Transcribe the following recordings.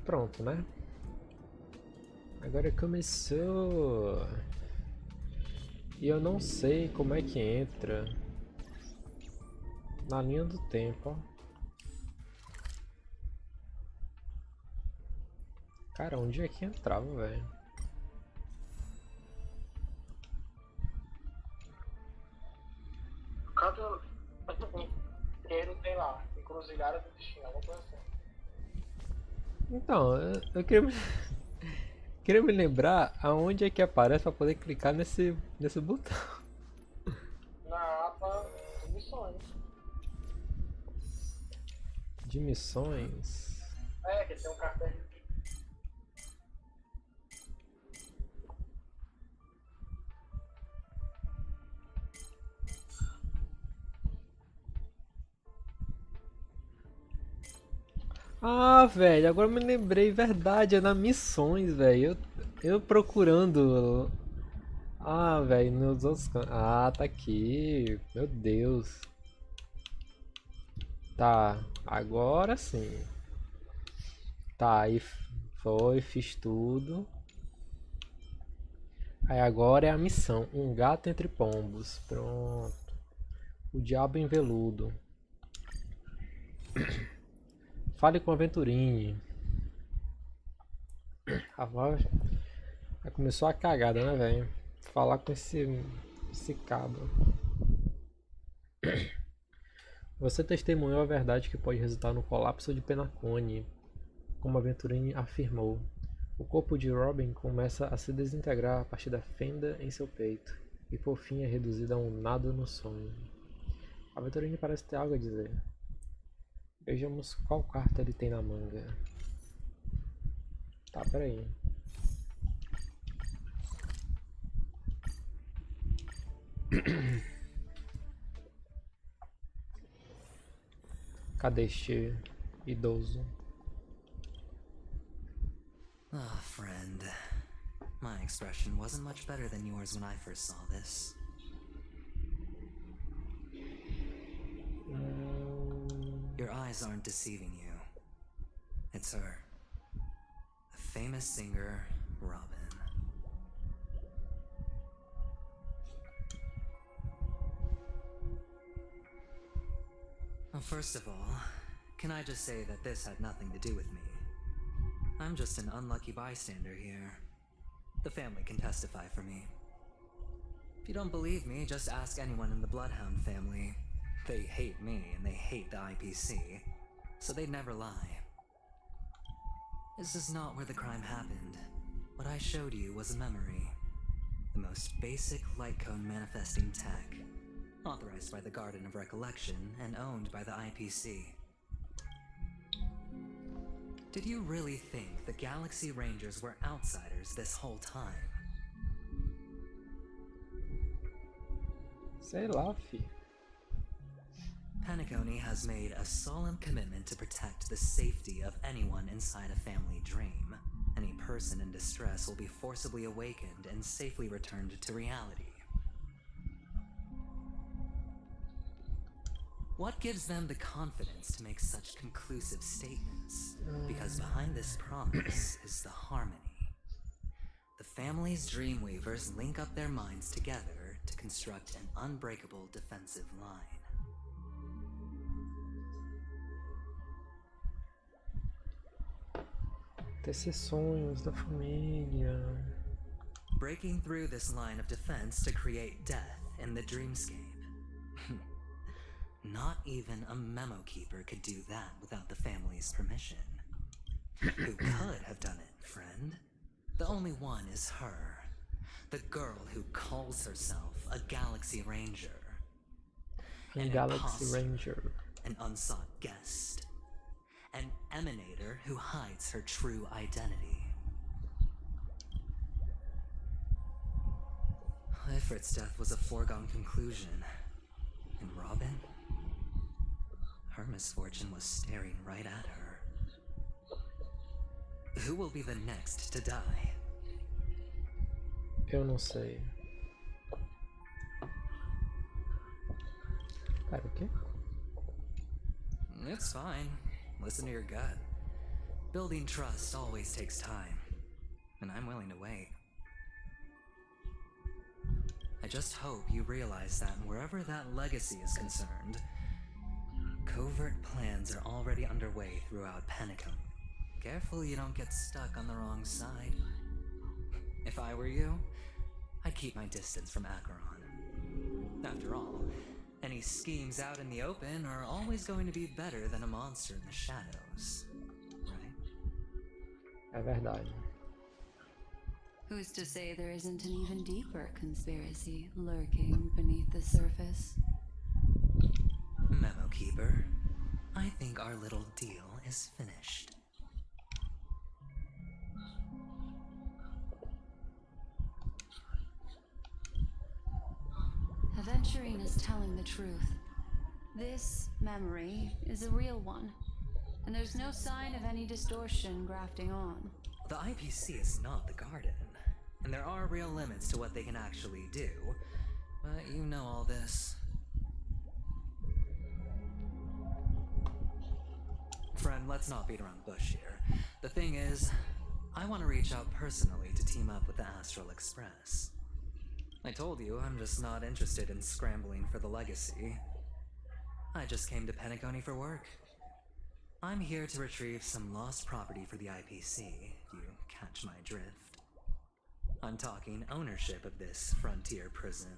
pronto, né? Agora começou. E eu não sei como é que entra na linha do tempo, ó. Cara, onde é que entrava, velho? Canto inteiro tem lá, encruzilhada do destino, alguma coisa assim. Então, eu queria me lembrar aonde é que aparece pra poder clicar nesse botão. Na aba de missões. De missões. É, que tem um cartão. Ah, velho, agora eu me lembrei, verdade, é na missões, velho. Eu procurando. Ah, velho, nos outros cantos. Ah, tá aqui. Meu Deus. Tá, agora sim. Tá, aí foi, fiz tudo. Aí agora é a missão. Um gato entre pombos. Pronto. O diabo em veludo. Fale com a Venturine. A voz. Já começou a cagada, né, velho? Falar com esse cabo. Você testemunhou a verdade que pode resultar no colapso de Penacone, como a Venturine afirmou. O corpo de Robin começa a se desintegrar a partir da fenda em seu peito, e por fim é reduzido a um nada no sonho. A Venturine parece ter algo a dizer. Vejamos qual carta ele tem na manga. Tá, peraí. Cadê este idoso? Ah, friend. My expression wasn't much better than yours when I first saw this. Your eyes aren't deceiving you. It's her. The famous singer, Robin. Well, first of all, can I just say that this had nothing to do with me? I'm just an unlucky bystander here. The family can testify for me. If you don't believe me, just ask anyone in the Bloodhound family. They hate me and they hate the IPC, so they'd never lie. This is not where the crime happened. What I showed you was a memory. The most basic light cone manifesting tech. Authorized by the Garden of Recollection and owned by the IPC. Did you really think the Galaxy Rangers were outsiders this whole time? Sei lá, fi. Penacony has made a solemn commitment to protect the safety of anyone inside a family dream. Any person in distress will be forcibly awakened and safely returned to reality. What gives them the confidence to make such conclusive statements? Because behind this promise is the harmony. The family's Dreamweavers link up their minds together to construct an unbreakable defensive line. Tecer sonhos da família. Breaking through this line of defense to create death in the dreamscape. Not even a memo keeper could do that without the family's permission. Who could have done it, friend? The only one is her. The girl who calls herself a Galaxy Ranger. An Galaxy imposter, Ranger. an unsought guest. An emanator who hides her true identity. Ifrit's death was a foregone conclusion. And Robin? Her misfortune was staring right at her. Who will be the next to die? Eu não sei. Pera, o quê? It's fine. Listen to your gut. Building trust always takes time, and I'm willing to wait. I just hope you realize that wherever that legacy is concerned, covert plans are already underway throughout Panicum. Careful you don't get stuck on the wrong side. If I were you, I'd keep my distance from Acheron. After all, any schemes out in the open are always going to be better than a monster in the shadows, right? É verdade. Who's to say there isn't an even deeper conspiracy lurking beneath the surface? Memo Keeper, I think our little deal is finished. Aventurine is telling the truth. This memory is a real one, and there's no sign of any distortion grafting on. The IPC is not the Garden, and there are real limits to what they can actually do, but you know all this. Friend, let's not beat around the bush here. The thing is, I want to reach out personally to team up with the Astral Express. I told you I'm just not interested in scrambling for the legacy. I just came to Penacony for work. I'm here to retrieve some lost property for the IPC, if you catch my drift. I'm talking ownership of this frontier prison.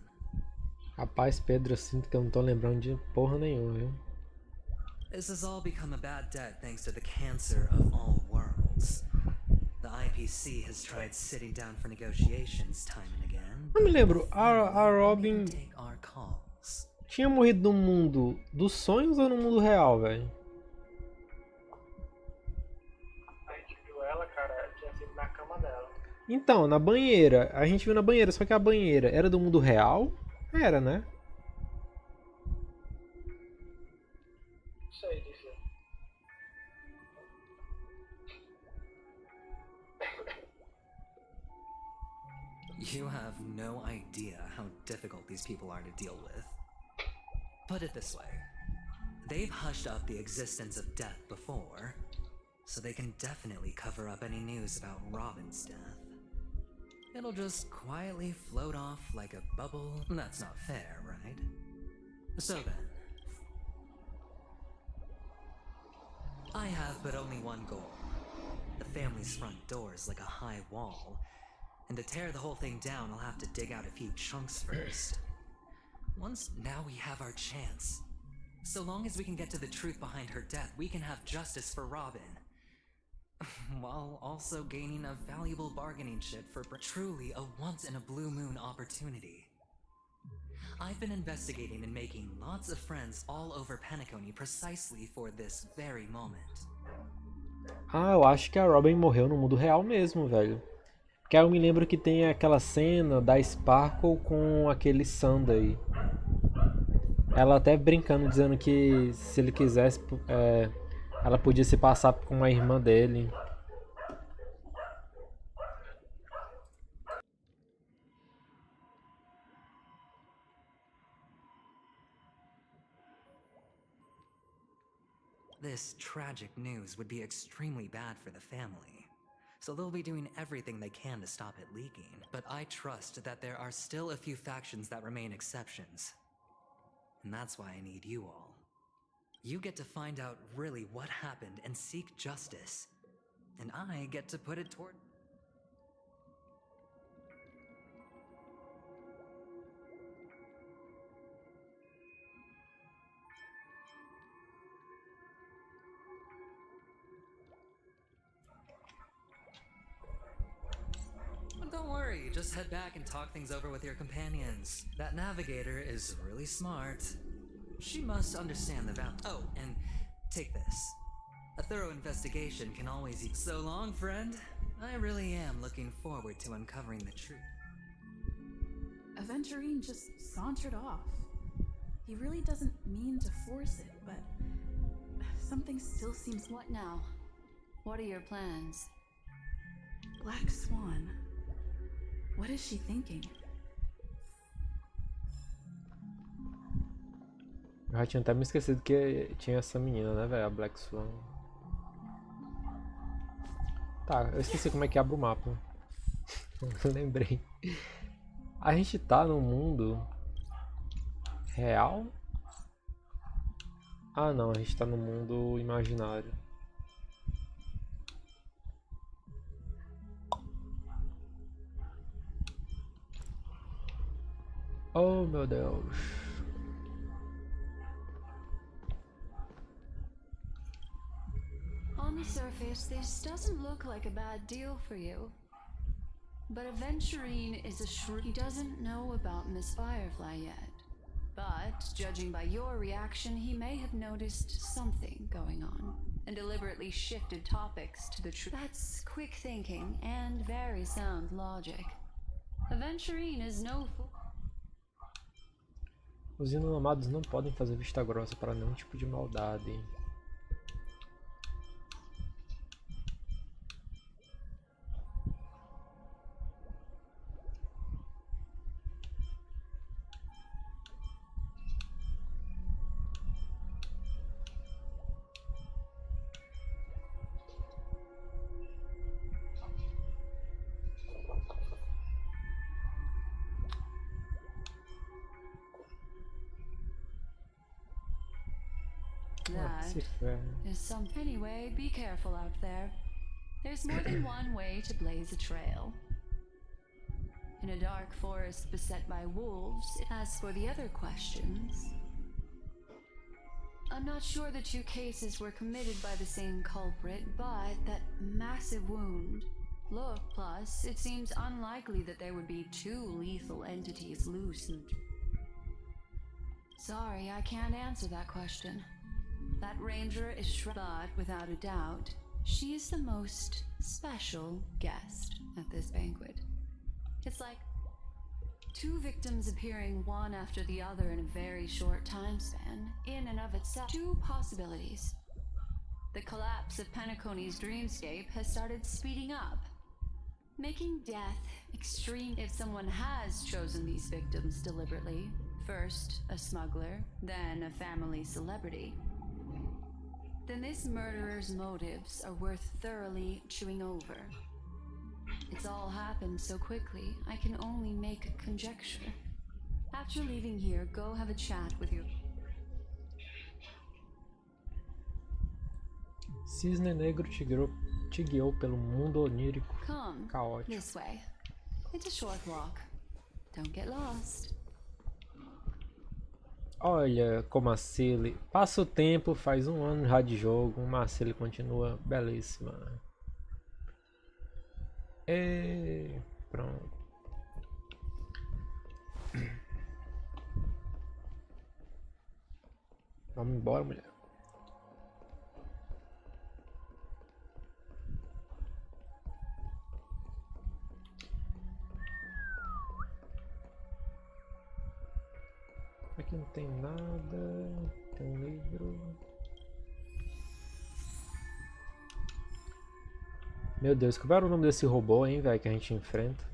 Rapaz, Pedro, eu sinto que eu não tô lembrando de porra nenhuma, viu? This has all become a bad debt thanks to the cancer of all worlds. The IPC has tried sitting down for negotiations time and again. Não me lembro, a Robin Take our calls. tinha morrido no mundo dos sonhos ou no mundo real, velho? A gente viu ela, cara, tinha sido na cama dela. Então, na banheira. A gente viu na banheira, só que a banheira era do mundo real? Era, né? Não sei dizer. You have no idea how difficult these people are to deal with. Put it this way. They've hushed up the existence of death before, so they can definitely cover up any news about Robin's death. It'll just quietly float off like a bubble. That's not fair, right? So then, I have but only one goal. The family's front door is like a high wall, and to tear the whole thing down, I'll have to dig out a few chunks first. Once now we have our chance. So long as we can get to the truth behind her death, we can have justice for Robin. While also gaining a valuable bargaining chip for truly a once-in-a-blue-moon opportunity. I've been investigating and making lots of friends all over Penacony precisely for this very moment. Ah, eu acho que a Robin morreu no mundo real mesmo, velho. Porque eu me lembro que tem aquela cena da Sparkle com aquele Sunday. Ela até brincando, dizendo que se ele quisesse, ela podia se passar com uma irmã dele. This tragic news would be extremely bad for the family, so they'll be doing everything they can to stop it leaking. But I trust that there are still a few factions that remain exceptions. And that's why I need you all. You get to find out really what happened and seek justice. And I get to put it toward... Don't worry, just head back and talk things over with your companions. That navigator is really smart. She must understand the value. Oh, and take this. A thorough investigation can always eat. So long, friend. I really am looking forward to uncovering the truth. Aventurine just sauntered off. He really doesn't mean to force it, but something still seems... What now? What are your plans? Black Swan. What is she thinking? Eu já tinha até me esquecido que tinha essa menina, né, velho? A Black Swan. Tá, eu esqueci como é que abre o mapa. Eu lembrei. A gente tá num mundo real? Ah não, a gente tá no mundo imaginário. Oh meu Deus. On the surface, this doesn't look like a bad deal for you. But Aventurine is a shrew. He doesn't know about Miss Firefly yet. But, judging by your reaction, he may have noticed something going on and deliberately shifted topics to the truth. That's quick thinking and very sound logic. Aventurine is no fool. Os inamados não podem fazer vista grossa para nenhum tipo de maldade. That Se ferra. is some. Anyway, be careful out there. There's more than one way to blaze a trail. In a dark forest beset by wolves, as for the other questions, I'm not sure the two cases were committed by the same culprit, but that massive wound. Look, plus, it seems unlikely that there would be two lethal entities loose and... Sorry, I can't answer that question. That ranger is but without a doubt, she is the most special guest at this banquet. It's like two victims appearing one after the other in a very short time span, in and of itself. Two possibilities. The collapse of Penacony's dreamscape has started speeding up, making death extreme. If someone has chosen these victims deliberately, first a smuggler, then a family celebrity, then this murderer's motives are worth thoroughly chewing over. It's all happened so quickly, I can only make a conjecture. After leaving here, go have a chat with your... Cisne Negro te guiou pelo mundo onírico Come, caótico. this way. It's a short walk. Don't get lost. Olha como a Cilly passa o tempo, faz um ano já de jogo, uma Cilly continua belíssima. E pronto. Vamos embora, mulher. Aqui não tem nada. Tem um livro. Meu Deus, qual era o nome desse robô, hein, velho, que a gente enfrenta?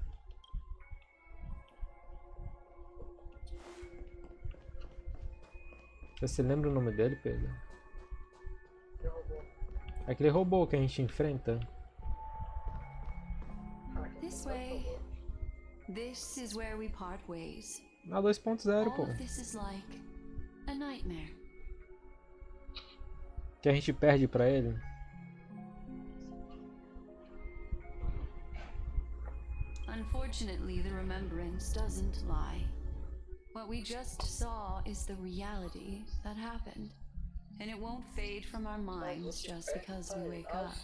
Você lembra o nome dele, Pedro? Aquele robô que a gente enfrenta. This way. This is where we part ways. Na 2.0, pô. All of this is like a nightmare. Que a gente perde pra ele. Unfortunately, the remembrance doesn't lie. What we just saw is the reality that happened. And it won't fade from our minds just because we wake up.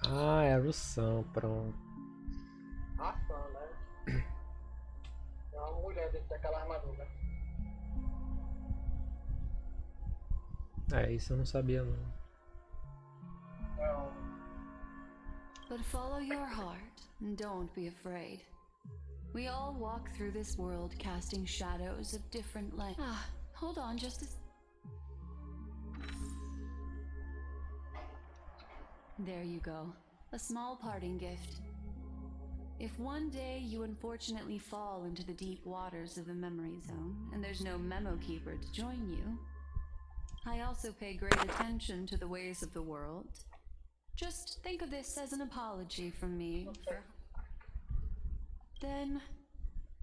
Ah, é a Russão, pronto. Ação, né? É uma mulher dentro daquela armadura. É, isso eu não sabia não. Não. But follow your heart and don't be afraid. We all walk through this world casting shadows of different lengths. Ah, hold on just a... There you go. A small parting gift. If one day you unfortunately fall into the deep waters of the memory zone, and there's no memo keeper to join you, I also pay great attention to the ways of the world. Just think of this as an apology from me for... Then,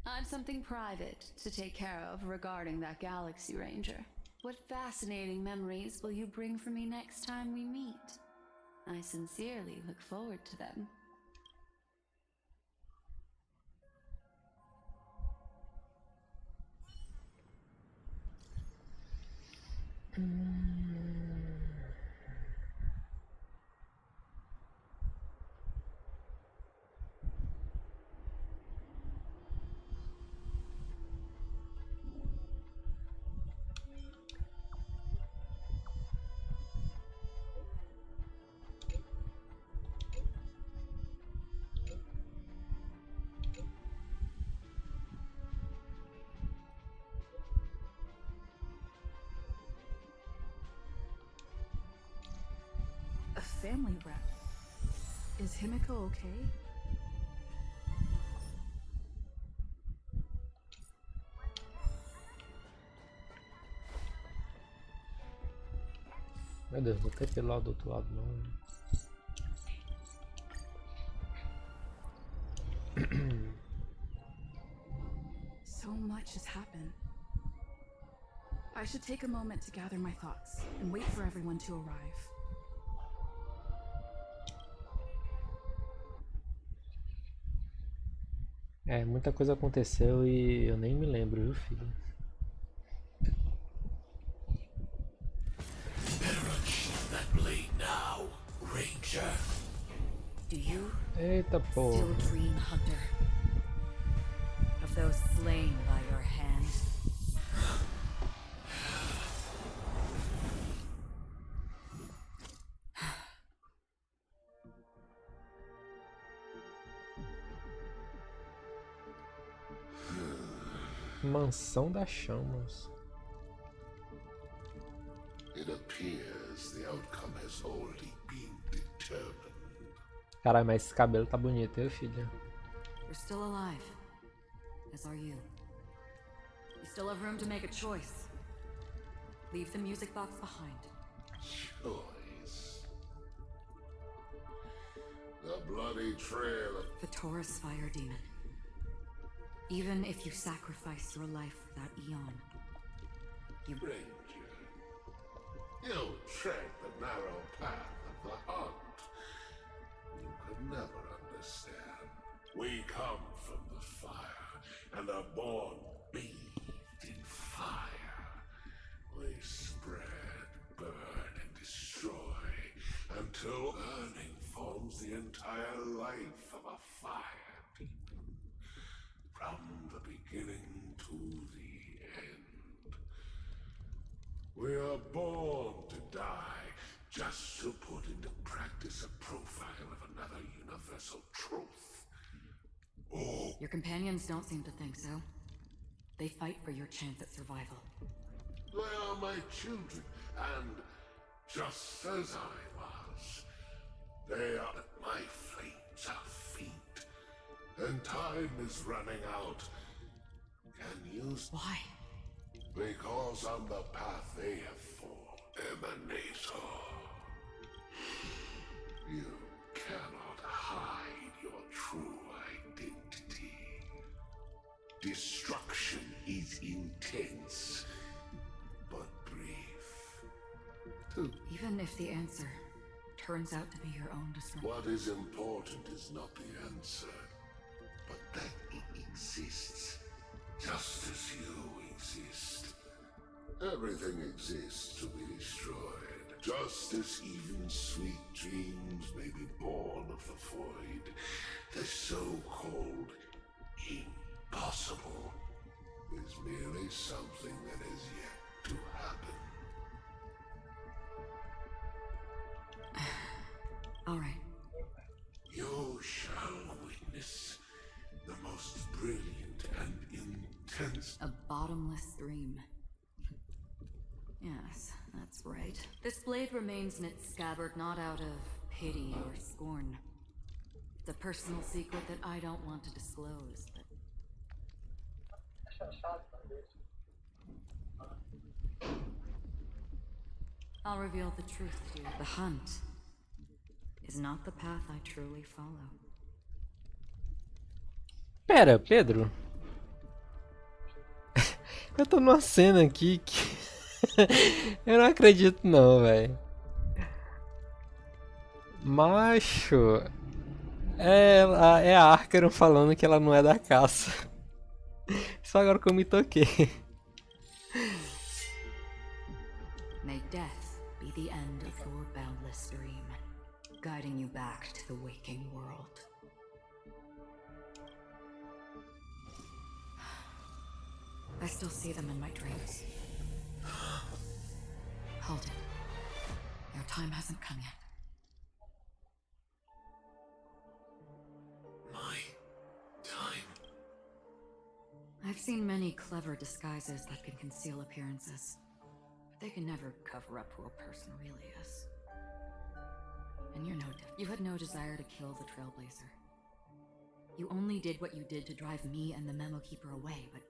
I've something private to take care of regarding that Galaxy Ranger. What fascinating memories will you bring for me next time we meet? I sincerely look forward to them. A family rep. Is Himiko okay? Meu Deus, vou ter pelo lado do outro lado não. So much has happened. I should take a moment to gather my thoughts and wait for everyone to arrive. É, muita coisa aconteceu e eu nem me lembro, viu, filho? That blade now, Ranger. Do you Eita porra. still dream, Hunter? Of those slain by your hand? Mansão das Chamas. It appears the outcome has already been determined. Caralho, mas esse cabelo tá bonito, viu, filha? You're still alive. As are you. You still have room to make a choice. Leave the music box behind. Choice. The bloody trail of The Taurus Fire Demon. Even if you sacrifice your life for that eon, you... Ranger. You tread the narrow path of the hunt. You could never understand. We come from the fire and are born bathed in fire. We spread, burn, and destroy until burning forms the entire life of a fire people. From the beginning to the end. We are born to die just to put into practice a profile of another universal truth. Oh, Your companions don't seem to think so. They fight for your chance at survival. they are my children, and just as I was, they are at my flames of feet. And time is running out. Can you... Why? Because on the path they have for Emanator. You cannot hide your true identity. Destruction is intense, but brief. Even if the answer turns out to be your own destruction. What is important is not the answer, but that it exists, just as you exist. Everything exists to be destroyed, just as even sweet dreams may be born of the void. The so-called impossible is merely something that has yet to happen. All right. You shall witness the most brilliant and intense... A bottomless dream. Yes, that's right. This blade remains in its scabbard not out of pity or scorn. It's a personal secret that I don't want to disclose, but... I'll reveal the truth to you. The hunt is not the path I truly follow. Pera, Pedro. Eu tô numa cena aqui que eu não acredito não, velho. Macho, é a Archeron falando que ela não é da caça. Só agora que eu me toquei. May death be the end of your boundless dream, guiding you back to the waking world. I still see them in my dreams. Hold it. Your time hasn't come yet. My time. I've seen many clever disguises that can conceal appearances, but they can never cover up who a person really is. And you're no different. You had no desire to kill the Trailblazer. You only did what you did to drive me and the Memo Keeper away, but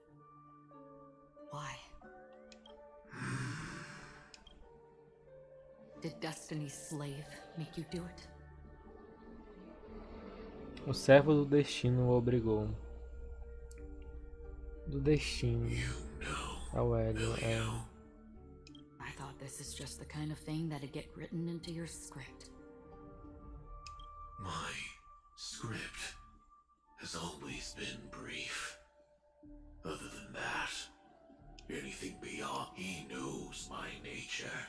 why? Did Destiny's slave make you do it? O servo do destino o obrigou. Do destino. É o Hélio, é. I thought this is just the kind of thing that'd get written into your script. My script has always been brief. Other than that, anything beyond, he knows my nature.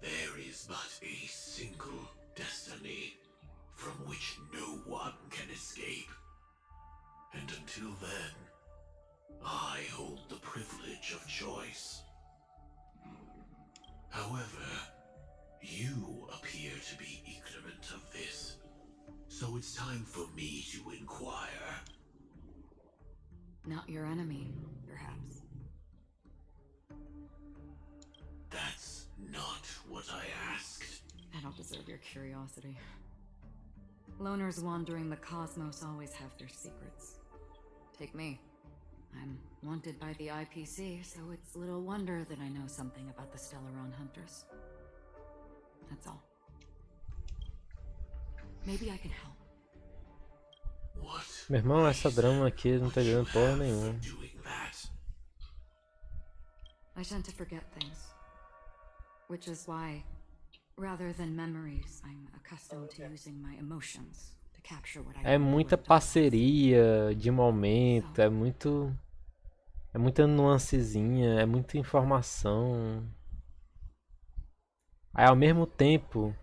There is but a single destiny from which no one can escape. And until then, I hold the privilege of choice. However, you appear to be ignorant of this, so it's time for me to inquire. Not your enemy, perhaps. That's not what I asked. I don't deserve your curiosity. Loners wandering the cosmos always have their secrets. Take me. I'm wanted by the IPC, so it's little wonder that I know something about the Stellaron Hunters. That's all. Maybe I can help. What? Meu irmão, essa drama aqui não tá dando porra nenhuma. Doing that? I tend to forget things. Which is why, rather than memories, I'm accustomed to using my emotions to capture what I É muita parceria de momento, é muita nuancezinha, é muita informação. Aí ao mesmo tempo,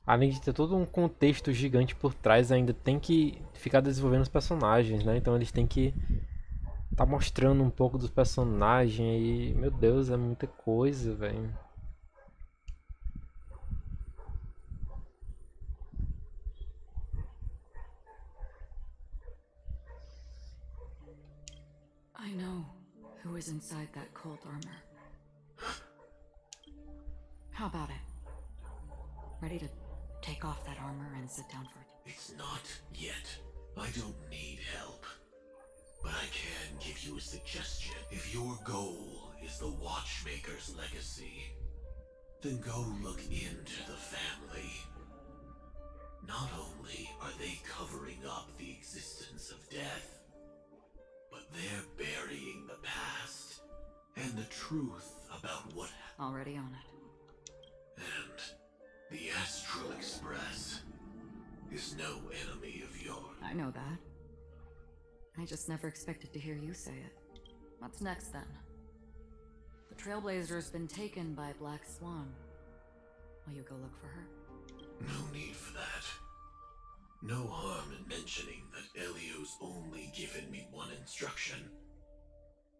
além de ter todo um contexto gigante por trás, ainda tem que ficar desenvolvendo os personagens, né? Então eles têm que tá mostrando um pouco dos personagens e, meu Deus, é muita coisa, velho. I know who is inside that cold armor. How about it? Ready to take off that armor and sit down for it? It's not yet. I don't need help. But I can give you a suggestion. If your goal is the Watchmaker's legacy, then go look into the family. Not only are they covering up the existence of death, but they're burying the past and the truth about what Already on it. and the Astral Express is no enemy of yours. I know that. I just never expected to hear you say it. What's next then? The Trailblazer's been taken by Black Swan. Will you go look for her? No need for that. No harm in mentioning that Elio's only given me one instruction.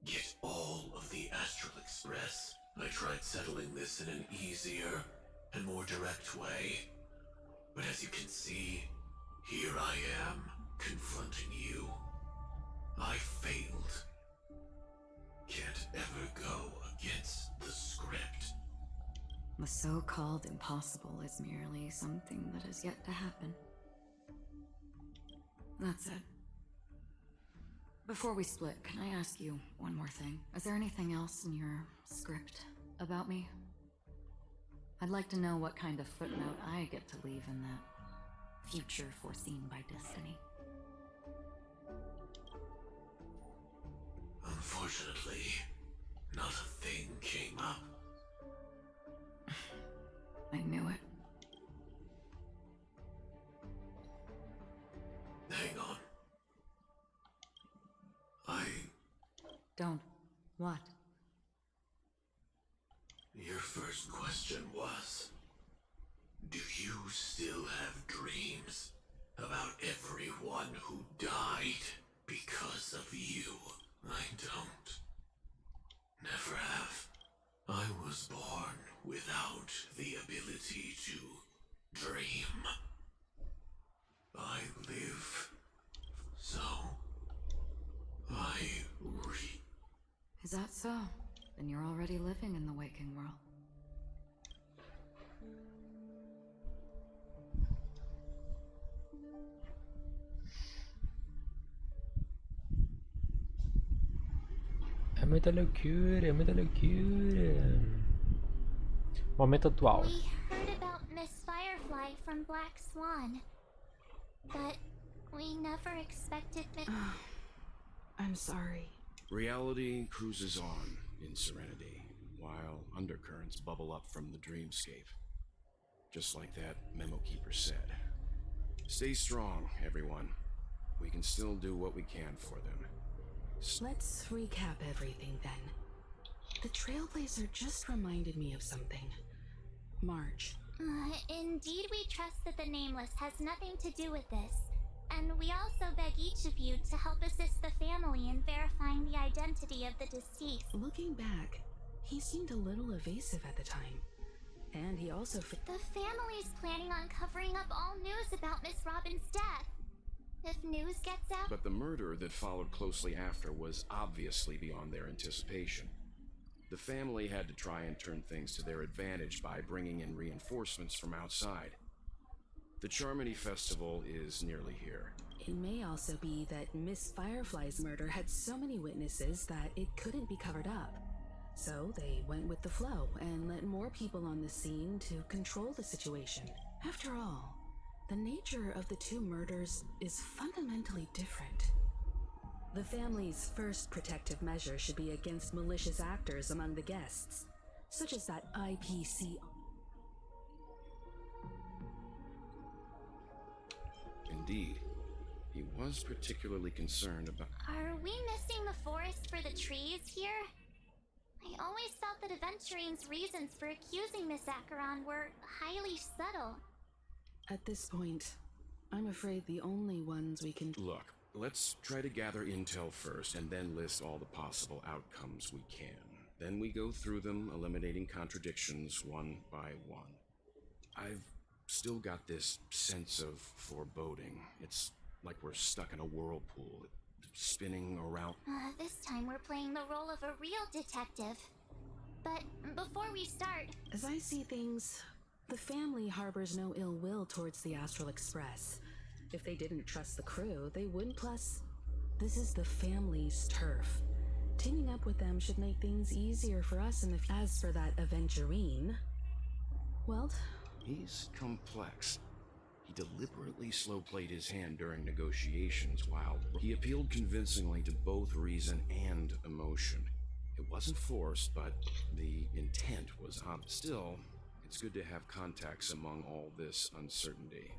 Get all of the Astral Express. I tried settling this in an easier and more direct way. But as you can see, here I am, confronting you. I failed. Can't ever go against the script. The so-called impossible is merely something that has yet to happen. That's it. Before we split, can I ask you one more thing? Is there anything else in your script about me? I'd like to know what kind of footnote I get to leave in that future foreseen by destiny. Unfortunately, not a thing came up. I knew it. Hang on. Don't. What? Your first question was, do you still have dreams about everyone who died because of you? I don't. Never have. I was born without the ability to dream. I live, so I Is that so? Then you're already living in the waking world. É muita loucura, é muita loucura. Momento atual. We heard about Miss Firefly from Black Swan, but we never expected I'm sorry. Reality cruises on in serenity, while undercurrents bubble up from the dreamscape. Just like that memo keeper said. Stay strong, everyone. We can still do what we can for them. Let's recap everything then. The Trailblazer just reminded me of something. March. Indeed, we trust that the Nameless has nothing to do with this, and we also beg each of you to help assist the family in verifying the identity of the deceased. Looking back, he seemed a little evasive at the time. And he also The family's planning on covering up all news about Miss Robin's death. If news gets out... But the murder that followed closely after was obviously beyond their anticipation. The family had to try and turn things to their advantage by bringing in reinforcements from outside. The Charmony Festival is nearly here. It may also be that Miss Firefly's murder had so many witnesses that it couldn't be covered up. So they went with the flow and let more people on the scene to control the situation. After all, the nature of the two murders is fundamentally different. The family's first protective measure should be against malicious actors among the guests, such as that IPC. Indeed, he was particularly concerned about... Are we missing the forest for the trees here? I always felt that Aventurine's reasons for accusing Miss Acheron were highly subtle. At this point, I'm afraid the only ones we can... Look, let's try to gather intel first and then list all the possible outcomes we can. Then we go through them, eliminating contradictions one by one. I've still got this sense of foreboding. It's like we're stuck in a whirlpool, spinning around. This time we're playing the role of a real detective. But before we start... As I see things, the family harbors no ill will towards the Astral Express. If they didn't trust the crew, they wouldn't. Plus, this is the family's turf. Teaming up with them should make things easier for us in the... As for that Aventurine, well... He's complex. He deliberately slow-played his hand during negotiations while he appealed convincingly to both reason and emotion. It wasn't forced, but the intent was obvious. Still, it's good to have contacts among all this uncertainty.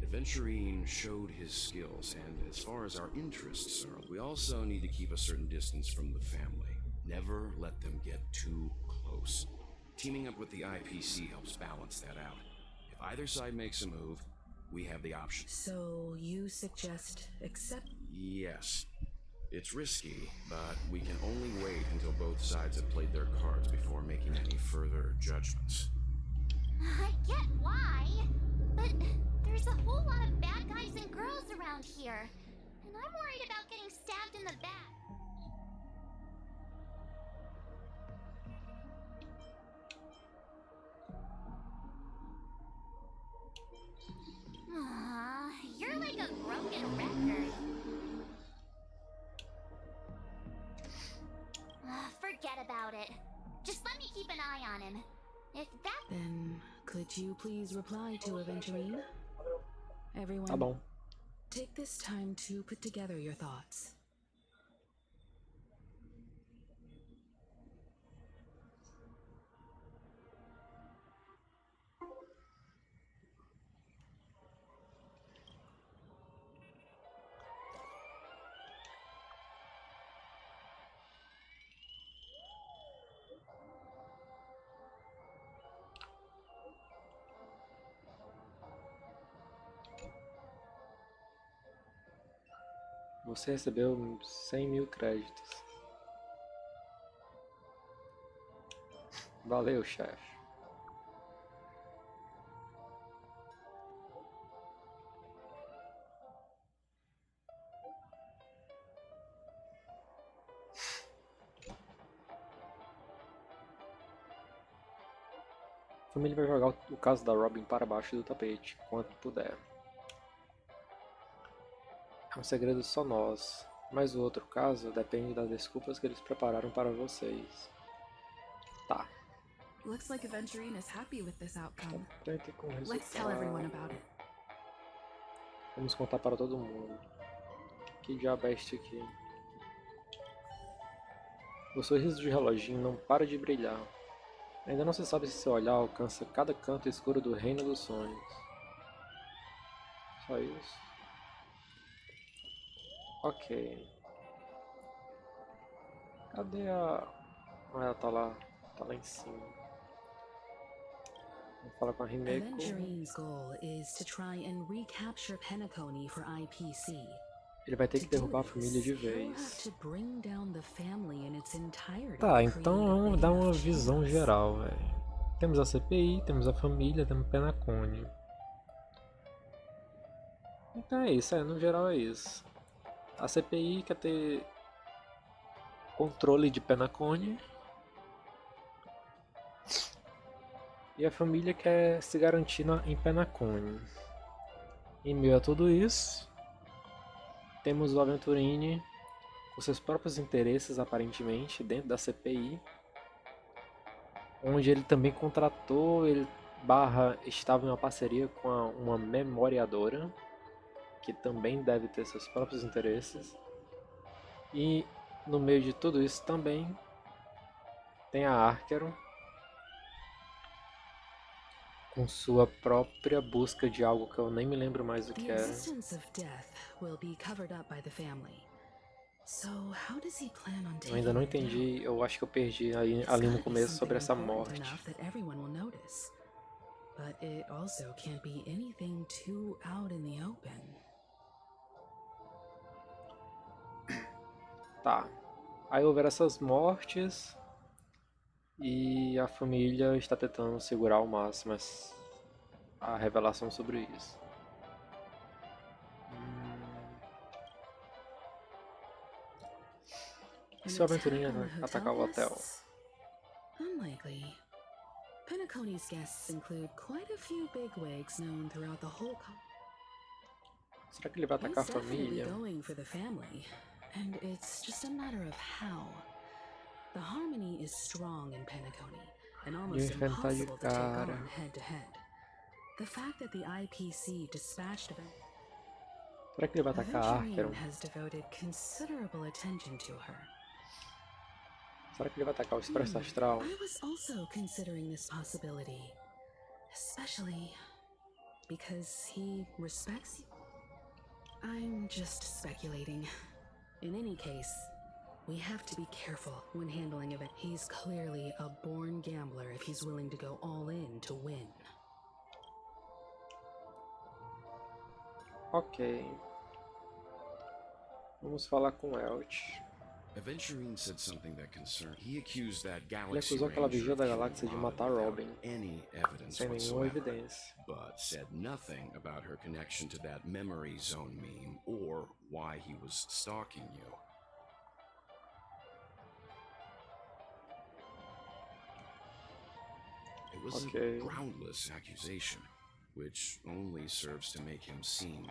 Aventurine showed his skills, and as far as our interests are, we also need to keep a certain distance from the family. Never let them get too close. Teaming up with the IPC helps balance that out. If either side makes a move, we have the option. So you suggest accept... Yes. It's risky, but we can only wait until both sides have played their cards before making any further judgments. I get why, but there's a whole lot of bad guys and girls around here, and I'm worried about getting stabbed in the back. You're like a broken record. Forget about it. Just let me keep an eye on him. If that Then, could you please reply to Aventurine? Everyone, Tá bom. take this time to put together your thoughts. Você recebeu 100 mil créditos. Valeu, chefe. A família vai jogar o caso da Robin para baixo do tapete, quanto puder. É um segredo só nós, mas o outro caso depende das desculpas que eles prepararam para vocês. Tá. Looks like Aventurine is happy with this outcome. Contente com o Let's tell everyone resultado. about it. Vamos contar para todo mundo. Que diabo é este aqui? O sorriso de reloginho não para de brilhar. Ainda não se sabe se seu olhar alcança cada canto escuro do reino dos sonhos. Só isso? Ok. Cadê a... Ah, ela tá lá em cima. Vamos falar com a Himeko. Aventurine's goal is to try and recapture Penacony for IPC. Ele vai ter que derrubar a família de vez. Tá, então vamos dar uma visão geral, velho. Temos a CPI, temos a família, temos Penacony. Então é isso, no geral é isso. A CPI quer ter controle de Penacony. E a família quer se garantir em Penacony. Em meio a tudo isso, temos o Aventurine com seus próprios interesses, aparentemente, dentro da CPI. Onde ele também contratou, estava em uma parceria com uma memoriadora, que também deve ter seus próprios interesses. E no meio de tudo isso também tem a Arquero, com sua própria busca de algo que eu nem me lembro mais o que era. Eu ainda não entendi, eu acho que eu perdi ali no começo sobre essa morte. Tá. Aí houveram essas mortes e a família está tentando segurar ao máximo a revelação sobre isso. E se o Aventurinha atacar o hotel? Unlikely. Penacony's guests include quite a few bigwigs known throughout the whole Será que ele vai atacar a família? going for the family, and it's just a matter of how. The harmony is strong in Penacony, and almost impossible to take on head to head. The fact that the IPC dispatched them. Será que ele vai atacar a Arquero? Has devoted considerable attention to her. Será que ele vai atacar o Expresso Astral? I was also considering this possibility, especially because he respects you. I'm just speculating. In any case, we have to be careful when handling it. He's clearly a born gambler if he's willing to go all in to win. Ok. Vamos falar com Elch. Aventurine said something that concerned. He accused that Ele galaxy acusou aquela vigia da ranger galáxia de matar Robin, any evidence sem nenhuma whatsoever, evidência. but said nothing about her connection to that memory zone meme or why he was stalking you. It was a groundless accusation, which only serves to make him seem...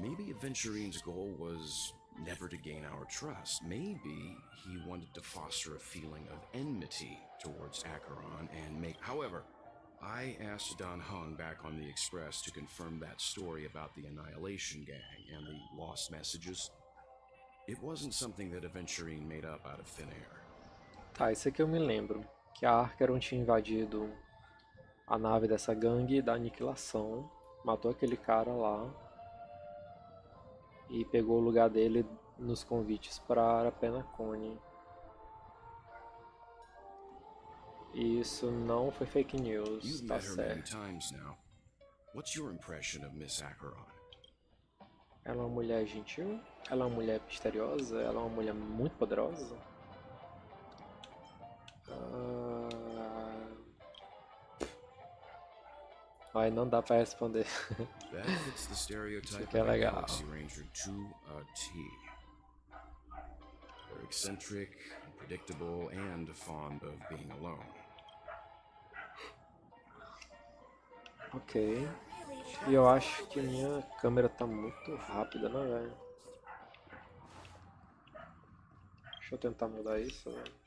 Maybe Aventurine's goal was never to gain our trust. Maybe he wanted to foster a feeling of enmity towards Acheron and make... However, I asked Don Hung back on the Express to confirm that story about the Annihilation Gang and the lost messages. It wasn't something that Aventurine made up out of thin air. Tá, isso aqui eu me lembro. Que a Acheron tinha invadido a nave dessa gangue da aniquilação. Matou aquele cara lá. E pegou o lugar dele nos convites para Penacone. Isso não foi fake news, You've tá met her many certo. times now. What's your impression of Miss Acheron? Ela é uma mulher gentil? Ela é uma mulher misteriosa? Ela é uma mulher muito poderosa? Ai, não dá pra responder. That fits the stereotype Isso que é of a legal. Galaxy Ranger to a T. They're eccentric, unpredictable, and fond of being alone. Ok. E eu acho que minha câmera tá muito rápida, né, velho? Deixa eu tentar mudar isso, velho.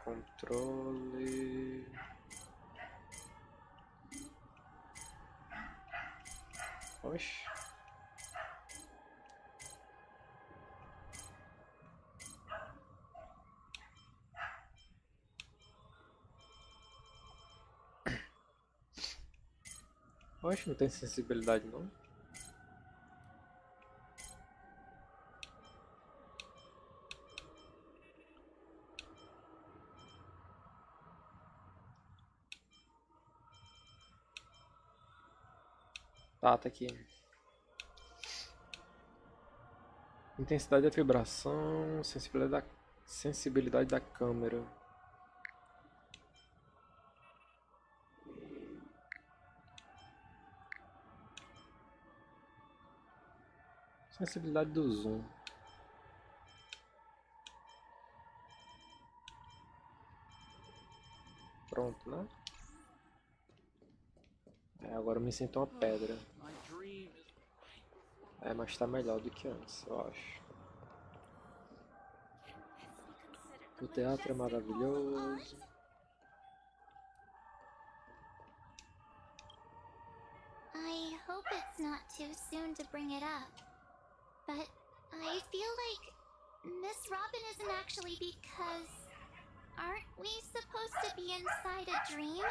Controle... Oxe. Oxe, não tem sensibilidade não. Tá aqui. Intensidade da vibração, sensibilidade da câmera. Sensibilidade do zoom. Pronto, né? Agora eu me sinto uma pedra. Mas tá melhor do que antes, eu acho. O teatro é maravilhoso. I hope it's not too soon to bring it up, but I feel like Miss Robin isn't actually because... Aren't we supposed to be inside a dream?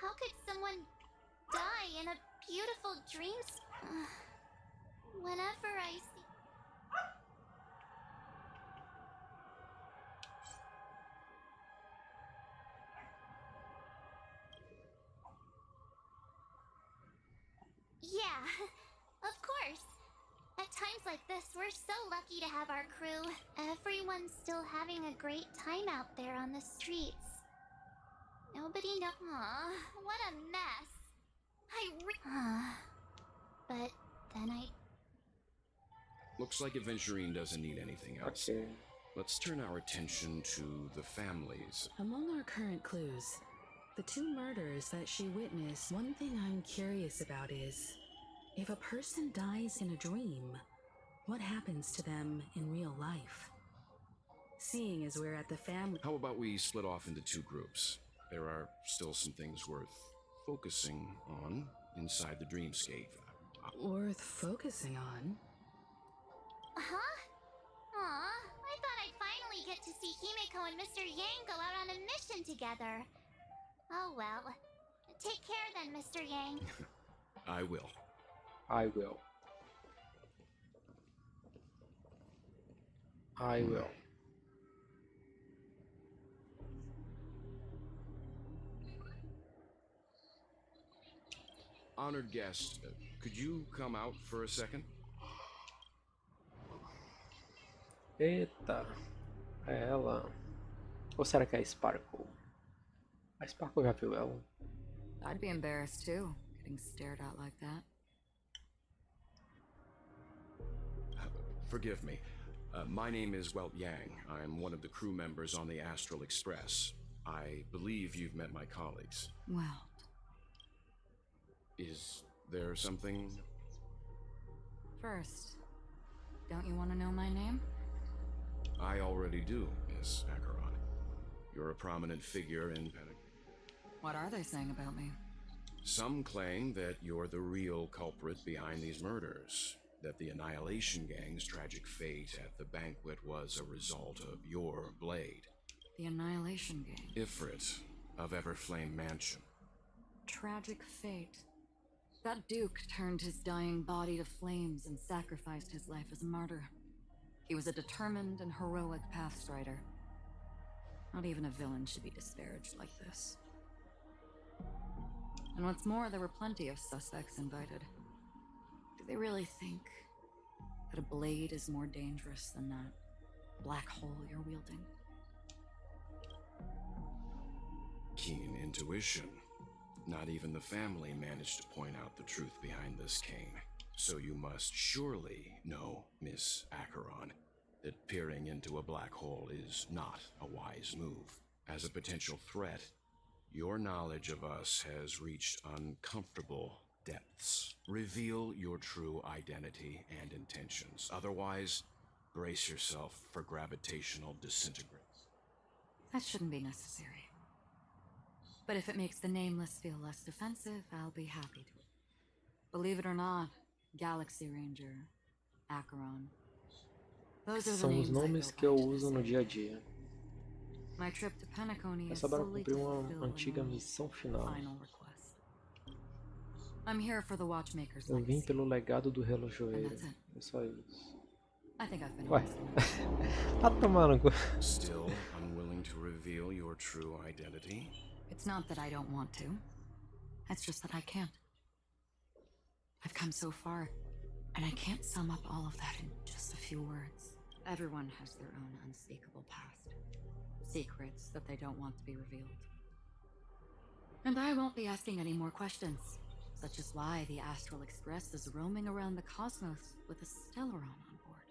How could someone die in a beautiful dream? Whenever I see... Yeah, of course. At times like this, we're so lucky to have our crew. Everyone's still having a great time out there on the streets. Nobody knows. Aw, what a mess. But then I... Looks like Aventurine doesn't need anything else. Ok. Let's turn our attention to the families. Among our current clues, the two murders that she witnessed, one thing I'm curious about is, if a person dies in a dream, what happens to them in real life? Seeing as we're at the family... How about we split off into two groups? There are still some things worth focusing on inside the dreamscape. Worth focusing on? Huh? Aw, I thought I'd finally get to see Himeko and Mr. Yang go out on a mission together. Oh well. Take care then, Mr. Yang. I will. I will. I will. Honored guest, could you come out for a second? Eita. É ela. Ou será que é a Sparkle? A Sparkle já viu ela? I'd be embarrassed too, getting stared at like that. Forgive me. My name is Welt Yang. I'm one of the crew members on the Astral Express. I believe you've met my colleagues. Well, Is There's something... First, don't you want to know my name? I already do, Miss Acheron. You're a prominent figure in What are they saying about me? Some claim that you're the real culprit behind these murders, that the Annihilation Gang's tragic fate at the banquet was a result of your blade. The Annihilation Gang? Ifrit of Everflame Mansion. Tragic fate. That Duke turned his dying body to flames and sacrificed his life as a martyr. He was a determined and heroic pathstrider. Not even a villain should be disparaged like this. And what's more, there were plenty of suspects invited. Do they really think that a blade is more dangerous than that black hole you're wielding? Keen intuition. Not even the family managed to point out the truth behind this cane. So you must surely know, Miss Acheron, that peering into a black hole is not a wise move. As a potential threat, your knowledge of us has reached uncomfortable depths. Reveal your true identity and intentions. Otherwise, brace yourself for gravitational disintegrates. That shouldn't be necessary. But if it makes the Nameless feel less defensive, I'll be happy to. Believe it or not, Galaxy Ranger, Acheron. Those are the São os names I nomes go que eu by to uso this no day. dia a dia. My trip to Penacony É is só para solely cumprir to uma fulfill antiga an missão final. final request. I'm here for the Watchmaker's Eu vim legacy. pelo legado do And relojoeiro. that's it. É só isso. I think I've been Ué, honest enough. tá tomando cu. Still unwilling to reveal your true identity? It's not that I don't want to. It's just that I can't. I've come so far, and I can't sum up all of that in just a few words. Everyone has their own unspeakable past. Secrets that they don't want to be revealed. And I won't be asking any more questions, such as why the Astral Express is roaming around the cosmos with a Stellaron on board.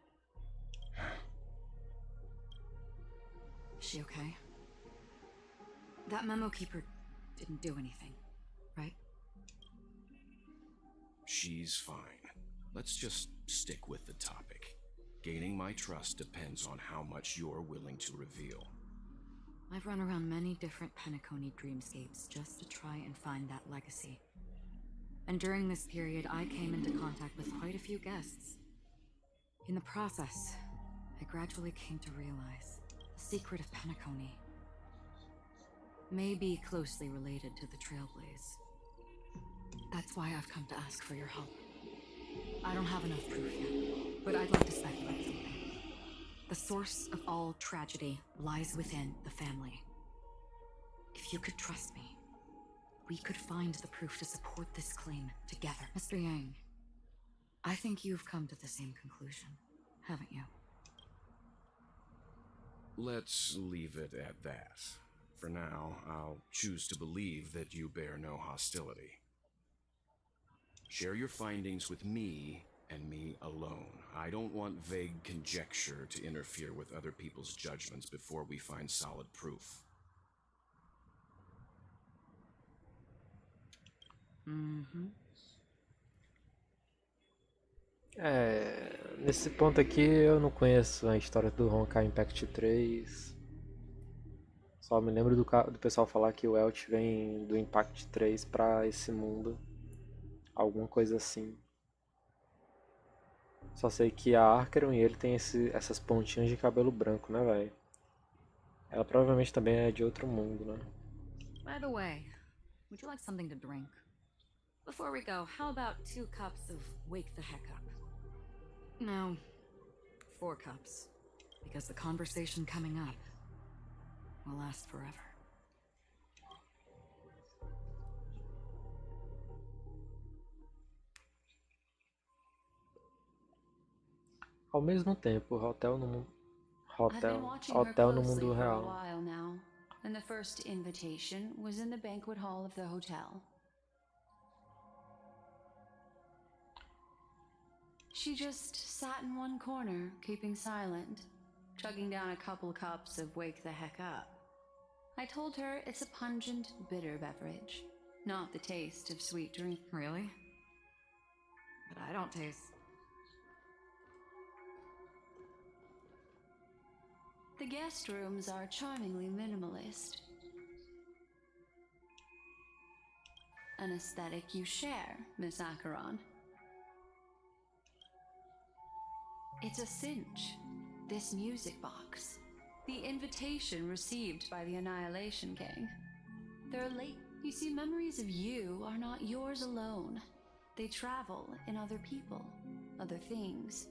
Is she okay? That memo keeper didn't do anything, right? She's fine. Let's just stick with the topic. Gaining my trust depends on how much you're willing to reveal. I've run around many different Penacony dreamscapes just to try and find that legacy. And during this period, I came into contact with quite a few guests. In the process, I gradually came to realize the secret of Penacony may be closely related to the Trailblaze. That's why I've come to ask for your help. I don't have enough proof yet, but I'd like to speculate something. The source of all tragedy lies within the family. If you could trust me, we could find the proof to support this claim together. Mr. Yang, I think you've come to the same conclusion, haven't you? Let's leave it at that. For now, I'll choose to believe that you bear no hostility. Share your findings with me and me alone. I don't want vague conjecture to interfere with other people's judgments before we find solid proof. Nesse ponto aqui eu não conheço a história do Honkai Impact 3. Só me lembro do pessoal falar que o Elt vem do Impact 3 pra esse mundo. Alguma coisa assim. Só sei que a Acheron e ele tem essas pontinhas de cabelo branco, né, velho? Ela provavelmente também é de outro mundo, né? By the way, would you like something to drink? Before we go, how about 2 cups of Wake the Heck Up? No, 4 cups. Because the conversation coming up will last forever. Ao mesmo tempo, hotel no mundo I've been watching her hotel no closely mundo for a real. while now, and the first invitation was in the banquet hall of the hotel. She just sat in one corner, keeping silent, chugging down a couple cups of Wake the Heck Up. I told her it's a pungent, bitter beverage, not the taste of sweet drink. Really? but I don't taste. The guest rooms are charmingly minimalist. An aesthetic you share, Miss Acheron. It's a cinch, this music box. The invitation received by the Annihilation Gang. They're late. You see, memories of you are not yours alone. They travel in other people, other things.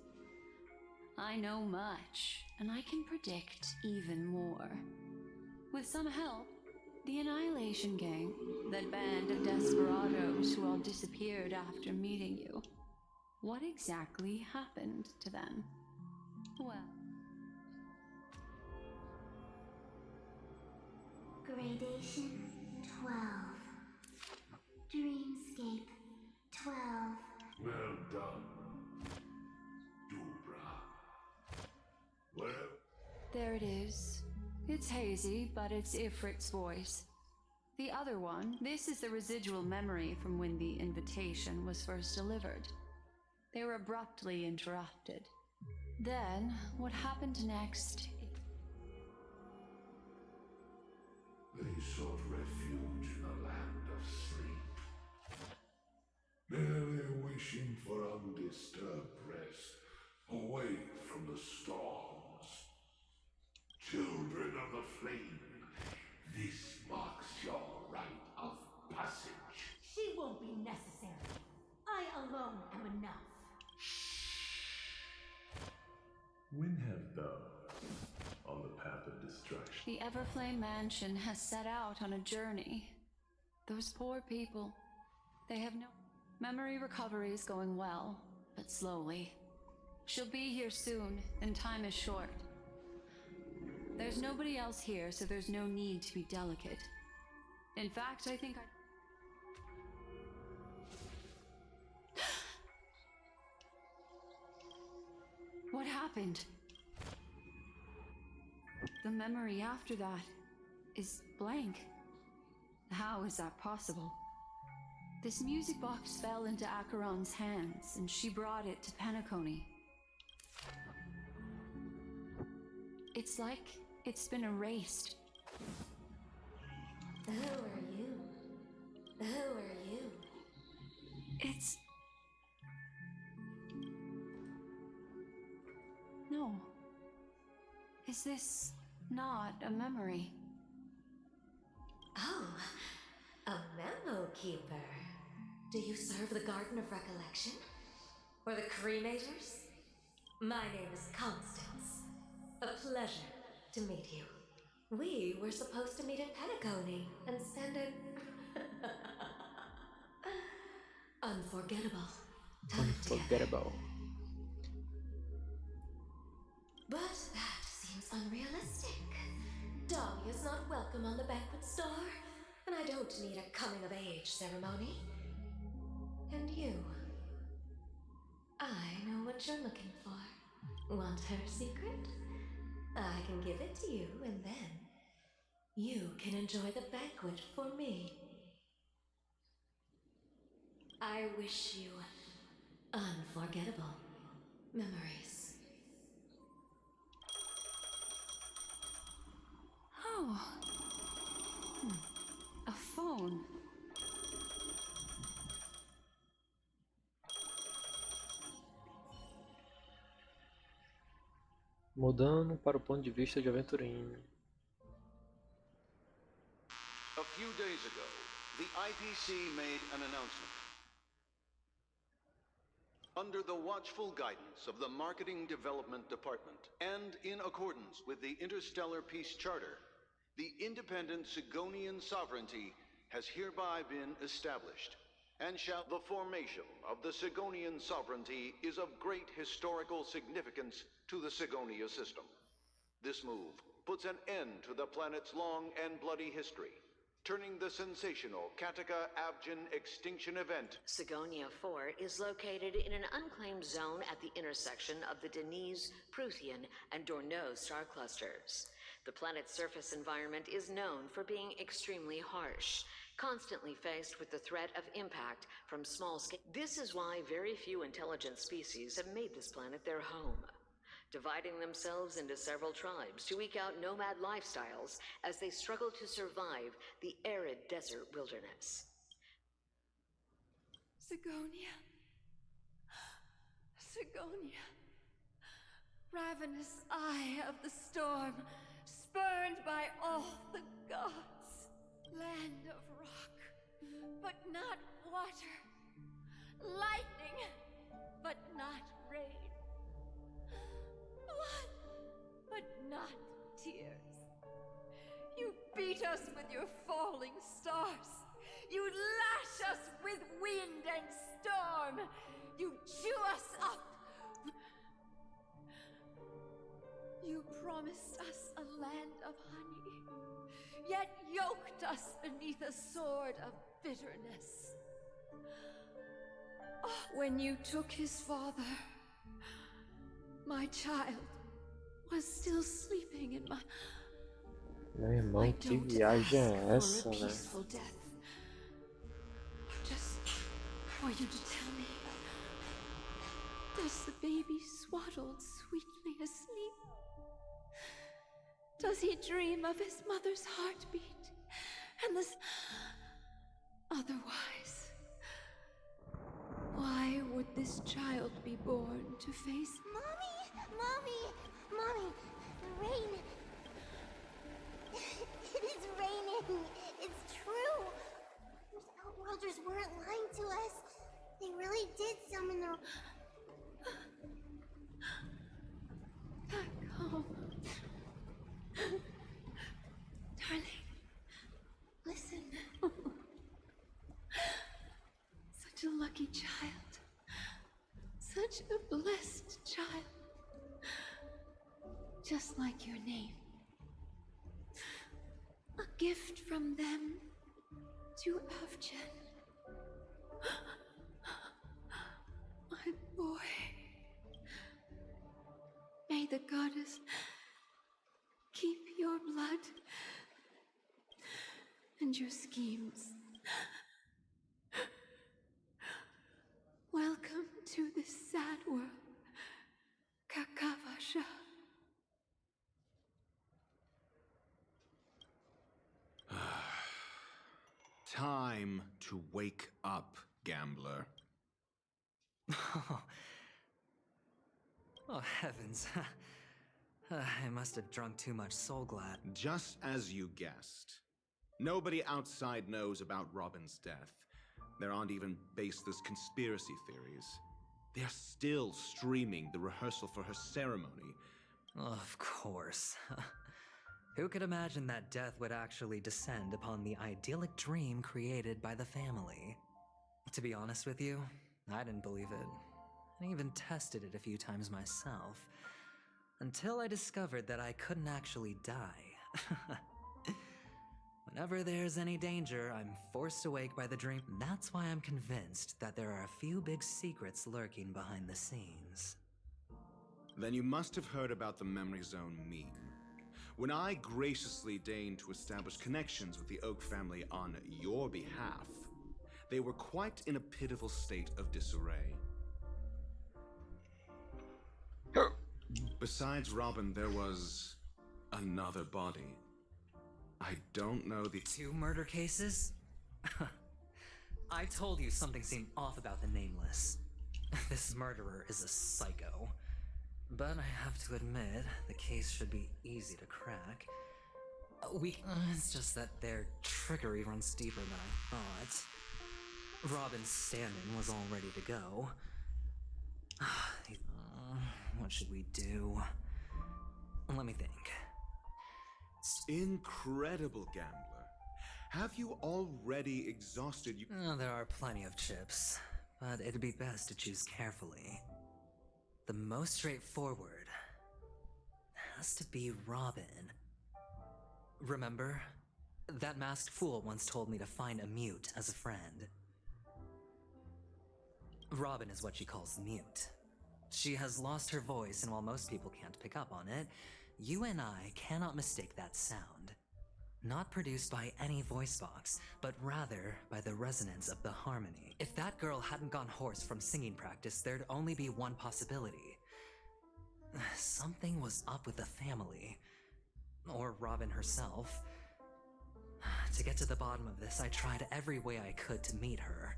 I know much, and I can predict even more. With some help, the Annihilation Gang, that band of desperados who all disappeared after meeting you. What exactly happened to them? Well... Gradation 12. Dreamscape 12. Well done, Dubra. Well, There it is. It's hazy, but it's Ifrit's voice. The other one, this is the residual memory from when the invitation was first delivered. They were abruptly interrupted. Then, what happened next? they sought refuge in a land of sleep, merely wishing for undisturbed rest, away from the storms. Children of the flame, this marks your rite of passage. She won't be necessary. I alone am enough. When have thou, on the path of destruction? The Everflame Mansion has set out on a journey. Those poor people, they have no... Memory recovery is going well, but slowly. She'll be here soon, and time is short. There's nobody else here, so there's no need to be delicate. In fact, I think What happened? The memory after that is blank. How is that possible? This music box fell into Acheron's hands, and she brought it to Penacony. It's like it's been erased. Who are you? Who are you? It's... No. Is this not a memory? Oh, a memo keeper. Do you serve the Garden of Recollection? Or the Cremators? My name is Constance. A pleasure to meet you. We were supposed to meet in Penacony and spend an unforgettable time together. Unforgettable. But that seems unrealistic. Dahlia's not welcome on the banquet star, and I don't need a coming-of-age ceremony. And you? I know what you're looking for. Want her secret? I can give it to you, and then you can enjoy the banquet for me. I wish you unforgettable memories. Oh. A phone. Mudando para o ponto de vista de aventurinha. A few days ago, the IPC made an announcement. Under the watchful guidance of the Marketing Development Department, and in accordance with the Interstellar Peace Charter, the independent Sigonian sovereignty has hereby been established, and the formation of the Sigonian sovereignty is of great historical significance to the Sigonia system. This move puts an end to the planet's long and bloody history, turning the sensational Kataka-Abjin extinction event. Sigonia 4 is located in an unclaimed zone at the intersection of the Denise, Prothean, and Dorneau star clusters. The planet's surface environment is known for being extremely harsh, constantly faced with the threat of impact from small scale. This is why very few intelligent species have made this planet their home, dividing themselves into several tribes to eke out nomad lifestyles as they struggle to survive the arid desert wilderness. Sigonia. Sigonia. Ravenous eye of the storm, spurned by all the gods. Land of rock, but not water. Lightning, but not rain. Blood, but not tears. You beat us with your falling stars. You lash us with wind and storm. You chew us up. You promised us a land of honey, yet yoked us beneath a sword of bitterness. Oh, when you took his father, my child was still sleeping in my... Meu irmão, que viagem é essa, né? Just for you to tell me, does the baby swaddled sweetly asleep? Does he dream of his mother's heartbeat and this... Otherwise, why would this child be born to face... Mommy! Rain! It is raining! It's true! Those Outworlders weren't lying to us. They really did summon the... Back home. Darling, listen. Such a lucky child. Such a blessed child. Just like your name. A gift from them to Avjen. My boy. May the goddess keep your blood and your schemes. Welcome to this sad world, Kakavasha. Time to wake up, gambler. Oh, heavens. I must have drunk too much Soul Glad. Just as you guessed. Nobody outside knows about Robin's death. There aren't even baseless conspiracy theories. They're still streaming the rehearsal for her ceremony. Of course. Who could imagine that death would actually descend upon the idyllic dream created by the family? To be honest with you, I didn't believe it. I even tested it a few times myself. Until I discovered that I couldn't actually die. Whenever there's any danger, I'm forced awake by the dream. That's why I'm convinced that there are a few big secrets lurking behind the scenes. Then you must have heard about the Memory Zone meme. When I graciously deigned to establish connections with the Oak family on your behalf, they were quite in a pitiful state of disarray. Besides Robin, there was another body. I don't know the... 2 murder cases? I told you something seemed off about the Nameless. This murderer is a psycho. But I have to admit, the case should be easy to crack. It's just that their trickery runs deeper than I thought. Robin's stand-in was all ready to go. What should we do? Let me think. Incredible, gambler. Have you already exhausted you? There are plenty of chips, but it'd be best to choose carefully. The most straightforward has to be Robin. Remember? That masked fool once told me to find a mute as a friend. Robin is what she calls mute. She has lost her voice, and while most people can't pick up on it, You and I cannot mistake that sound. Not produced by any voice box, but rather by the resonance of the harmony. If that girl hadn't gone hoarse from singing practice, there'd only be one possibility. Something was up with the family. Or Robin herself. To get to the bottom of this, I tried every way I could to meet her,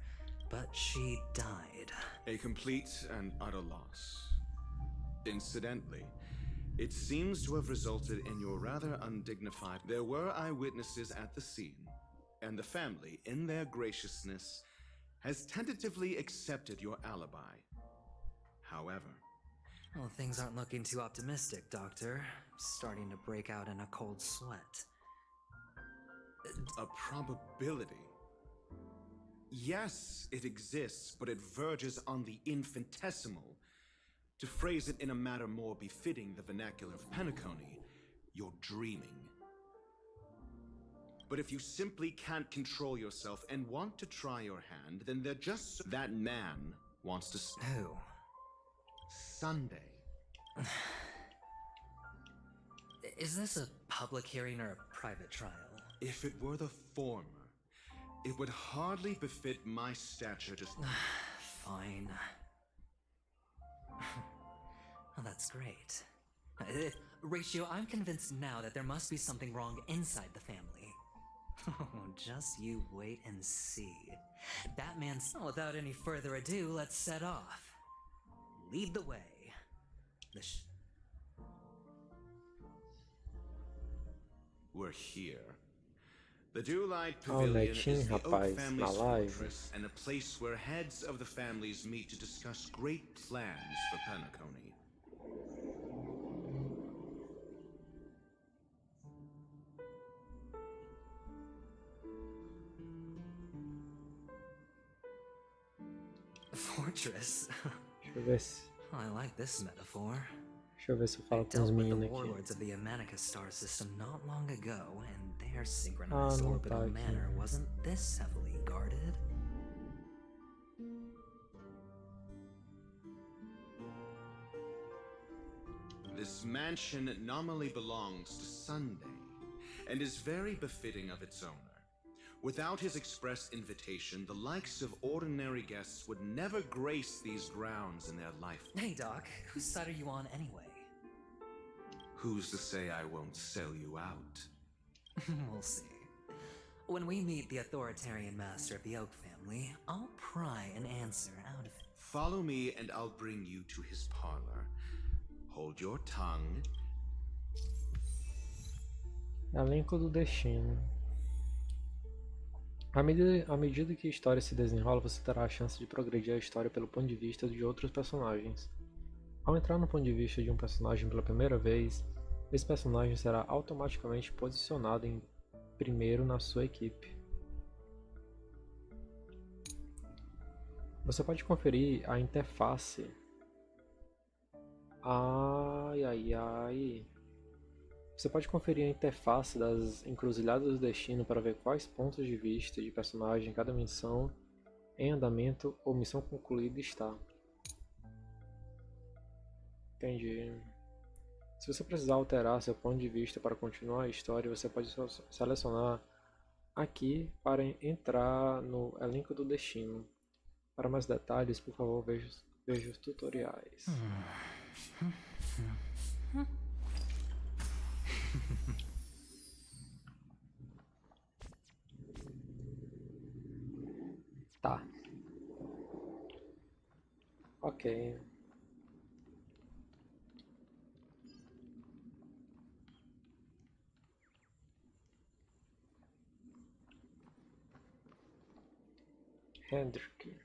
but she died. A complete and utter loss. Incidentally, it seems to have resulted in your rather undignified... There were eyewitnesses at the scene, and the family, in their graciousness, has tentatively accepted your alibi. However... Well, things aren't looking too optimistic, Doctor. Starting to break out in a cold sweat. A probability? Yes, it exists, but it verges on the infinitesimal. To phrase it in a manner more befitting the vernacular of Penacony, you're dreaming. But if you simply can't control yourself and want to try your hand, then they're just... That man wants to... Who? Sunday. Is this a public hearing or a private trial? If it were the former, it would hardly befit my stature to... Fine. Well, that's great. Ratio, I'm convinced now that there must be something wrong inside the family. Just you wait and see. That man's... Without any further ado, let's set off. Lead the way. We're here. The Dewlight Pavilion netinho, is the Oak rapaz, family's na live. fortress and a place where heads of the families meet to discuss great plans for Penacony. Fortress? Deixa eu ver se... I like this metaphor. Deixa eu ver se eu falo com os Dealt with the meninos aqui. warlords of the Amanicus star system not long ago, and their synchronized não orbital tá aqui. manner wasn't this heavily guarded. This mansion nominally belongs to Sunday, and is very befitting of its owner. Without his express invitation, the likes of ordinary guests would never grace these grounds in their life. Hey Doc, whose side are you on anyway? Who's to say I won't sell you out? We'll see. When we meet the authoritarian master of the Oak family, I'll pry an answer out of him. Follow me and I'll bring you to his parlor. Hold your tongue. Elenco do destino. À medida que a história se desenrola, você terá a chance de progredir a história pelo ponto de vista de outros personagens. Ao entrar no ponto de vista de um personagem pela primeira vez, esse personagem será automaticamente posicionado em primeiro na sua equipe. Você pode conferir a interface. Você pode conferir a interface das encruzilhadas do destino para ver quais pontos de vista de personagem cada missão em andamento ou missão concluída está. Entendi. Se você precisar alterar seu ponto de vista para continuar a história, você pode selecionar aqui para entrar no elenco do destino. Para mais detalhes, por favor, veja os tutoriais. Tá. Ok. Hendrik.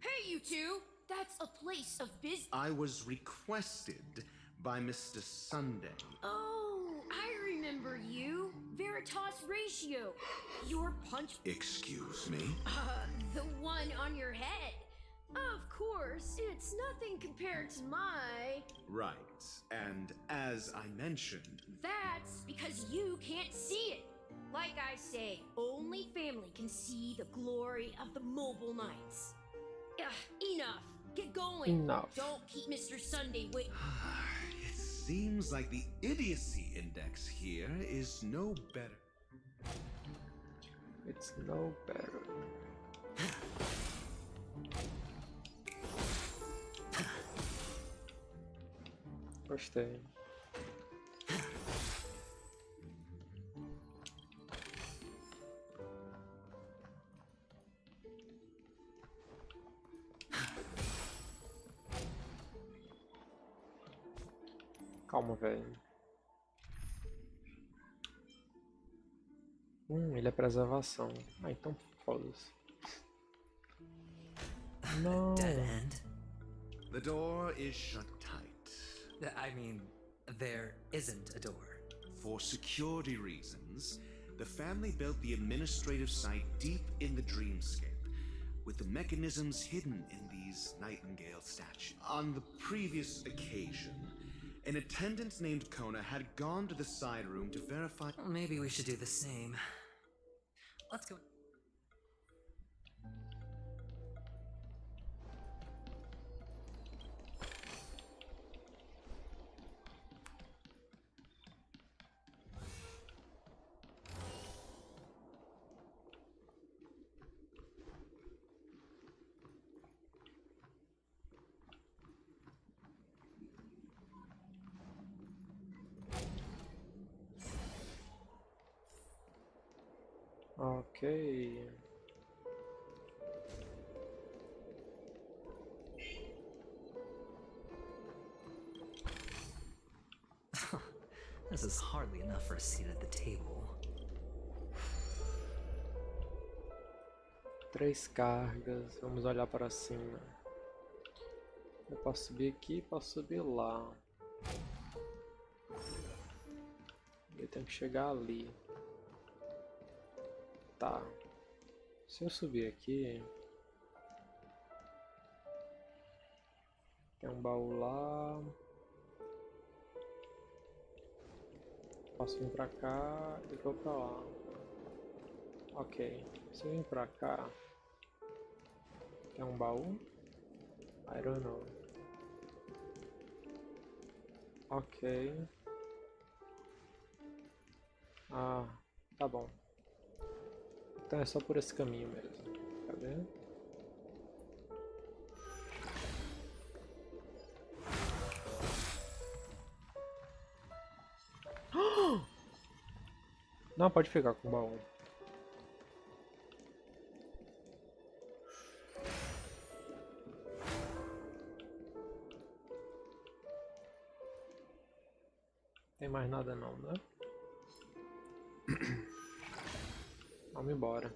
Hey, you two! That's a place of business. I was requested by Mr. Sunday. Oh, I remember you. Veritas Ratio. Your punch. Excuse me? The one on your head. Of course, it's nothing compared to my... Right. And as I mentioned... That's because you can't see it. Like I say, only family can see the glory of the mobile nights. Enough. Get going. Enough. Don't keep Mr. Sunday waiting. It's Seems like the idiocy index here is no better. It's no better. Gostei. Calma, velho. Ele é preservação. Ah, então foda-se. Não. Dead end? The door is shut tight. I mean, there isn't a door. For security reasons, the family built the administrative site deep in the dreamscape, with the mechanisms hidden in these nightingale statues. On the previous occasion, an attendant named Kona had gone to the side room to verify. Well, maybe we should do the same. Let's go. Ok. This is hardly enough for a seat at the table. 3 cargas. Vamos olhar para cima. Eu posso subir aqui, posso subir lá. Eu tenho que chegar ali. Tá. Se eu subir aqui, tem um baú lá. Posso vir pra cá e vou pra lá. Ok. Se eu vir pra cá, tem um baú? I don't know. Ok. Ah, tá bom. Então é só por esse caminho mesmo. Cadê? Não, pode ficar com o baú. Tem mais nada não, né? Vamos embora.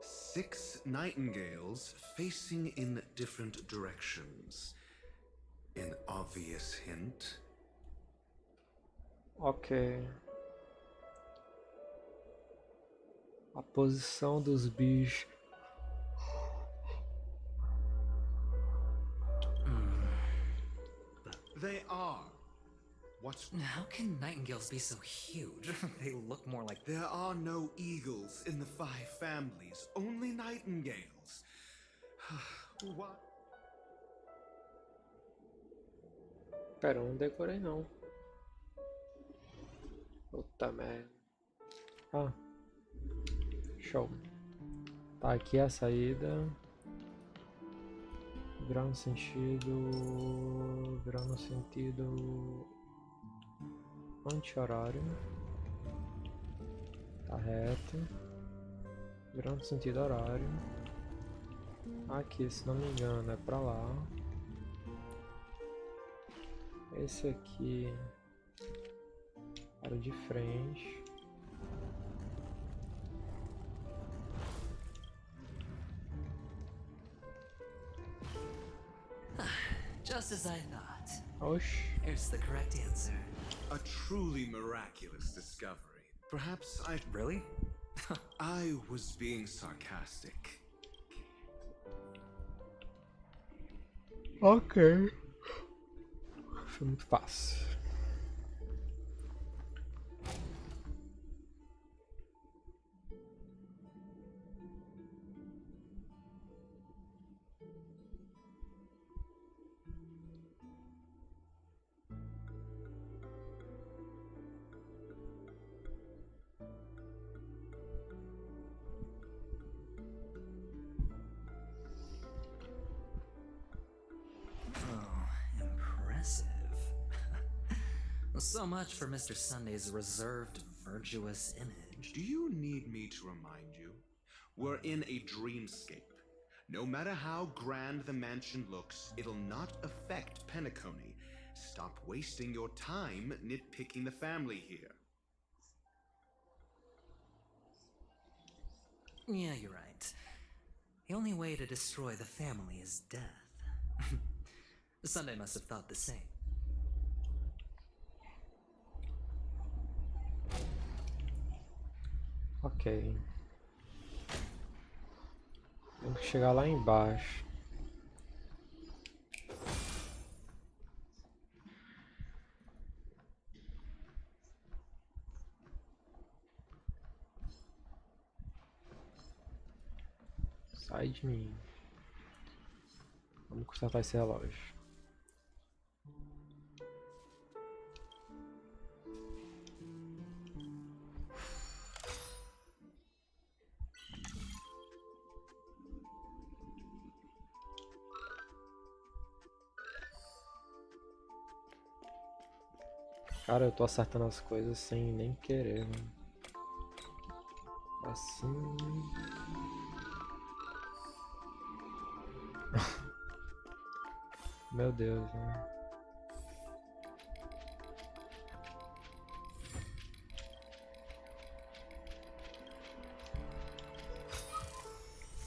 6 nightingales facing in different directions. An obvious hint. Ok. A posição dos bichos. They are. What's... How can nightingales be so huge? They look more like... There are no eagles in the 5 families, only nightingales. What? Pera, eu não decorei não. Puta merda. Ah. Show. Tá, aqui é a saída. Virar no sentido... Virar no sentido... anti-horário. Tá reto. Virar no sentido horário. Aqui, se não me engano, é pra lá. Esse aqui... para de frente. Just as I thought. Osh. Here's the correct answer. A truly miraculous discovery. Perhaps I... Really? I was being sarcastic. Ok. Foi muito fácil. So much for Mr. Sunday's reserved, virtuous image. Do you need me to remind you? We're in a dreamscape. No matter how grand the mansion looks, it'll not affect Penacony. Stop wasting your time nitpicking the family here. Yeah, you're right. The only way to destroy the family is death. Sunday must have thought the same. Ok. Tenho que chegar lá embaixo. Sai de mim. Vamos consertar esse relógio. Cara, eu tô acertando as coisas sem nem querer, mano. Assim. Meu Deus, né?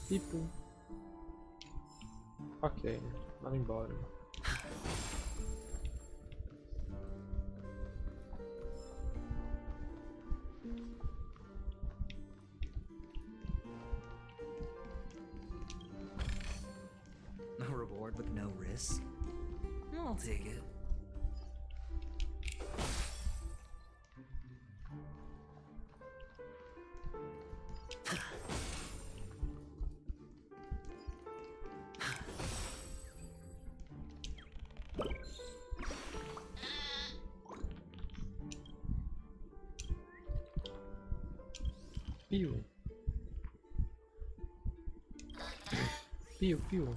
Tipo. Ok, vamos embora. A reward with no risk? I'll take it. Piu. Piu, piu.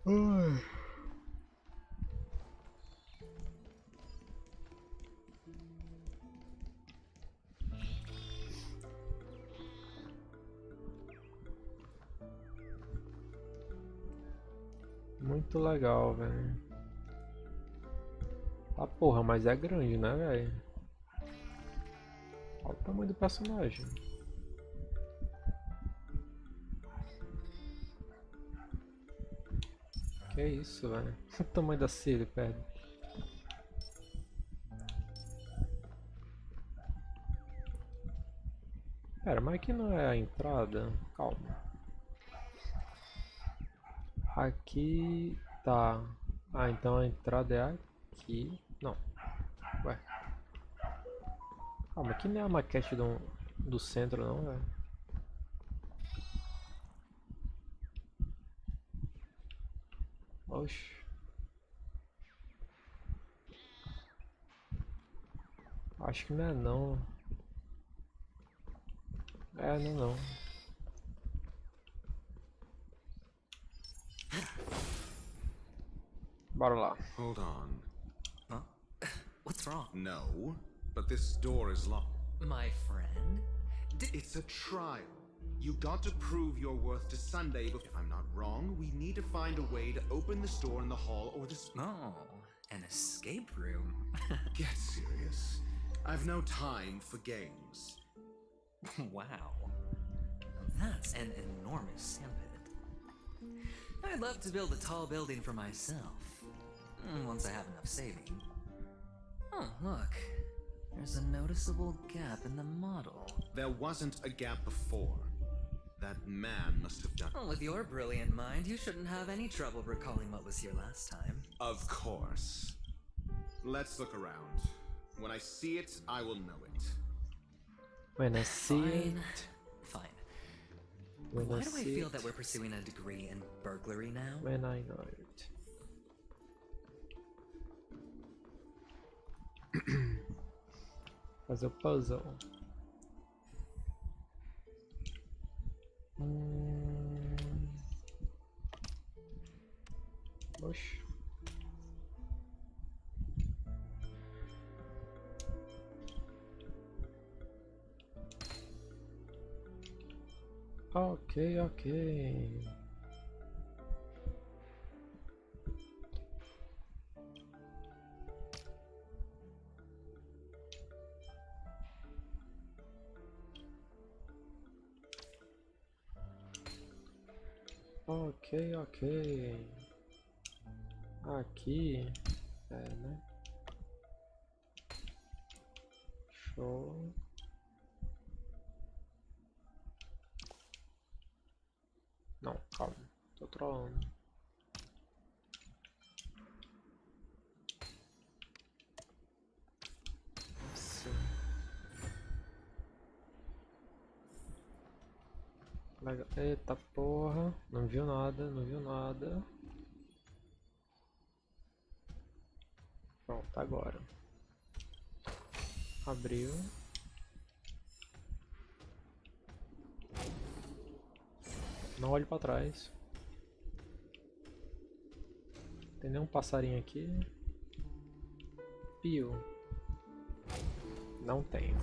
Ai. Muito legal, velho. Ah, porra, mas é grande, né, velho? Olha o tamanho do personagem. Que isso, velho? O tamanho da Siri, pera. Pera, mas aqui não é a entrada? Calma. Aqui tá. Ah, então a entrada é aqui. Não. Ué. Calma, aqui não é a maquete do centro não, velho. Oxi. Acho que não é não. É, não é não. Bora lá. Hold on. Huh? What's wrong? No, but this door is locked. My friend? It's a trial. You got to prove your worth to Sunday, but if I'm not wrong, we need to find a way to open this door in the hall or this... Oh, an escape room. Get serious. I've no time for games. Wow. That's an enormous sandpit. I'd love to build a tall building for myself. Once I have enough saving. Oh, look. There's a noticeable gap in the model. There wasn't a gap before. That man must have done... Well, with your brilliant mind, you shouldn't have any trouble recalling what was here last time. Of course. Let's look around. When I see it, I will know it. When I see it... Fine. When Why I do I see feel it, that we're pursuing a degree in burglary now? when I know it. Fazer o puzzle. Ok, ok. Ok, ok. Aqui. Né? Show. Não, calma. Tô trolando. Nossa. Legal. Eita porra. Não viu nada, não viu nada. Pronto, agora. Abriu. Não olhe pra trás. Tem nenhum passarinho aqui. Pio. Não tem.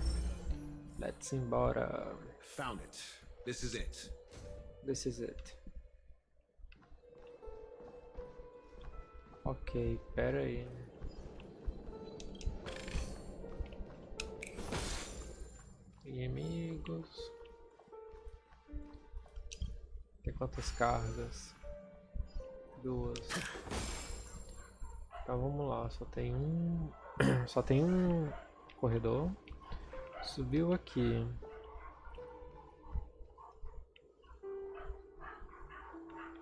Let's embora. Found it. This is it. This is it. Ok, pera aí. Inimigos. Tem quantas cargas? 2. Então vamos lá, só tem um. Só tem um corredor. Subiu aqui.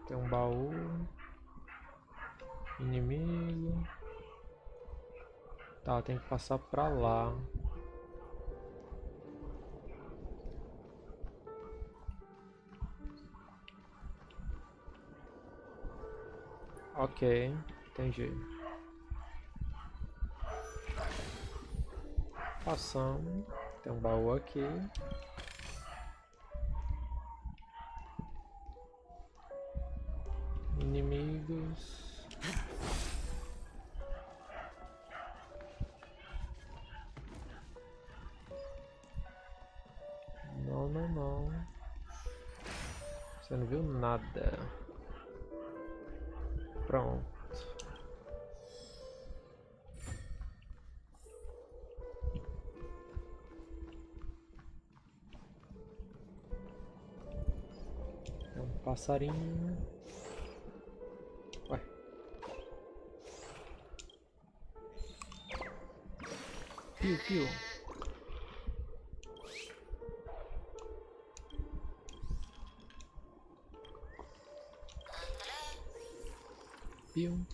Tem um baú. Inimigo. Tá, tem que passar pra lá. Ok, entendi. Passamos. Tem um baú aqui. Inimigos. Não, não, não. Você não viu nada. Pronto. É um passarinho. Ué. Piu, piu. Piu.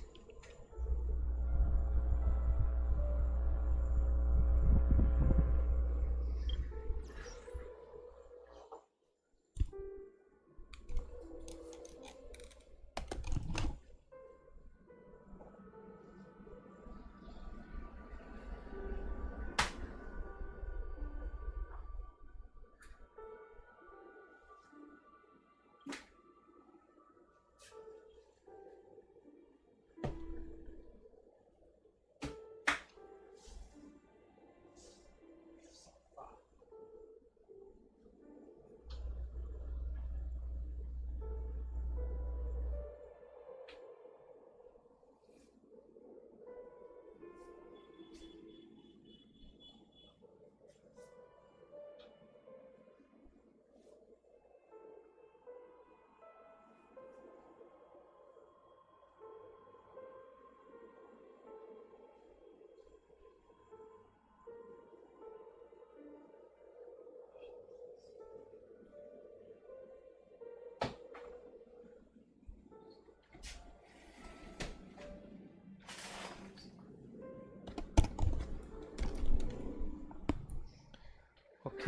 Ok.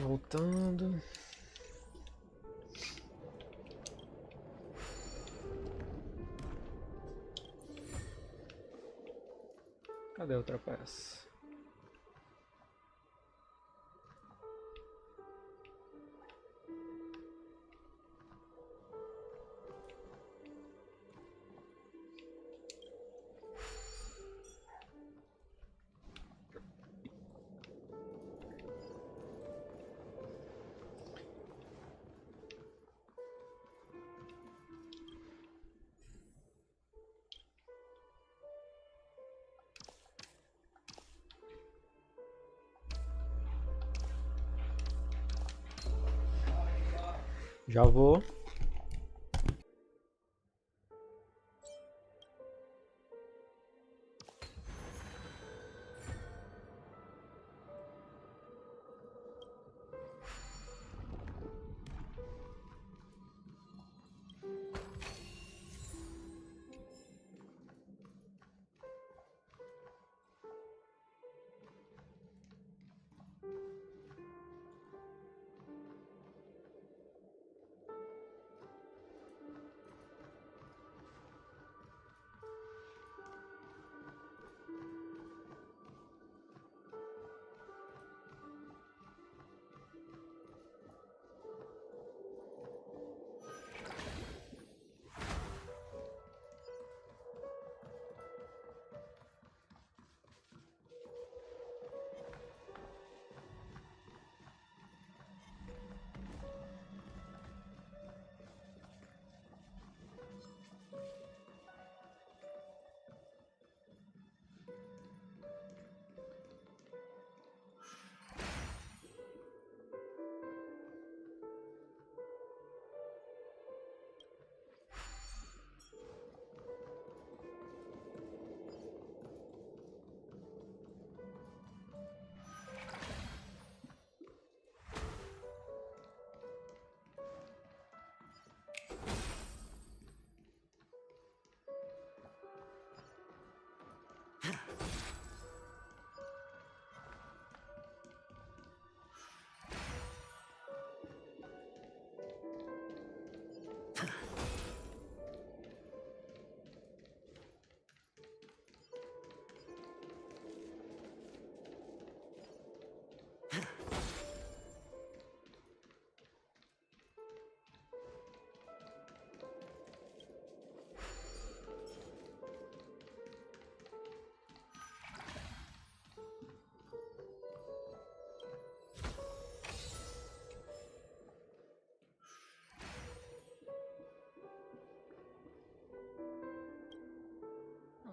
Voltando. Cadê a outra peça? Já vou.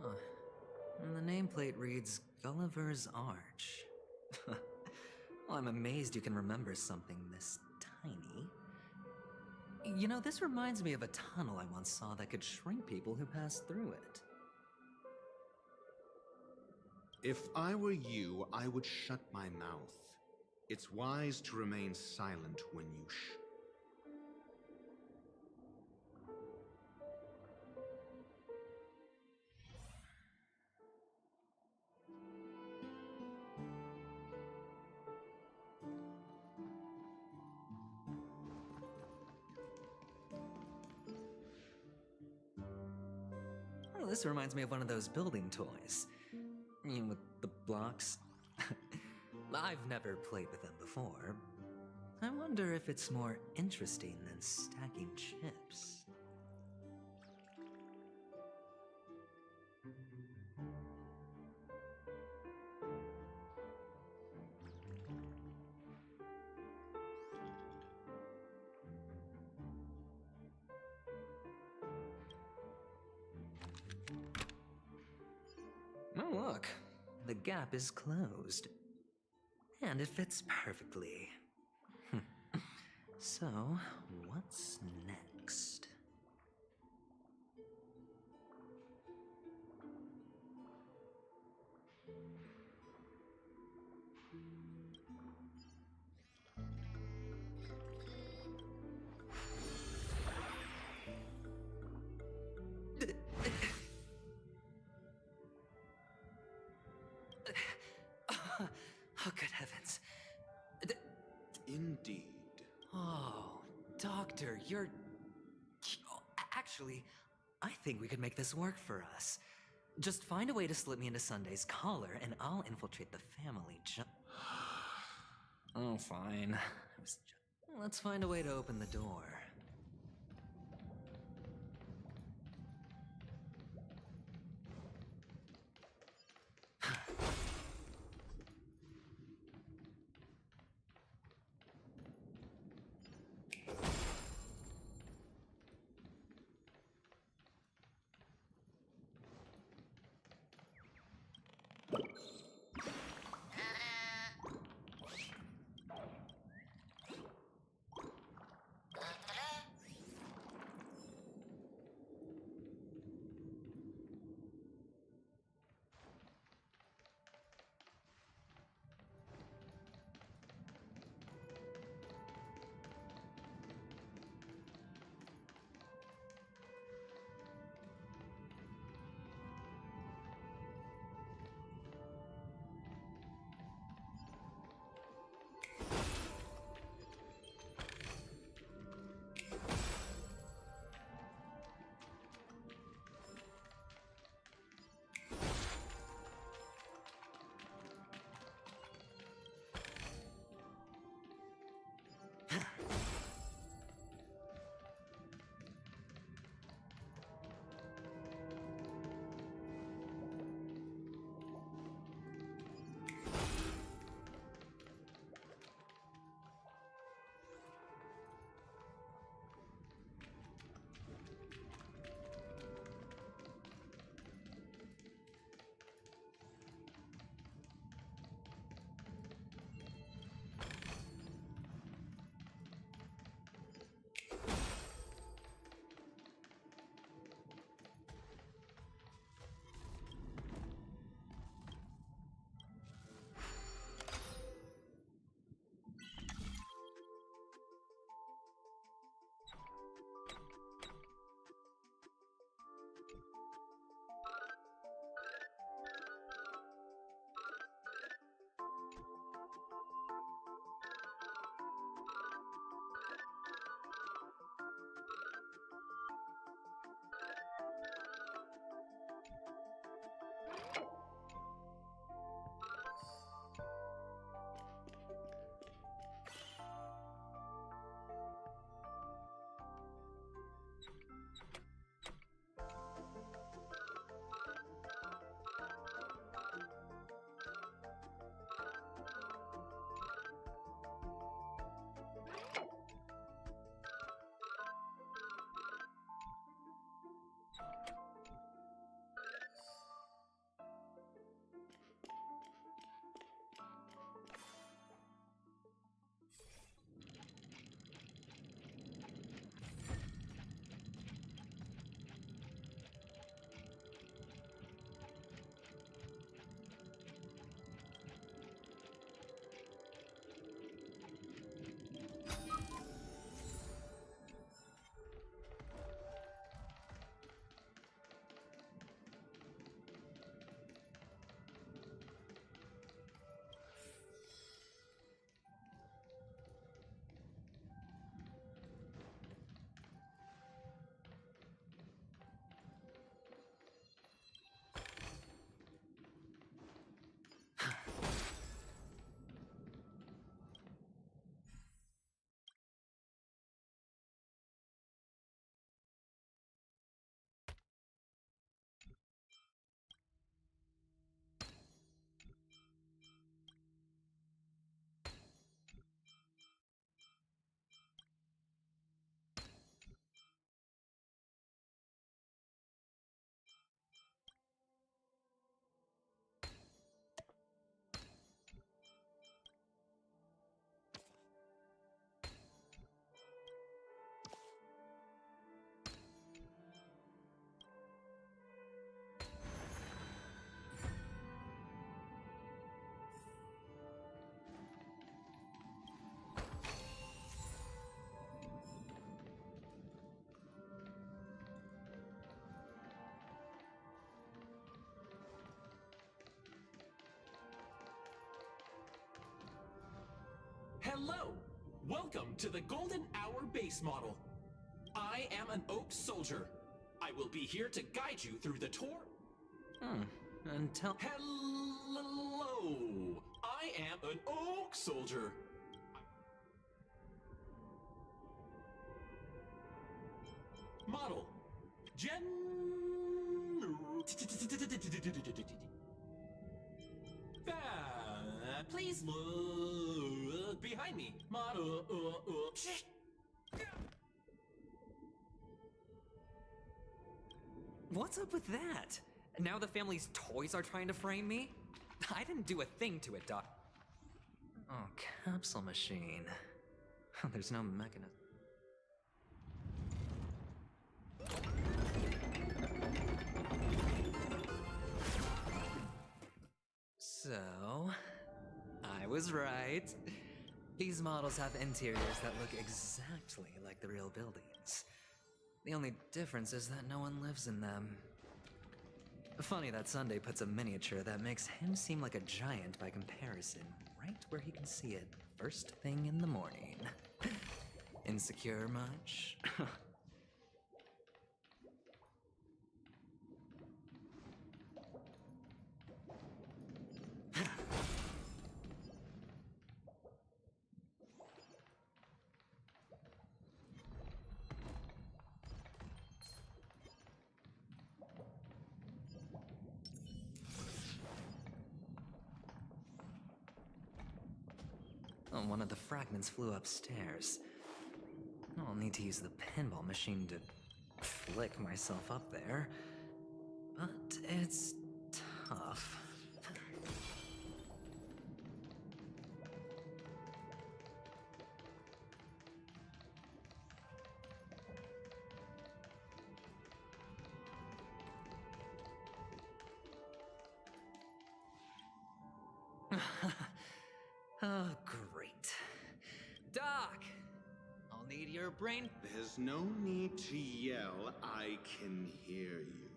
Huh. And the nameplate reads Gulliver's Arch. Well, I'm amazed you can remember something this tiny. You know, this reminds me of a tunnel I once saw that could shrink people who passed through it. If I were you, I would shut my mouth. It's wise to remain silent when you Oh, this reminds me of one of those building toys. You know, with the blocks. I've never played with them before. I wonder if it's more interesting than stacking chips. Oh, look. The gap is closed. And it fits perfectly. So, what's next? Oh, good heavens. Indeed. Oh, Doctor, you're... Actually, I think we could make this work for us. Just find a way to slip me into Sunday's collar, and I'll infiltrate the family Oh, fine. Let's find a way to open the door. Hello! Welcome to the Golden Hour base model. I am an Oak Soldier. I will be here to guide you through the tour. Until... Hello! I am an Oak Soldier. Model. Please look behind me. Model. What's up with that? Now the family's toys are trying to frame me? I didn't do a thing to it, Doc. Oh, capsule machine. There's no mechanism. So, I was right. These models have interiors that look exactly like the real buildings. The only difference is that no one lives in them. Funny that Sunday puts a miniature that makes him seem like a giant by comparison, right where he can see it first thing in the morning. Insecure much? Oh, one of the fragments flew upstairs. I'll need to use the pinball machine to flick myself up there. But it's tough. Oh, great. Doc! I'll need your brain. There's no need to yell. I can hear you.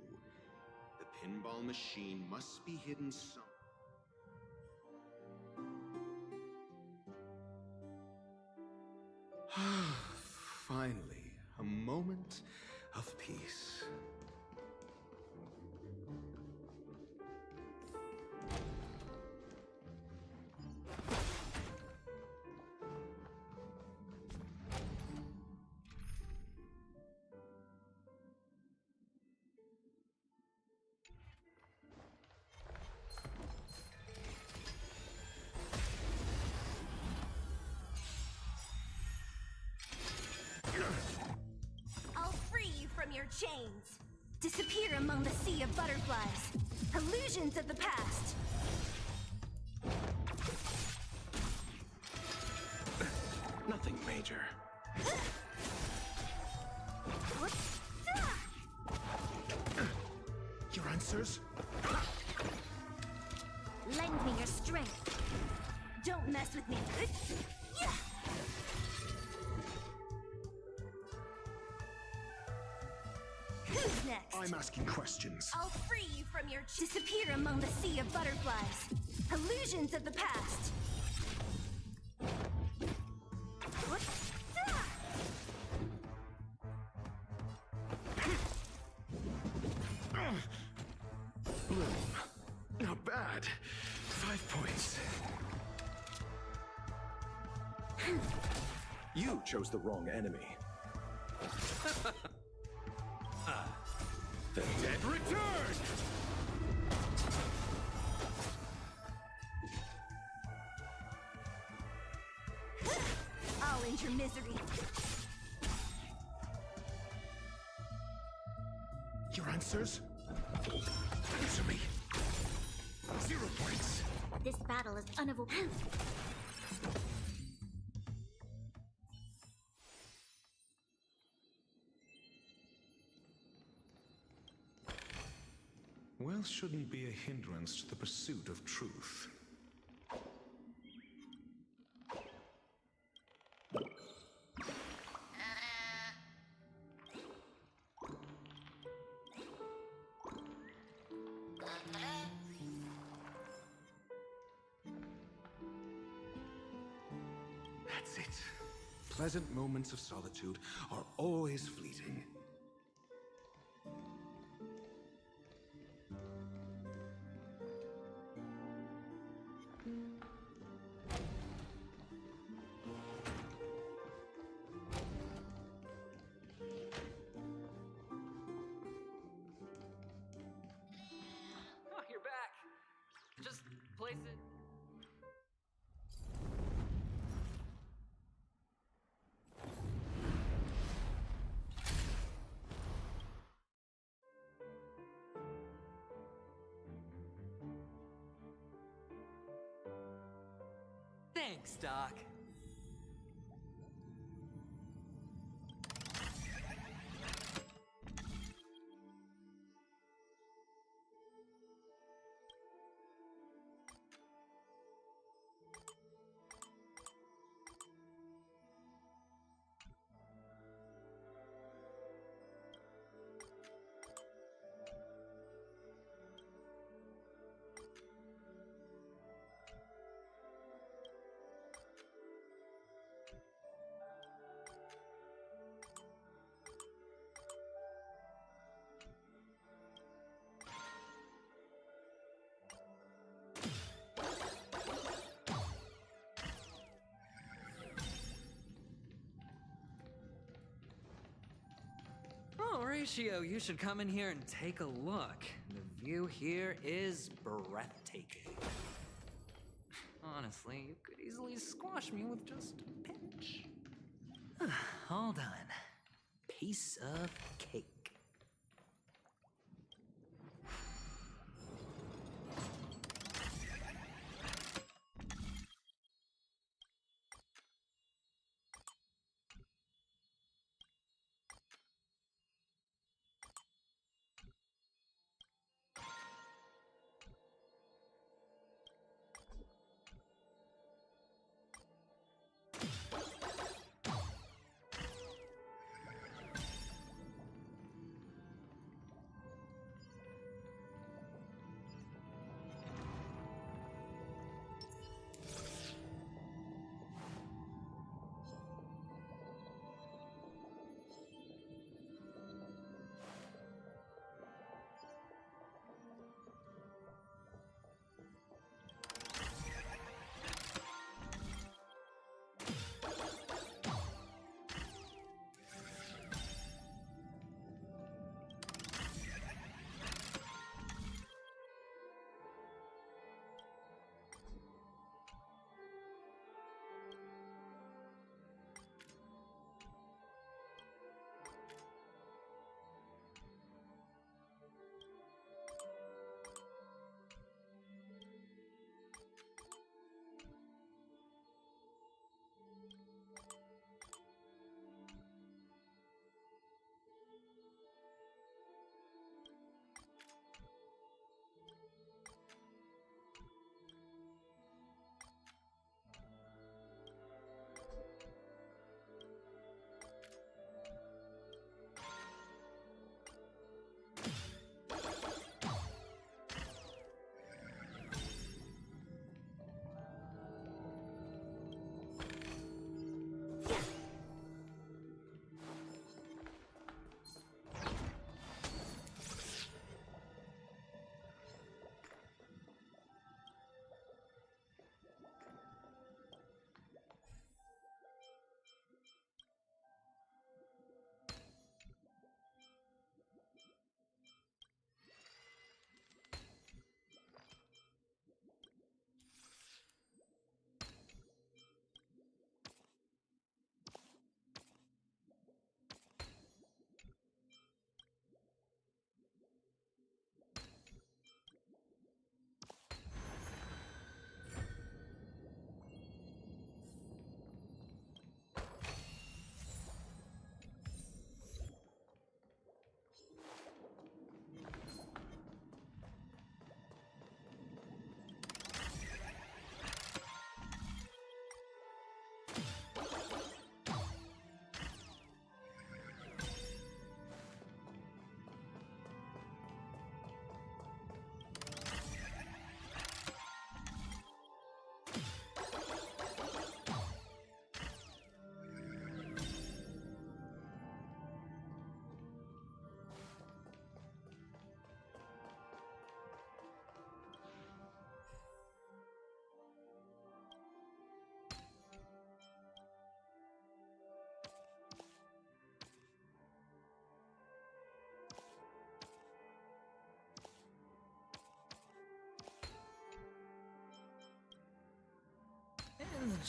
The pinball machine must be hidden somewhere. Finally, a moment of peace. I'll free you from your chains. Disappear among the sea of butterflies. Illusions of the past. Nothing major. Your answers? Lend me your strength. Don't mess with me. Who's next? I'm asking questions. I'll free you from your disappear among the sea of butterflies. Illusions of the past. Bloom. Not bad. 5 points. You chose the wrong enemy. The dead return! I'll end your misery. Your answers? Answer me. 0 points. This battle is unavoidable. Wealth shouldn't be a hindrance to the pursuit of truth. That's it. Pleasant moments of solitude are always fleeting. Oh, you're back. Just place it. Thanks, Doc. Oh, Horatio, you should come in here and take a look. The view here is breathtaking. Honestly, you could easily squash me with just a pinch. All done. Piece of cake.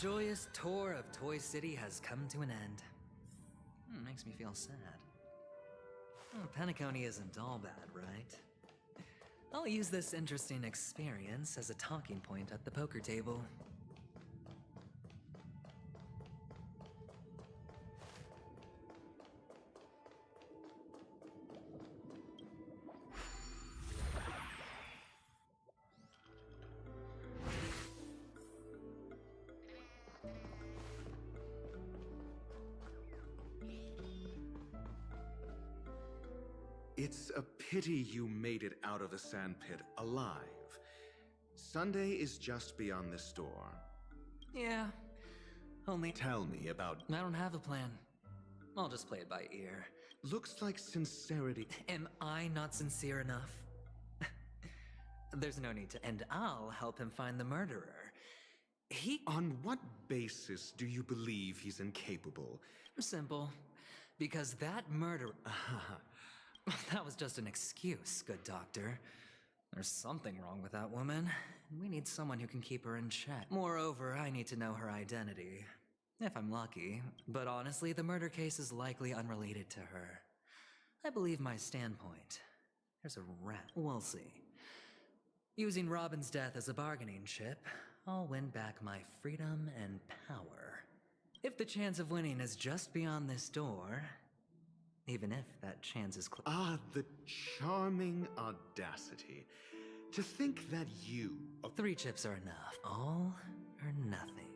joyous tour of Toy City has come to an end. Makes me feel sad. Penacony isn't all bad, right? I'll use this interesting experience as a talking point at the poker table. It's a pity you made it out of the sandpit alive. Sunday is just beyond this door. Yeah, only... Tell me about... I don't have a plan. I'll just play it by ear. Looks like sincerity... Am I not sincere enough? There's no need to... And I'll help him find the murderer. On what basis do you believe he's incapable? Simple. Because that murderer... That was just an excuse, good doctor. There's something wrong with that woman. We need someone who can keep her in check. Moreover, I need to know her identity. If I'm lucky. But honestly, the murder case is likely unrelated to her. I believe my standpoint. There's a rat. We'll see. Using Robin's death as a bargaining chip, I'll win back my freedom and power. If the chance of winning is just beyond this door... Even if that chance is close. Ah, the charming audacity. To think that you... 3 chips are enough. All or nothing.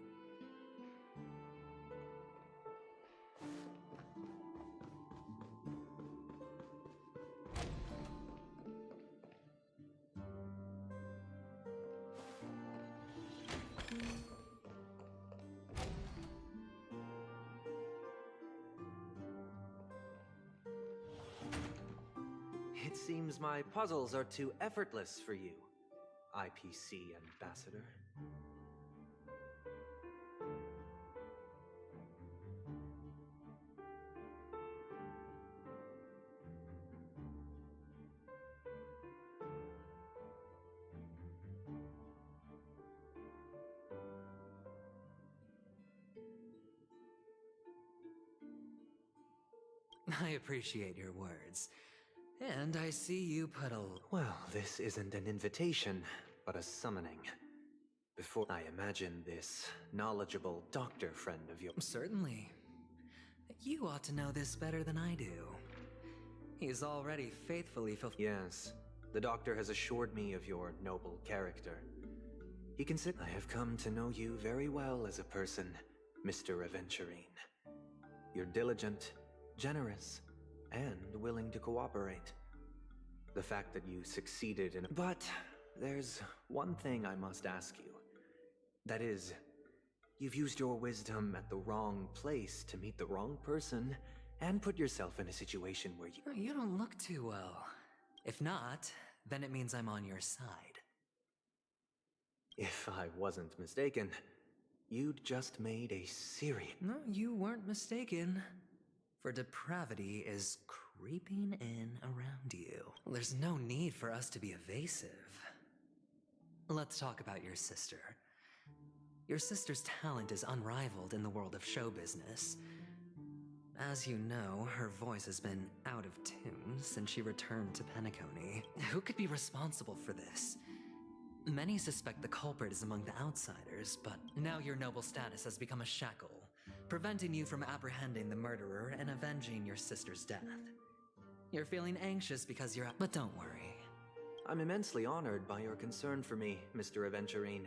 It seems my puzzles are too effortless for you, IPC ambassador. I appreciate your words. And I see you put a... Well, this isn't an invitation, but a summoning. Before I imagine this knowledgeable doctor friend of yours... Certainly. You ought to know this better than I do. He's already faithfully fulfilled... Yes, the doctor has assured me of your noble character. He considers... I have come to know you very well as a person, Mr. Aventurine. You're diligent, generous, and willing to cooperate. The fact that you succeeded in... But there's one thing I must ask you. That is, you've used your wisdom at the wrong place to meet the wrong person and put yourself in a situation where you... You don't look too well. If not, then it means I'm on your side. If I wasn't mistaken, you'd just made a serious... No, you weren't mistaken. For depravity is creeping in around you. There's no need for us to be evasive. Let's talk about your sister. Your sister's talent is unrivaled in the world of show business. As you know, her voice has been out of tune since she returned to Penacony. Who could be responsible for this? Many suspect the culprit is among the outsiders, but now your noble status has become a shackle, preventing you from apprehending the murderer and avenging your sister's death. You're feeling anxious because you're... But don't worry. I'm immensely honored by your concern for me, Mr. Aventurine,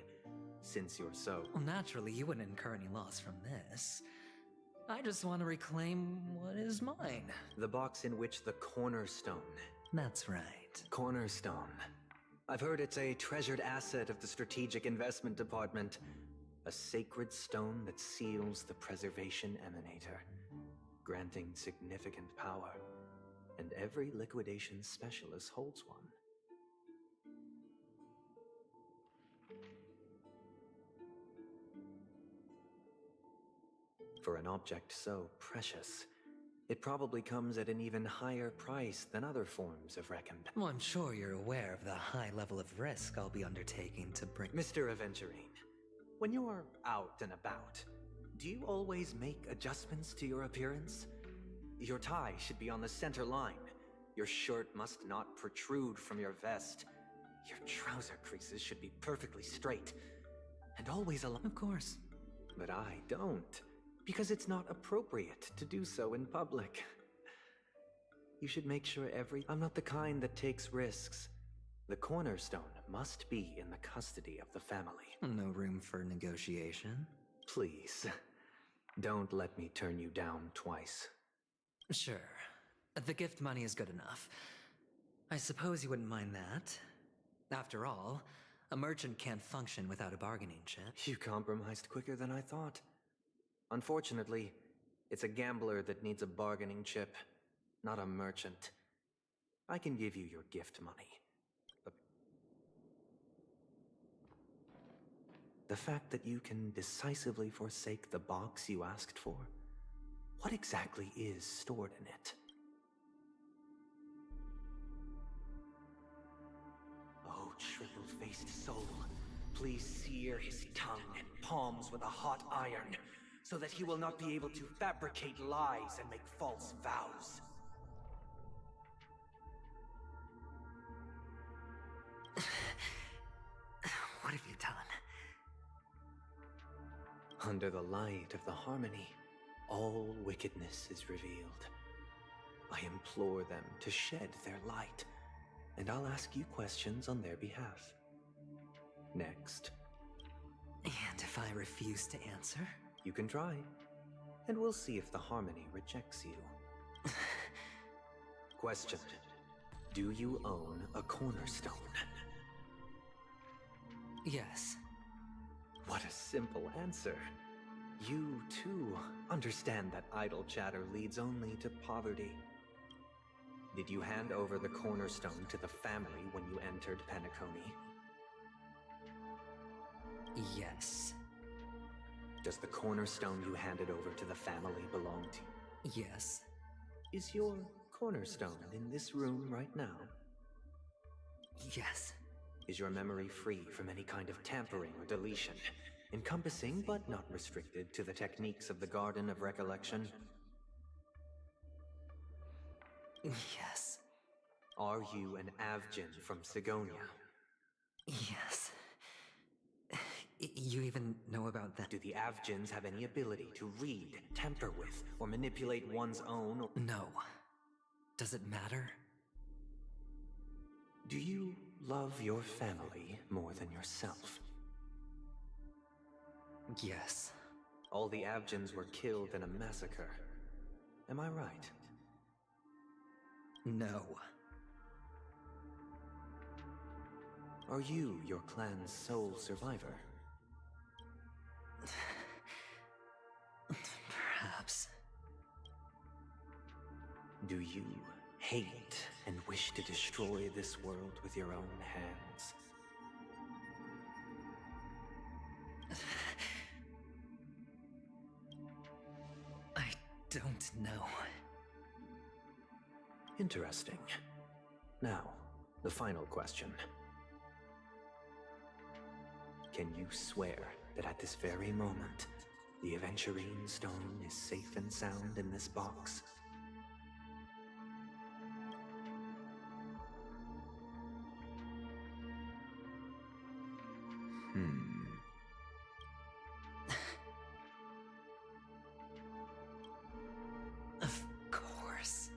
since you're so... Well, naturally, you wouldn't incur any loss from this. I just want to reclaim what is mine. The box in which the cornerstone... That's right. Cornerstone. I've heard it's a treasured asset of the Strategic Investment Department. A sacred stone that seals the Preservation Emanator, granting significant power. And every liquidation specialist holds one. For an object so precious, it probably comes at an even higher price than other forms of recompense. Well, I'm sure you're aware of the high level of risk I'll be undertaking to bring... Mr. Aventurine, When you're out and about, do you always make adjustments to your appearance? Your tie should be on the center line. Your shirt must not protrude from your vest. Your trouser creases should be perfectly straight. And always aligned. Of course. But I don't, because it's not appropriate to do so in public. You should make sure I'm not the kind that takes risks. The cornerstone must be in the custody of the family. No room for negotiation? Please, don't let me turn you down twice. Sure. The gift money is good enough. I suppose you wouldn't mind that. After all, a merchant can't function without a bargaining chip. You compromised quicker than I thought. Unfortunately, it's a gambler that needs a bargaining chip, not a merchant. I can give you your gift money. But the fact that you can decisively forsake the box you asked for, what exactly is stored in it? Oh, triple-faced soul, please sear his tongue and palms with a hot iron, so that he will not be able to fabricate lies and make false vows. What have you done? Under the light of the harmony, all wickedness is revealed. I implore them to shed their light, and I'll ask you questions on their behalf. Next. And if I refuse to answer? You can try, and we'll see if the harmony rejects you. Question. Do you own a cornerstone? Yes. What a simple answer. You, too, understand that idle chatter leads only to poverty. Did you hand over the cornerstone to the family when you entered Penacony? Yes. Does the cornerstone you handed over to the family belong to you? Yes. Is your cornerstone in this room right now? Yes. Is your memory free from any kind of tampering or deletion, encompassing but not restricted to the techniques of the Garden of Recollection? Yes. Are you an Avgin from Sigonia? Yes. You even know about that? Do the Avgins have any ability to read, tamper with, or manipulate one's own? No. Does it matter? Do you love your family more than yourself? Yes. All the Avgins were killed in a massacre. Am I right? No. Are you your clan's sole survivor? Perhaps. Do you hate and wish to destroy this world with your own hands? I don't know. Interesting. Now, the final question. Can you swear that at this very moment, the Aventurine stone is safe and sound in this box? Of course.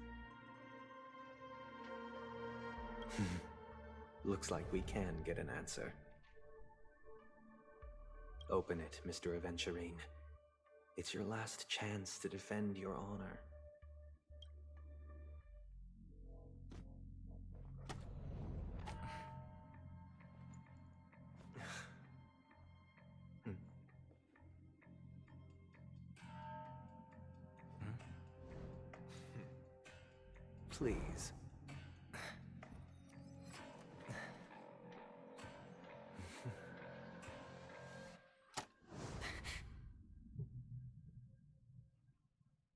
Looks like we can get an answer. Open it, Mr. Aventurine. It's your last chance to defend your honor. Please.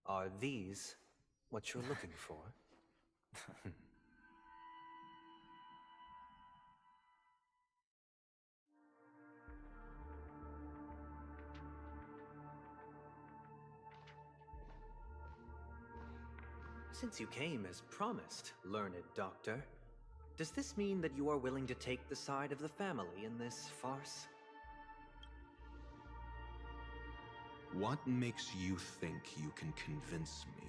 Are these what you're looking for? Since you came as promised, learned doctor, does this mean that you are willing to take the side of the family in this farce? What makes you think you can convince me?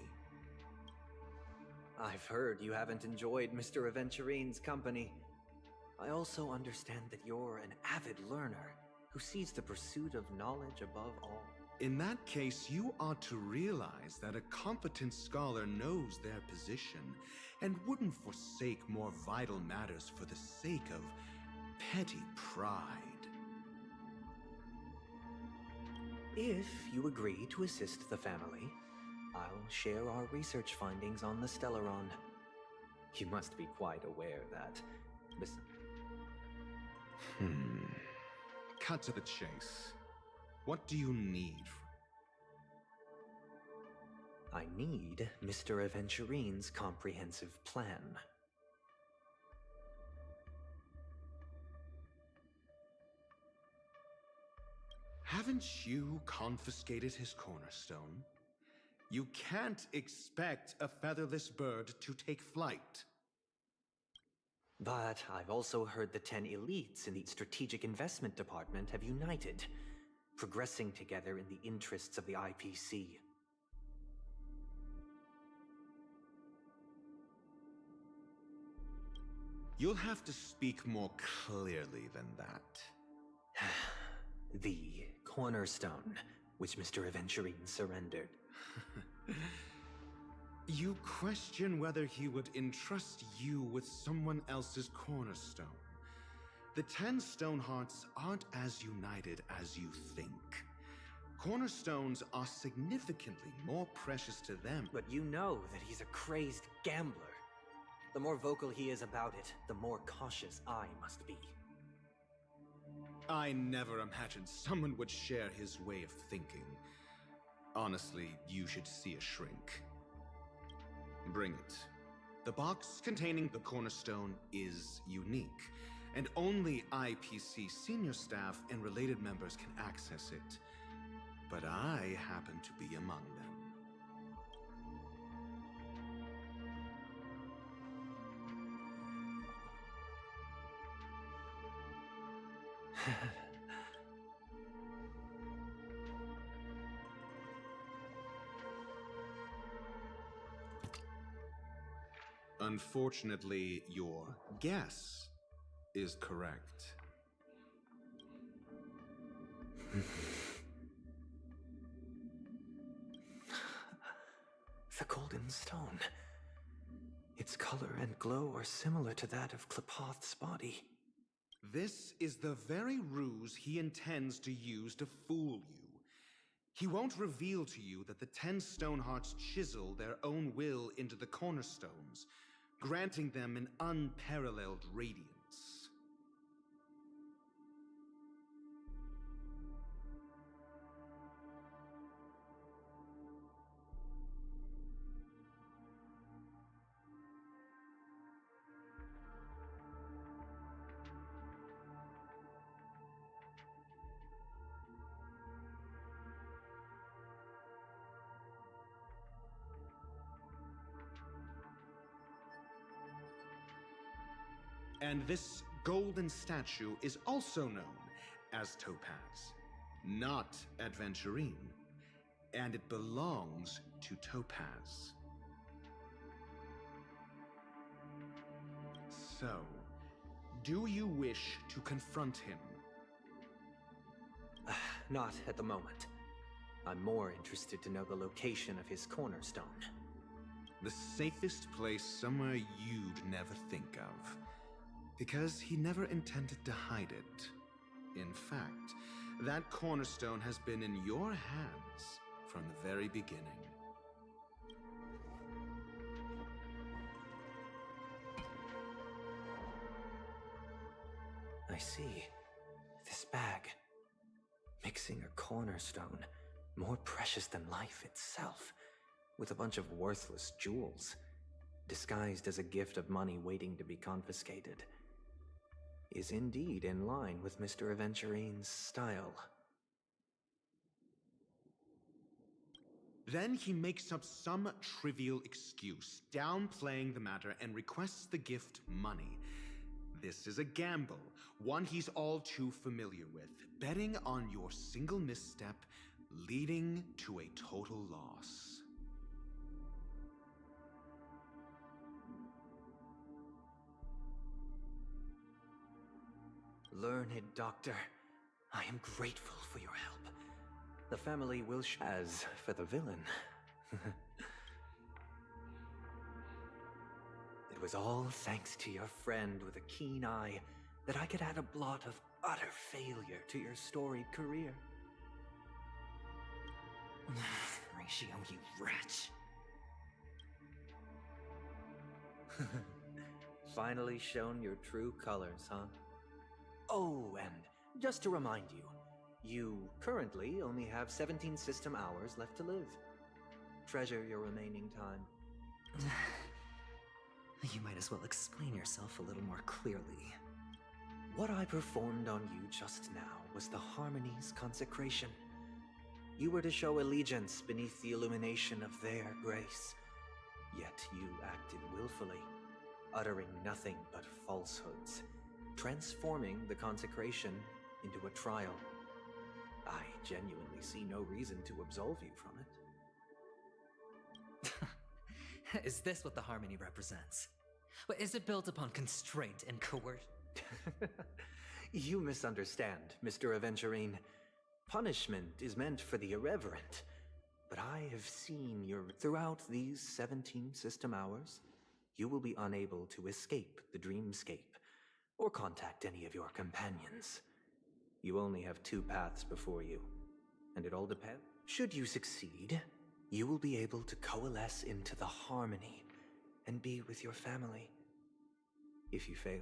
I've heard you haven't enjoyed Mr. Aventurine's company. I also understand that you're an avid learner who sees the pursuit of knowledge above all. In that case, you ought to realize that a competent scholar knows their position and wouldn't forsake more vital matters for the sake of petty pride. If you agree to assist the family, I'll share our research findings on the Stellaron. You must be quite aware that... Cut to the chase. What do you need? I need Mr. Aventurine's comprehensive plan. Haven't you confiscated his cornerstone? You can't expect a featherless bird to take flight. But I've also heard the 10 elites in the Strategic Investment Department have united, progressing together in the interests of the IPC. You'll have to speak more clearly than that. The cornerstone, which Mr. Aventurine surrendered. You question whether he would entrust you with someone else's cornerstone. The 10 Stonehearts aren't as united as you think. Cornerstones are significantly more precious to them. But you know that he's a crazed gambler. The more vocal he is about it, the more cautious I must be. I never imagined someone would share his way of thinking. Honestly, you should see a shrink. Bring it. The box containing the cornerstone is unique, and only IPC senior staff and related members can access it. But I happen to be among them. Unfortunately, your guess is correct. The golden stone. Its color and glow are similar to that of Klepoth's body. This is the very ruse he intends to use to fool you. He won't reveal to you that the 10 Stonehearts chisel their own will into the cornerstones, granting them an unparalleled radiance. And this golden statue is also known as Topaz, not Adventurine, and it belongs to Topaz. So, do you wish to confront him? Not at the moment. I'm more interested to know the location of his cornerstone. The safest place somewhere you'd never think of. Because he never intended to hide it. In fact, that cornerstone has been in your hands from the very beginning. I see. This bag. Mixing a cornerstone, more precious than life itself, with a bunch of worthless jewels, disguised as a gift of money waiting to be confiscated, is indeed in line with Mr. Aventurine's style. Then he makes up some trivial excuse, downplaying the matter, and requests the gift money. This is a gamble, one he's all too familiar with, betting on your single misstep, leading to a total loss. Learned doctor, I am grateful for your help. The family will as for the villain. It was all thanks to your friend with a keen eye that I could add a blot of utter failure to your storied career. Ratio, you wretch. Finally shown your true colors, huh? Oh, and just to remind you, you currently only have 17 system hours left to live. Treasure your remaining time. You might as well explain yourself a little more clearly. What I performed on you just now was the Harmony's consecration. You were to show allegiance beneath the illumination of their grace. Yet you acted willfully, uttering nothing but falsehoods, transforming the consecration into a trial. I genuinely see no reason to absolve you from it. Is this what the Harmony represents? But is it built upon constraint and coercion? You misunderstand, Mr. Aventurine. Punishment is meant for the irreverent. But I have seen your... Throughout these 17 system hours, you will be unable to escape the dreamscape or contact any of your companions. You only have 2 paths before you, and it all depends. Should you succeed, you will be able to coalesce into the Harmony and be with your family. If you fail,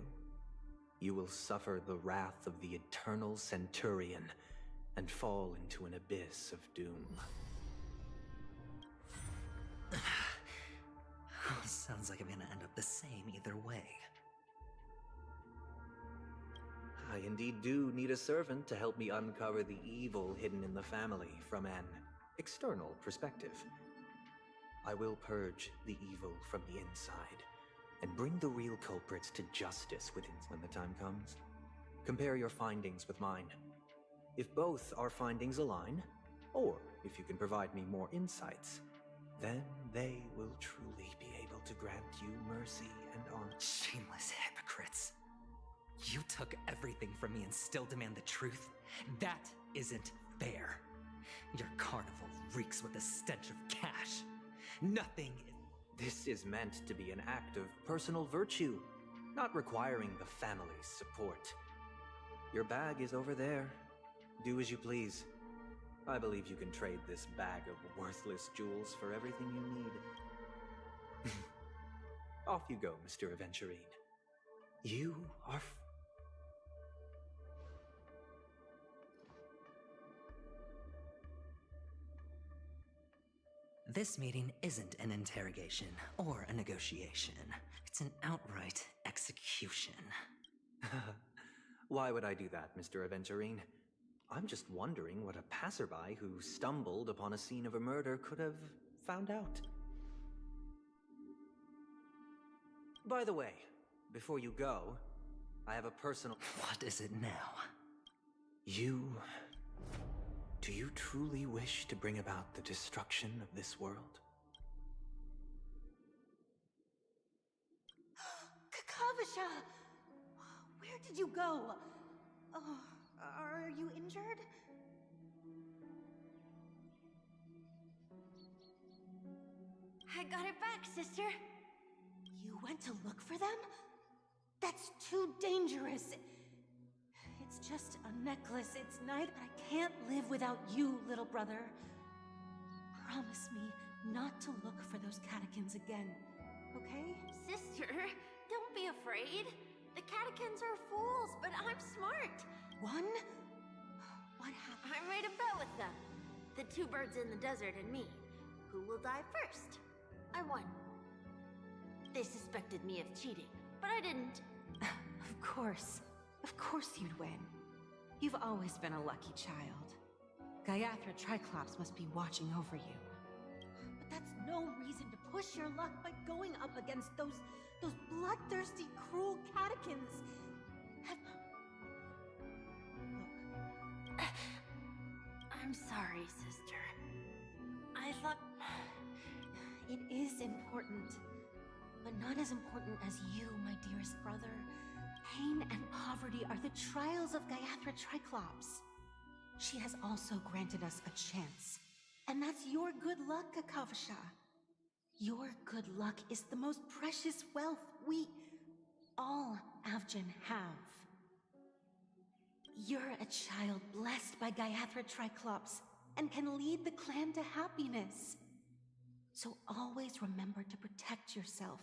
you will suffer the wrath of the eternal Centurion and fall into an abyss of doom. Sounds like I'm gonna end up the same either way. I indeed do need a servant to help me uncover the evil hidden in the family from an external perspective. I will purge the evil from the inside and bring the real culprits to justice when the time comes. Compare your findings with mine. If both our findings align, or if you can provide me more insights, then they will truly be able to grant you mercy and honor. Shameless hypocrites. You took everything from me and still demand the truth? That isn't fair. Your carnival reeks with the stench of cash. Nothing is... This is meant to be an act of personal virtue, not requiring the family's support. Your bag is over there. Do as you please. I believe you can trade this bag of worthless jewels for everything you need. Off you go, Mr. Aventurine. You are... This meeting isn't an interrogation or a negotiation. It's an outright execution. Why would I do that, Mr. Aventurine? I'm just wondering what a passerby who stumbled upon a scene of a murder could have found out. By the way, before you go, I have a personal... What is it now? Do you truly wish to bring about the destruction of this world? Kakavasha! Where did you go? Oh, are you injured? I got it back, sister. You went to look for them? That's too dangerous. It's just a necklace. It's night, but I can't live without you, little brother. Promise me not to look for those catechins again, okay? Sister, don't be afraid. The catechins are fools, but I'm smart. One? What happened? I made a bet with them. The 2 birds in the desert and me. Who will die first? I won. They suspected me of cheating, but I didn't. Of course you'd win. You've always been a lucky child. Gaiathra Triclops must be watching over you. no reason to push your luck by going up against those bloodthirsty, cruel catechins. Look, I'm sorry, sister. I thought it is important, but not as important as you, my dearest brother. Pain and poverty are the trials of Gayathra Triclops. She has also granted us a chance. And that's your good luck, Kakavasha. Your good luck is the most precious wealth we, all Avgin, have. You're a child blessed by Gayathra Triclops and can lead the clan to happiness. So always remember to protect yourself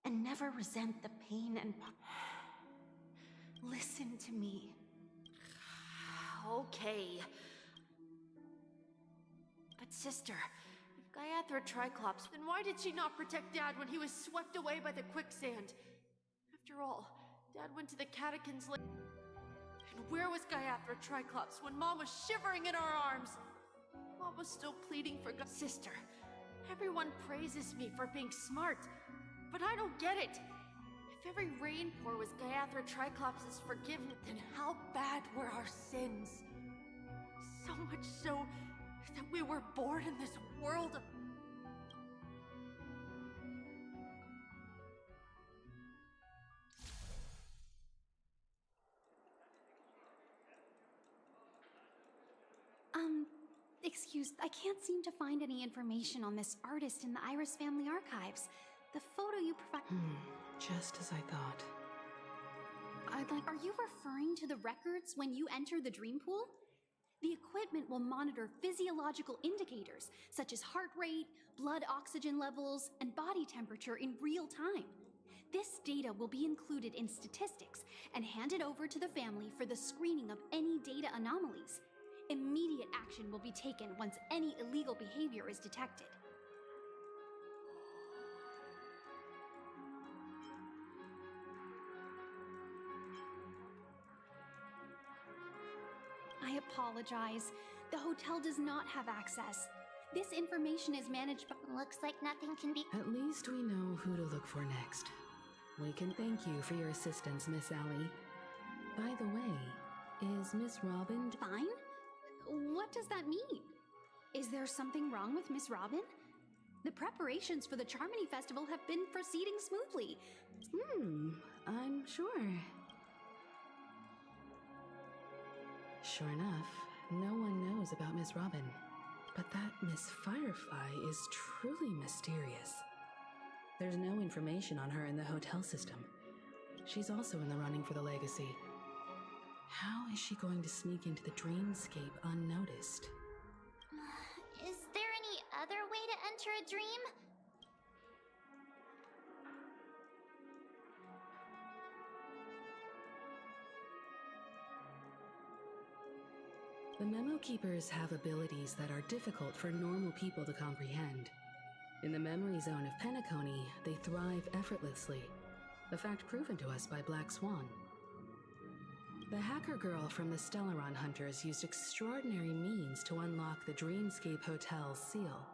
and never resent the pain and Listen to me. Okay. But sister, if Gayathra Triclops, then why did she not protect Dad when he was swept away by the quicksand? After all, Dad went to the catechins and where was Gayathra Triclops when Mom was shivering in our arms? Mom was still pleading for Sister, everyone praises me for being smart, but I don't get it. If every rain pour was Gayathra Triclops' forgiveness, then how bad were our sins? So much so that we were born in this world of... Excuse, I can't seem to find any information on this artist in the Iris family archives. The photo you provide... Just as I thought. Are you referring to the records when you enter the dream pool? The equipment will monitor physiological indicators, such as heart rate, blood oxygen levels, and body temperature in real time. This data will be included in statistics and handed over to the family for the screening of any data anomalies. Immediate action will be taken once any illegal behavior is detected. I apologize. The hotel does not have access. This information is managed by... Looks like nothing can be... At least we know who to look for next. We can thank you for your assistance, Miss Allie. By the way, is Miss Robin... Fine? What does that mean? Is there something wrong with Miss Robin? The preparations for the Charmony Festival have been proceeding smoothly. I'm sure. Sure enough, no one knows about Miss Robin. But that Miss Firefly is truly mysterious. There's no information on her in the hotel system. She's also in the running for the legacy. How is she going to sneak into the dreamscape unnoticed? Is there any other way to enter a dream? The Memo Keepers have abilities that are difficult for normal people to comprehend. In the memory zone of Penacony, they thrive effortlessly, a fact proven to us by Black Swan. The hacker girl from the Stellaron Hunters used extraordinary means to unlock the Dreamscape Hotel's seal.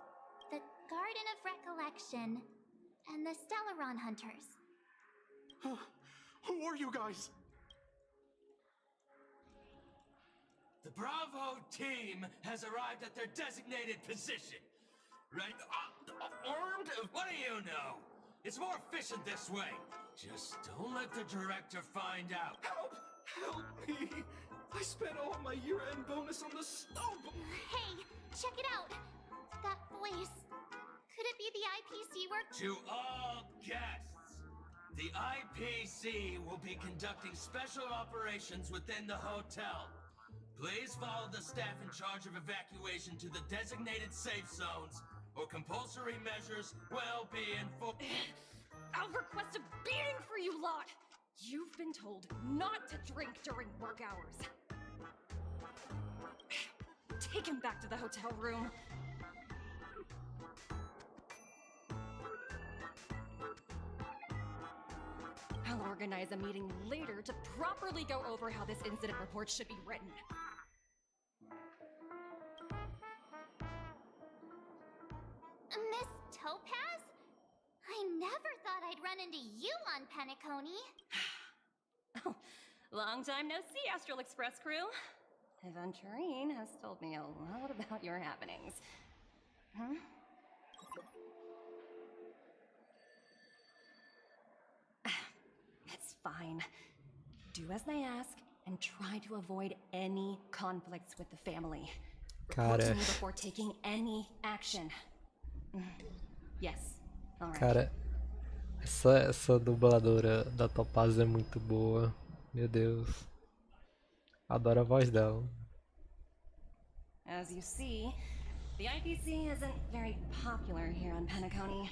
The Garden of Recollection and the Stellaron Hunters. Who are you guys? The Bravo team has arrived at their designated position. Right? Armed? What do you know? It's more efficient this way. Just don't let the director find out. Help! Help me! I spent all my year-end bonus on the stove! Hey, check it out! That voice. Could it be the IPC work? To all guests, the IPC will be conducting special operations within the hotel. Please follow the staff in charge of evacuation to the designated safe zones, or compulsory measures will be enforced. I'll request a beating for you lot! You've been told not to drink during work hours. Take him back to the hotel room. I'll organize a meeting later to properly go over how this incident report should be written. Miss Topaz? I never thought I'd run into you on Penacony. Oh, long time no see, Astral Express crew. Aventurine has told me a lot about your happenings. Huh? It's fine. Do as they ask and try to avoid any conflicts with the family. Report to Cara, me before taking any action. Yes. All right. cara, essa dubladora da Topaz é muito boa. Meu Deus. Adoro a voz dela. As you see, the IPC isn't very popular here on Penacony.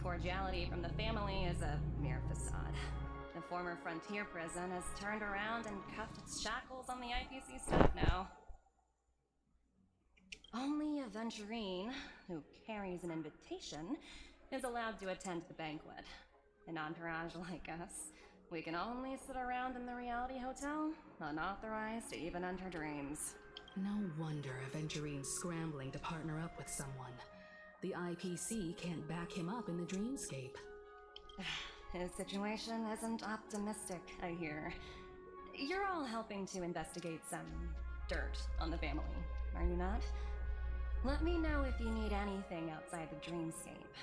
Cordiality from the family is a mere facade. The former frontier prison has turned around and cuffed its shackles on the IPC staff now. Only Aventurine, who carries an invitation, is allowed to attend the banquet. An entourage like us, we can only sit around in the reality hotel, unauthorized to even enter dreams. No wonder Aventurine's scrambling to partner up with someone. The IPC can't back him up in the dreamscape. His situation isn't optimistic, I hear. You're all helping to investigate some dirt on the family, are you not? Let me know if you need anything outside the dreamscape.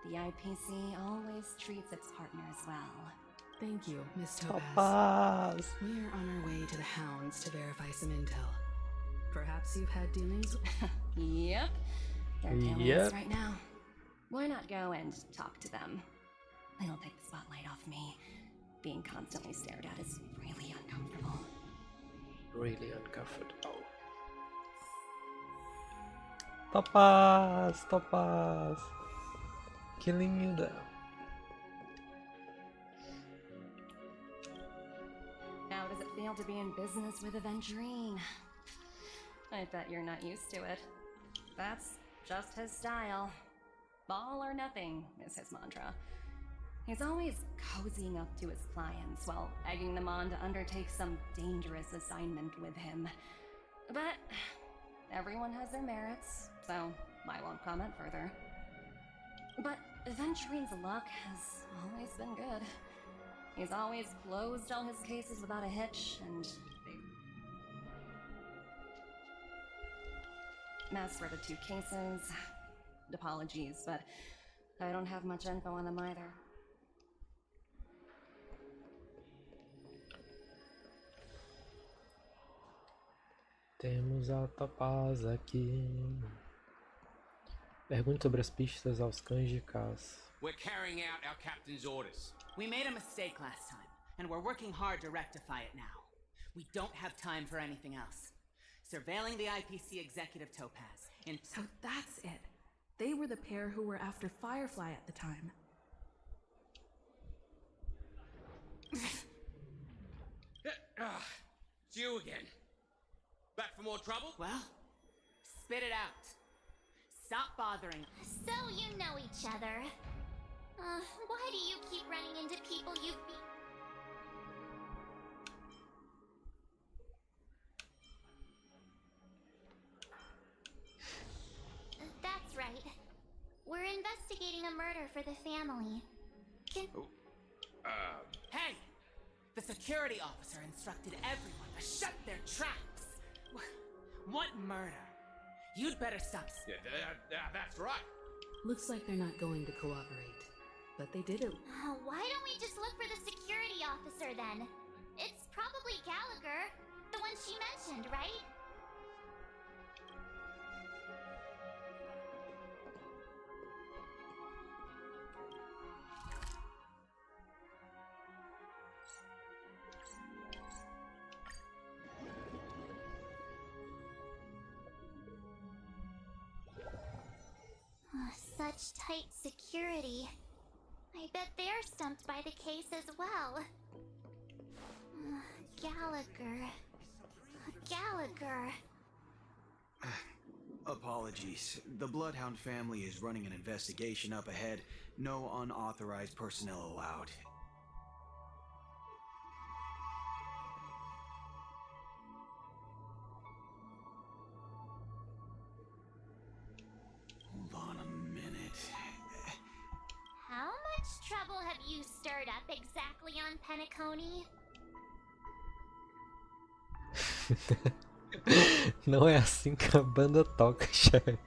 The IPC always treats its partners well. Thank you, Miss Topaz. Topaz! We're on our way to the Hounds to verify some intel. Perhaps you've had dealings with... Yep. They're dealing with Yep. us right now. Why not go and talk to them? It'll take the spotlight off me. Being constantly stared at is really uncomfortable. Really uncomfortable. Topaz! Topaz! Que linda! How does it feel to be in business with Aventurine? I bet you're not used to it. That's just his style. All or nothing is his mantra. He's always cozying up to his clients while egging them on to undertake some dangerous assignment with him. But everyone has their merits, so I won't comment further. But Aventurine's luck has always been good. He's always closed all his cases without a hitch, and as for the 2 cases, apologies, but I don't have much info on them either. Temos a Topaz aqui. Pergunte sobre as pistas aos cães de caça. We're carrying out our captain's orders. We made a mistake last time, and we're working hard to rectify it now. We don't have time for anything else. Surveilling the IPC executive Topaz. So that's it. They were the pair who were after Firefly at the time. It's you again. Back for more trouble? Well, spit it out. Stop bothering. So you know each other. Why do you keep running into people you've been... That's right. We're investigating a murder for the family. Hey! The security officer instructed everyone to shut their traps. What murder? You'd better stop. That's right. Looks like they're not going to cooperate. But they did it. Why don't we just look for the security officer then? It's probably Gallagher, the one she mentioned, right? Such tight security. I bet they're stumped by the case as well. Gallagher. Gallagher. Apologies. The Bloodhound family is running an investigation up ahead. No unauthorized personnel allowed. Hold on a minute. on, Penacony. Não é assim que a banda toca, chefe.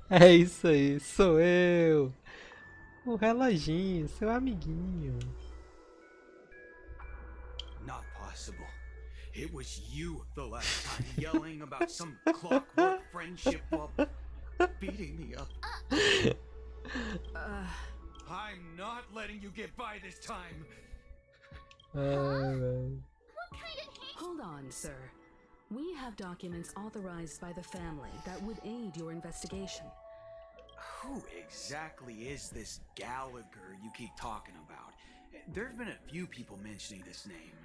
É isso aí, sou eu. O reloginho, seu amiguinho. Not possible. It was you the last time yelling about some clockwork friendship while beating me up. I'm not letting you get by this time. Hold on, sir. We have documents authorized by the family that would aid your investigation. Who exactly is this Gallagher you keep talking about? There's been a few people mentioning this name.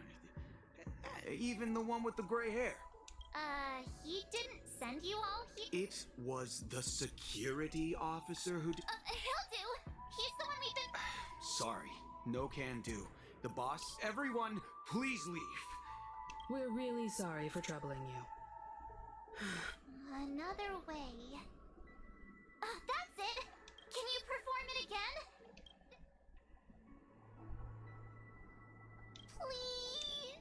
Even the one with the gray hair. He didn't send you all here? It was the security officer who He'll do. He's the one we've been... Sorry, no can do. The boss, everyone, please leave. We're really sorry for troubling you. Another way. That's it! Can you perform it again? Please?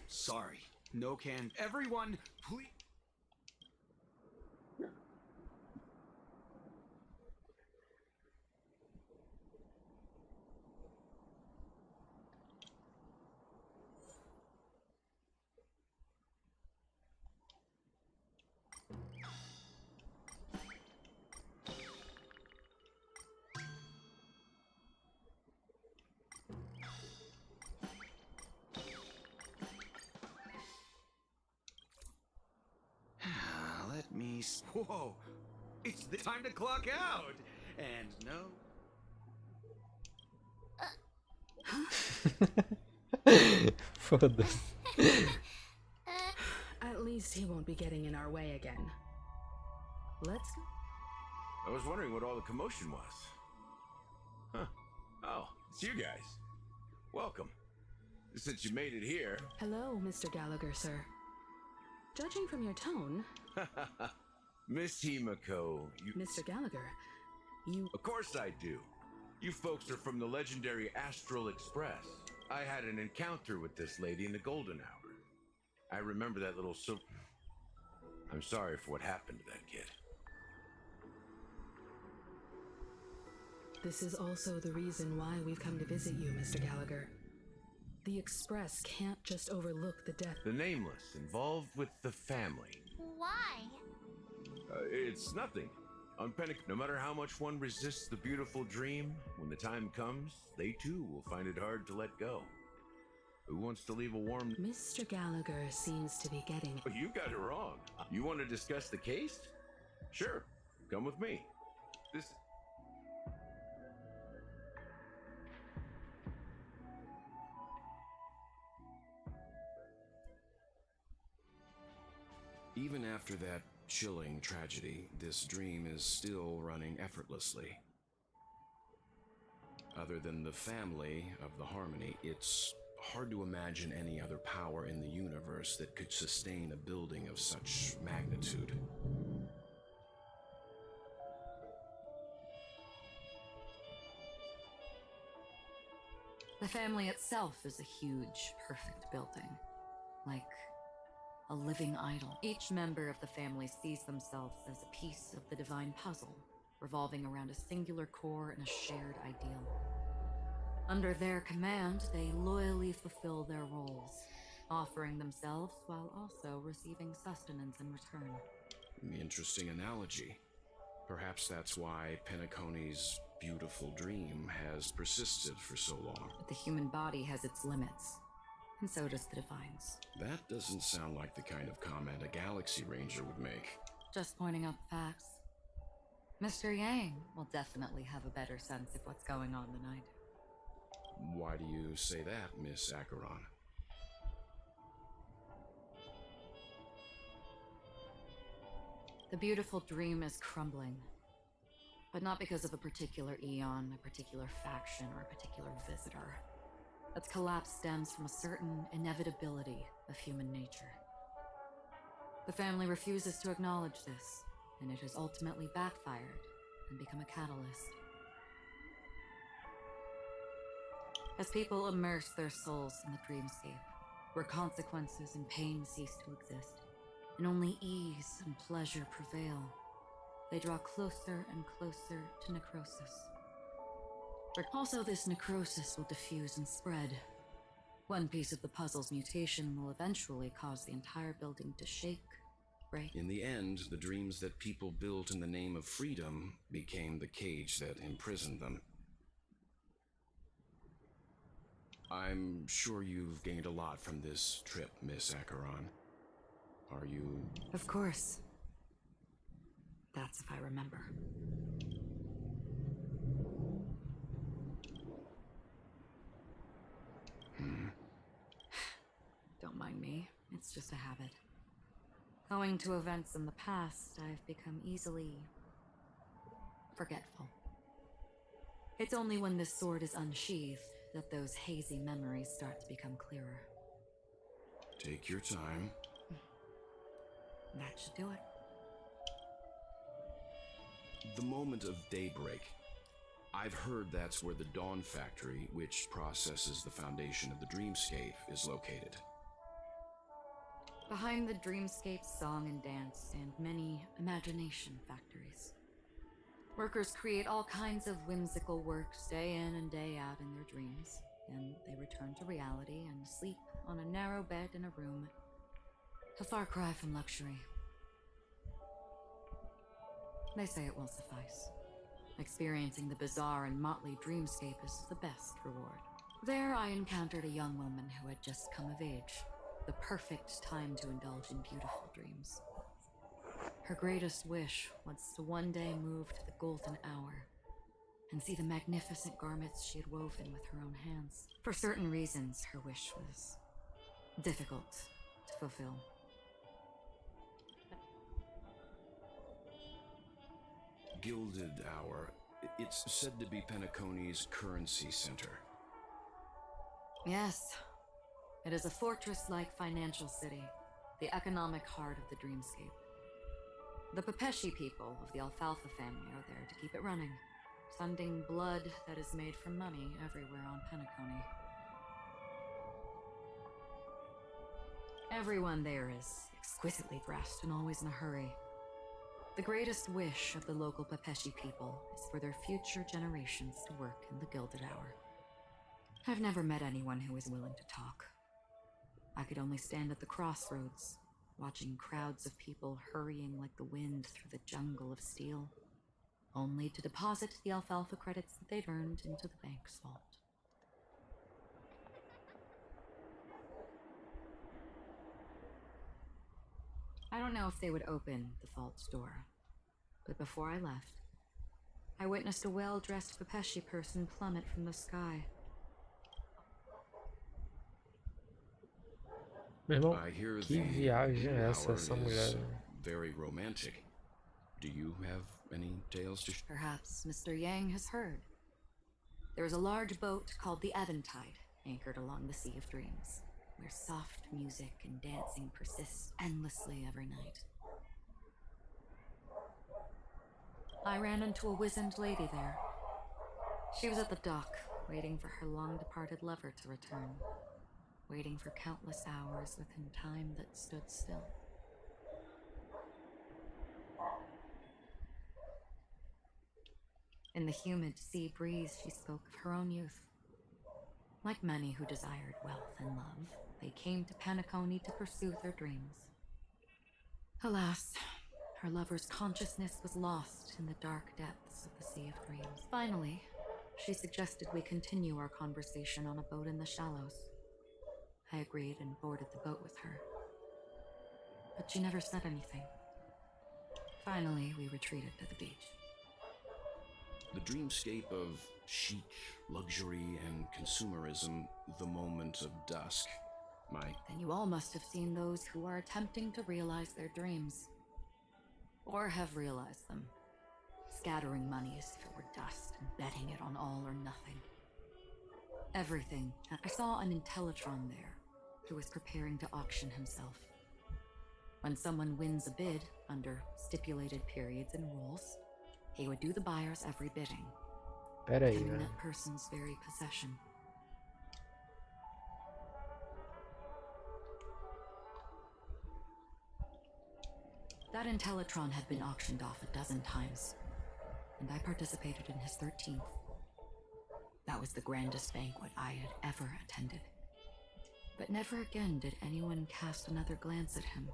Sorry, no can. Everyone, please. Let me. Whoa! It's the time to clock out! And no. Foda-se. At least he won't be getting in our way again. Let's go. I was wondering what all the commotion was. Huh. Oh, it's you guys. Welcome. Since you made it here. Hello, Mr. Gallagher, sir. Judging from your tone... Miss Himiko, you... Mr. Gallagher, you... Of course I do. You folks are from the legendary Astral Express. I had an encounter with this lady in the golden hour. I remember that little I'm sorry for what happened to that kid. This is also the reason why we've come to visit you, Mr. Gallagher. The Express can't just overlook the death... The Nameless, involved with the family. Why? It's nothing. On no matter how much one resists the beautiful dream, when the time comes, they too will find it hard to let go. Who wants to leave a warm... Mr. Gallagher seems to be getting... Oh, you got it wrong. You want to discuss the case? Sure. Come with me. This... Even after that chilling tragedy, this dream is still running effortlessly. Other than the family of the Harmony, it's hard to imagine any other power in the universe that could sustain a building of such magnitude. The family itself is a huge, perfect building. Like a living idol. Each member of the family sees themselves as a piece of the divine puzzle, revolving around a singular core and a shared ideal. Under their command, they loyally fulfill their roles, offering themselves while also receiving sustenance in return. Interesting analogy. Perhaps that's why Penacony's beautiful dream has persisted for so long. But the human body has its limits, and so does the Divines. That doesn't sound like the kind of comment a Galaxy Ranger would make. Just pointing out the facts. Mr. Yang will definitely have a better sense of what's going on than I do. Why do you say that, Miss Acheron? The beautiful dream is crumbling. But not because of a particular eon, a particular faction, or a particular visitor. Its collapse stems from a certain inevitability of human nature. The family refuses to acknowledge this, and it has ultimately backfired and become a catalyst. As people immerse their souls in the dreamscape, where consequences and pain cease to exist, and only ease and pleasure prevail, they draw closer and closer to necrosis. But also, this necrosis will diffuse and spread. One piece of the puzzle's mutation will eventually cause the entire building to shake, break. In the end, the dreams that people built in the name of freedom became the cage that imprisoned them. I'm sure you've gained a lot from this trip, Miss Acheron. Are you... Of course. That's if I remember. Don't mind me. It's just a habit. Owing to events in the past, I've become easily forgetful. It's only when this sword is unsheathed that those hazy memories start to become clearer. Take your time. That should do it. The moment of daybreak. I've heard that's where the Dawn Factory, which processes the foundation of the dreamscape, is located. Behind the dreamscape's song and dance, and many imagination factories. Workers create all kinds of whimsical works day in and day out in their dreams, and they return to reality and sleep on a narrow bed in a room, a far cry from luxury. They say it will suffice. Experiencing the bizarre and motley dreamscape is the best reward. There I encountered a young woman who had just come of age, the perfect time to indulge in beautiful dreams. Her greatest wish was to one day move to the golden hour and see the magnificent garments she had woven with her own hands. For certain reasons, her wish was difficult to fulfill. Gilded Hour. It's said to be Penacony's currency center. Yes. It is a fortress-like financial city, the economic heart of the dreamscape. The Pepeshi people of the Alfalfa family are there to keep it running, sending blood that is made from money everywhere on Penacony. Everyone there is exquisitely dressed and always in a hurry. The greatest wish of the local Pepeshi people is for their future generations to work in the Gilded Hour. I've never met anyone who is willing to talk. I could only stand at the crossroads, watching crowds of people hurrying like the wind through the jungle of steel, only to deposit the alfalfa credits that they'd earned into the bank's vault. I don't know if they would open the vault's door, but before I left, I witnessed a well-dressed Pepeshi person plummet from the sky. Meu irmão, I hear que the viagem é hour essa mulher? is very romantic. Do you have any tales to share? Perhaps Mr. Yang has heard. There is a large boat called the Eventide, anchored along the Sea of Dreams, where soft music and dancing persist endlessly every night. I ran into a wizened lady there. She was at the dock, waiting for her long-departed lover to return, waiting for countless hours within time that stood still. In the humid sea breeze, she spoke of her own youth. Like many who desired wealth and love, they came to Penacony to pursue their dreams. Alas, her lover's consciousness was lost in the dark depths of the Sea of Dreams. Finally, she suggested we continue our conversation on a boat in the shallows. I agreed and boarded the boat with her. But she never said anything. Finally, we retreated to the beach. The dreamscape of chic, luxury, and consumerism, the moment of dusk. Then you all must have seen those who are attempting to realize their dreams. Or have realized them. Scattering money as if it were dust and betting it on all or nothing. Everything. I saw an Intellitron there, who was preparing to auction himself. When someone wins a bid under stipulated periods and rules, he would do the buyer's every bidding, Pera aí, becoming velho. that person's very possession. That Intellitron had been auctioned off a dozen times, and I participated in his 13th. That was the grandest banquet I had ever attended. But never again did anyone cast another glance at him.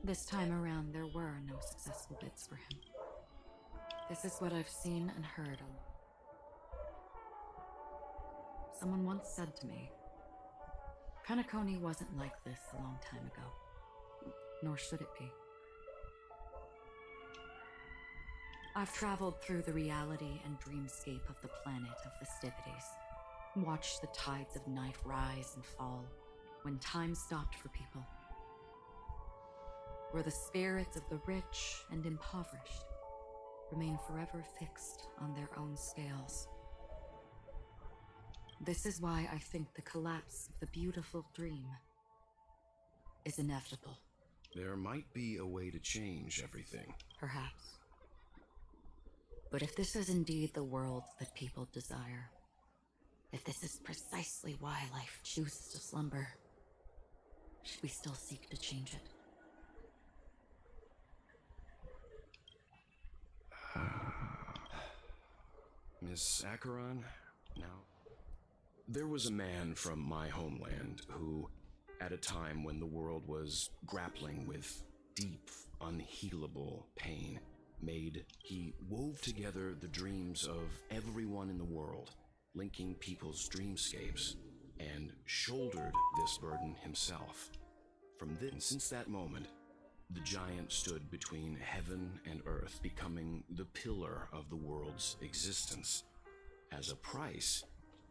This time around, there were no successful bids for him. This is what I've seen and heard. Someone once said to me, Penacony wasn't like this a long time ago, nor should it be. I've traveled through the reality and dreamscape of the planet of festivities, watched the tides of night rise and fall when time stopped for people, where the spirits of the rich and impoverished remain forever fixed on their own scales. This is why I think the collapse of the beautiful dream is inevitable. There might be a way to change everything. Perhaps. But if this is indeed the world that people desire, if this is precisely why life chooses to slumber, should we still seek to change it? Miss Acheron, now. There was a man from my homeland who, at a time when the world was grappling with deep, unhealable pain, he wove together the dreams of everyone in the world, linking people's dreamscapes, and shouldered this burden himself. Since that moment, the giant stood between heaven and earth, becoming the pillar of the world's existence. As a price,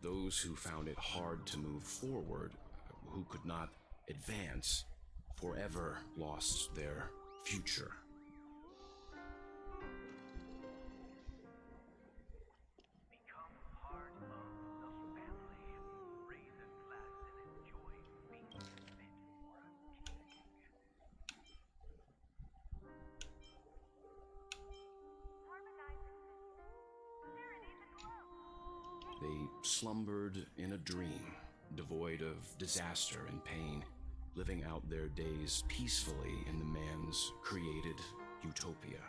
those who found it hard to move forward, who could not advance, forever lost their future. They slumbered in a dream, devoid of disaster and pain, living out their days peacefully in the man's created utopia.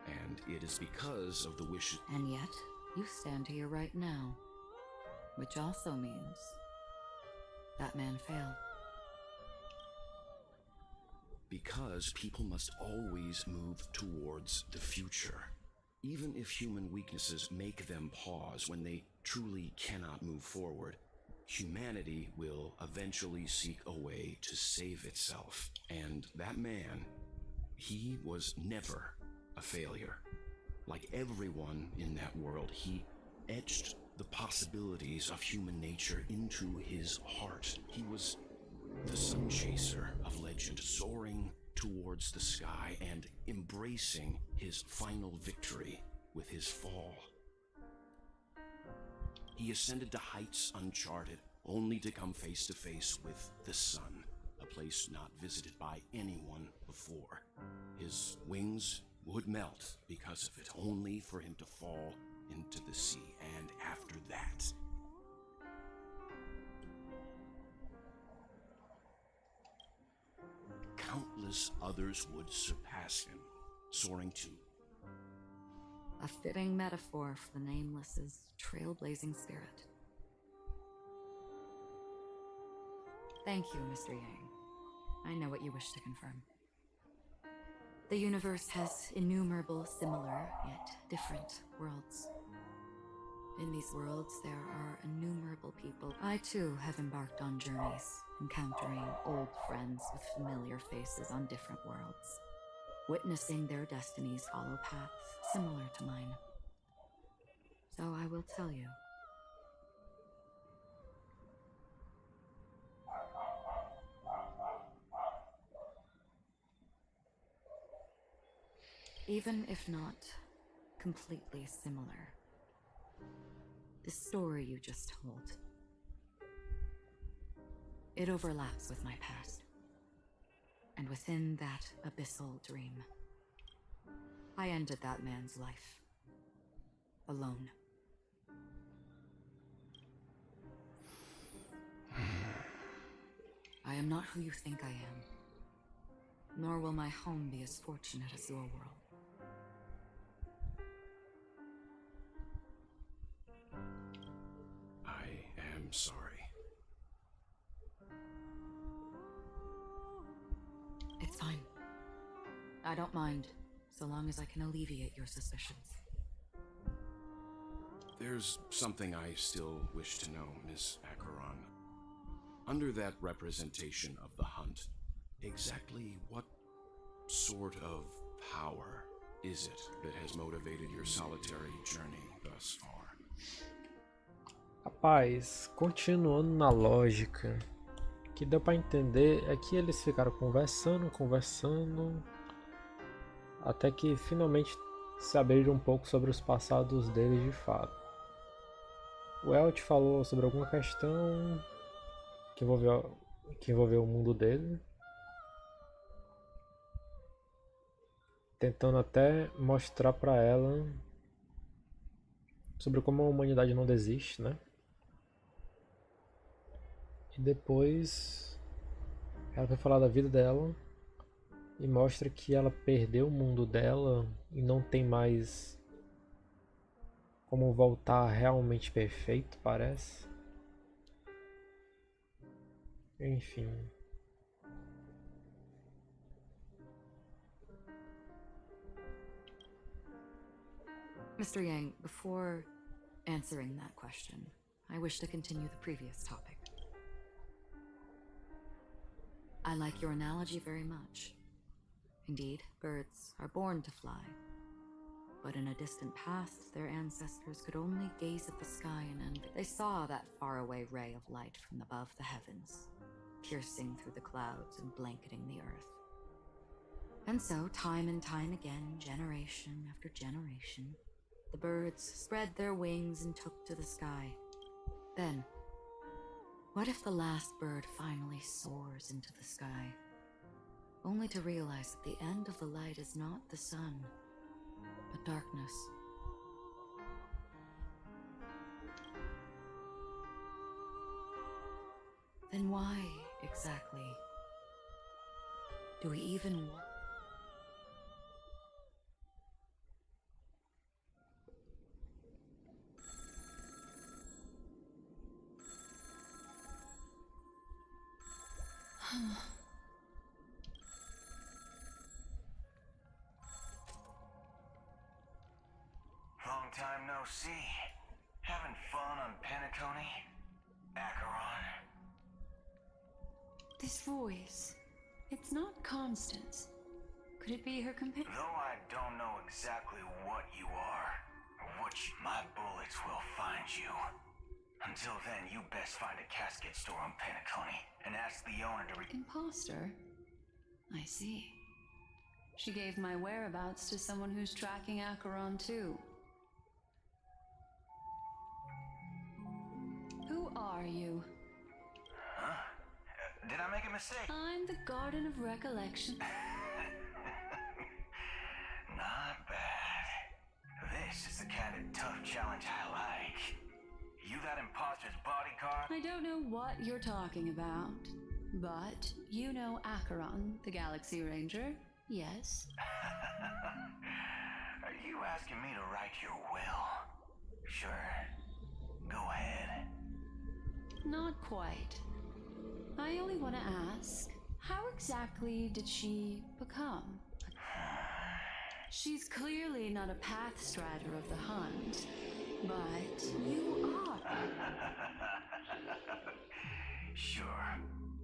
And it is because of the wishes... And yet, you stand here right now, which also means that man failed. Because people must always move towards the future. Even if human weaknesses make them pause when they truly cannot move forward, humanity will eventually seek a way to save itself. And that man, he was never a failure. Like everyone in that world, he etched the possibilities of human nature into his heart. He was the sun chaser of legend, soaring towards the sky and embracing his final victory with his fall. He ascended to heights uncharted, only to come face to face with the sun, a place not visited by anyone before. His wings would melt because of it, only for him to fall into the sea, and after that, countless others would surpass him, soaring to... A fitting metaphor for the Nameless's trailblazing spirit. Thank you, Mr. Yang. I know what you wish to confirm. The universe has innumerable similar, yet different worlds. In these worlds, there are innumerable people. I too have embarked on journeys, encountering old friends with familiar faces on different worlds, witnessing their destinies follow paths similar to mine. So I will tell you. Even if not completely similar, the story you just told, it overlaps with my past. And within that abyssal dream, I ended that man's life. Alone. I am not who you think I am, nor will my home be as fortunate as your world. I am sorry. It's fine. I don't mind, so long as I can alleviate your suspicions. There's something I still wish to know, Miss Acheron. Under that representation of the hunt, exactly what sort of power is it that has motivated your solitary journey thus far? Rapaz, continuando na lógica, o que deu pra entender é que eles ficaram conversando, até que finalmente se abriram um pouco sobre os passados deles de fato. O Elt falou sobre alguma questão que envolveu o mundo dele, tentando até mostrar pra ela sobre como a humanidade não desiste, né? E depois ela vai falar da vida dela e mostra que ela perdeu o mundo dela e não tem mais como voltar realmente perfeito, parece. Enfim. Mr. Yang, before answering that question, I wish to continue the previous topic. I like your analogy very much. Indeed, birds are born to fly. But in a distant past, their ancestors could only gaze at the sky and envy. They saw that faraway ray of light from above the heavens, piercing through the clouds and blanketing the earth. And so, time and time again, generation after generation, the birds spread their wings and took to the sky. Then, what if the last bird finally soars into the sky, only to realize that the end of the light is not the sun, but darkness? Then why, exactly, do we even want... Long time no see. Having fun on Penacony? Acheron? This voice, it's not Constance. Could it be her companion? Though I don't know exactly what you are, or my bullets will find you. Until then, you best find a casket store on Penacony and ask the owner to Imposter? I see. She gave my whereabouts to someone who's tracking Acheron too. Who are you? Huh? Did I make a mistake? I'm the Garden of Recollection. Not bad. This is the kind of tough challenge I like. You that imposter's bodyguard? I don't know what you're talking about, but you know Acheron, the Galaxy Ranger, yes? Are you asking me to write your will? Sure. Go ahead. Not quite. I only want to ask, how exactly did she become? She's clearly not a path strider of the hunt, but you are. Sure.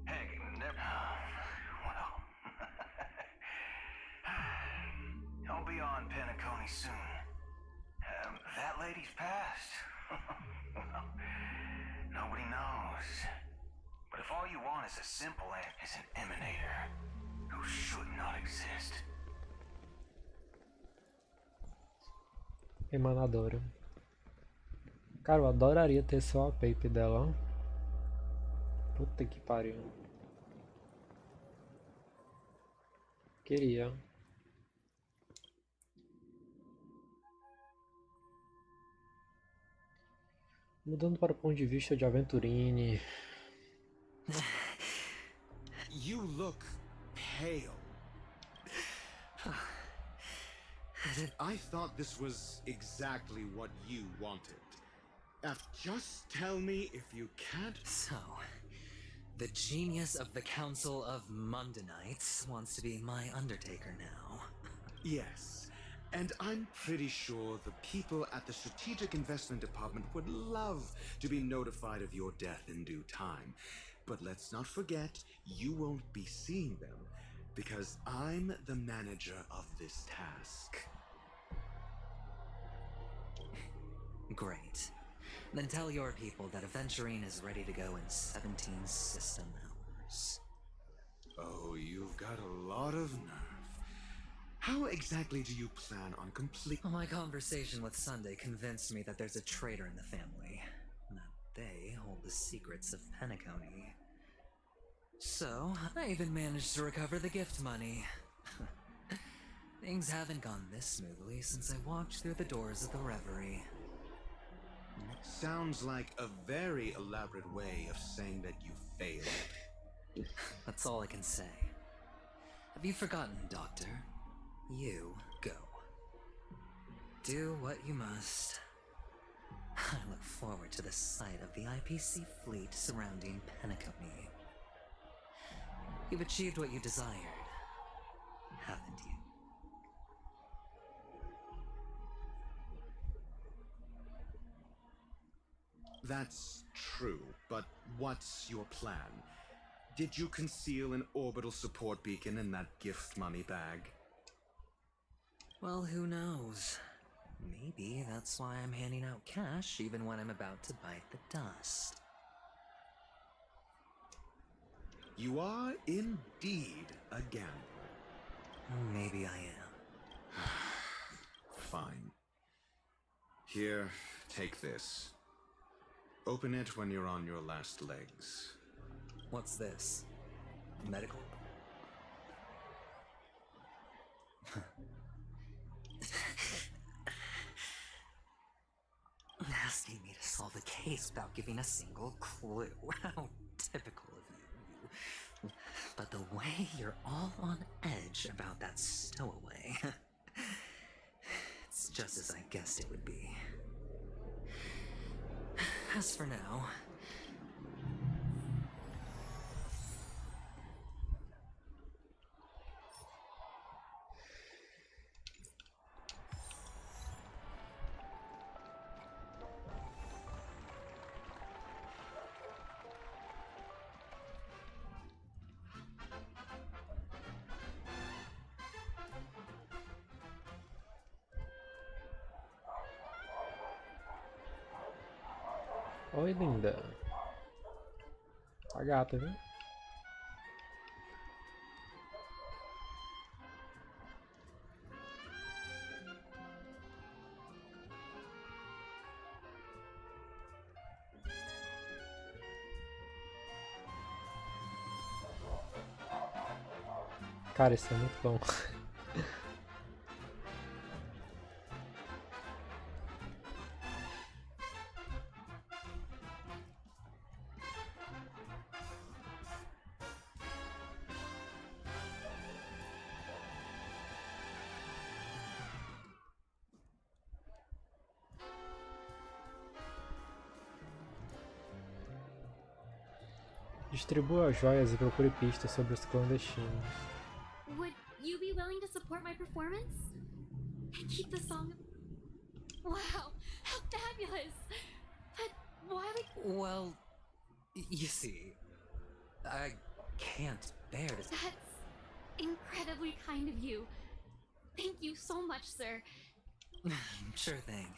Heck, never. Well. I'll be on Penacony soon. That lady's passed. Well, nobody knows. But if all you want is a simple is an emanator who should not exist. Emanadora. Cara, eu adoraria ter só a Pape dela, ó. Puta que pariu. Queria. Mudando para o ponto de vista de Aventurine. You look pale. I thought this was exactly what you wanted. Just tell me if you can't. So, the genius of the Council of Mundanites wants to be my Undertaker now. Yes, and I'm pretty sure the people at the Strategic Investment Department would love to be notified of your death in due time. But let's not forget, you won't be seeing them, because I'm the manager of this task. Great. Then tell your people that Aventurine is ready to go in 17 system hours. Oh, you've got a lot of nerve. How exactly do you plan on completing? My conversation with Sunday convinced me that there's a traitor in the family, that they hold the secrets of Penacony. So, I even managed to recover the gift money. Things haven't gone this smoothly since I walked through the doors of the Reverie. Sounds like a very elaborate way of saying that you failed. That's all I can say. Have you forgotten, Doctor? You go. Do what you must. I look forward to the sight of the IPC fleet surrounding Penacony. You've achieved what you desired, haven't you? That's true, but what's your plan? Did you conceal an orbital support beacon in that gift money bag? Well, who knows? Maybe that's why I'm handing out cash even when I'm about to bite the dust. You are indeed a gambler. Maybe I am. Fine. Here, take this. Open it when you're on your last legs. What's this? Medical? Asking me to solve a case without giving a single clue. How typical of you. But the way you're all on edge about that stowaway, it's just as I guessed it would be. As for now... Oi, linda. Tá gata, viu? Cara, isso é muito bom. Distribua as joias e procure pistas sobre os clandestinos. Would you be willing to support my performance? And keep the song... Wow, how fabulous! But why would... Well, you see, I can't bear to... That's incredibly kind of you. Thank you so much, sir. Sure thing.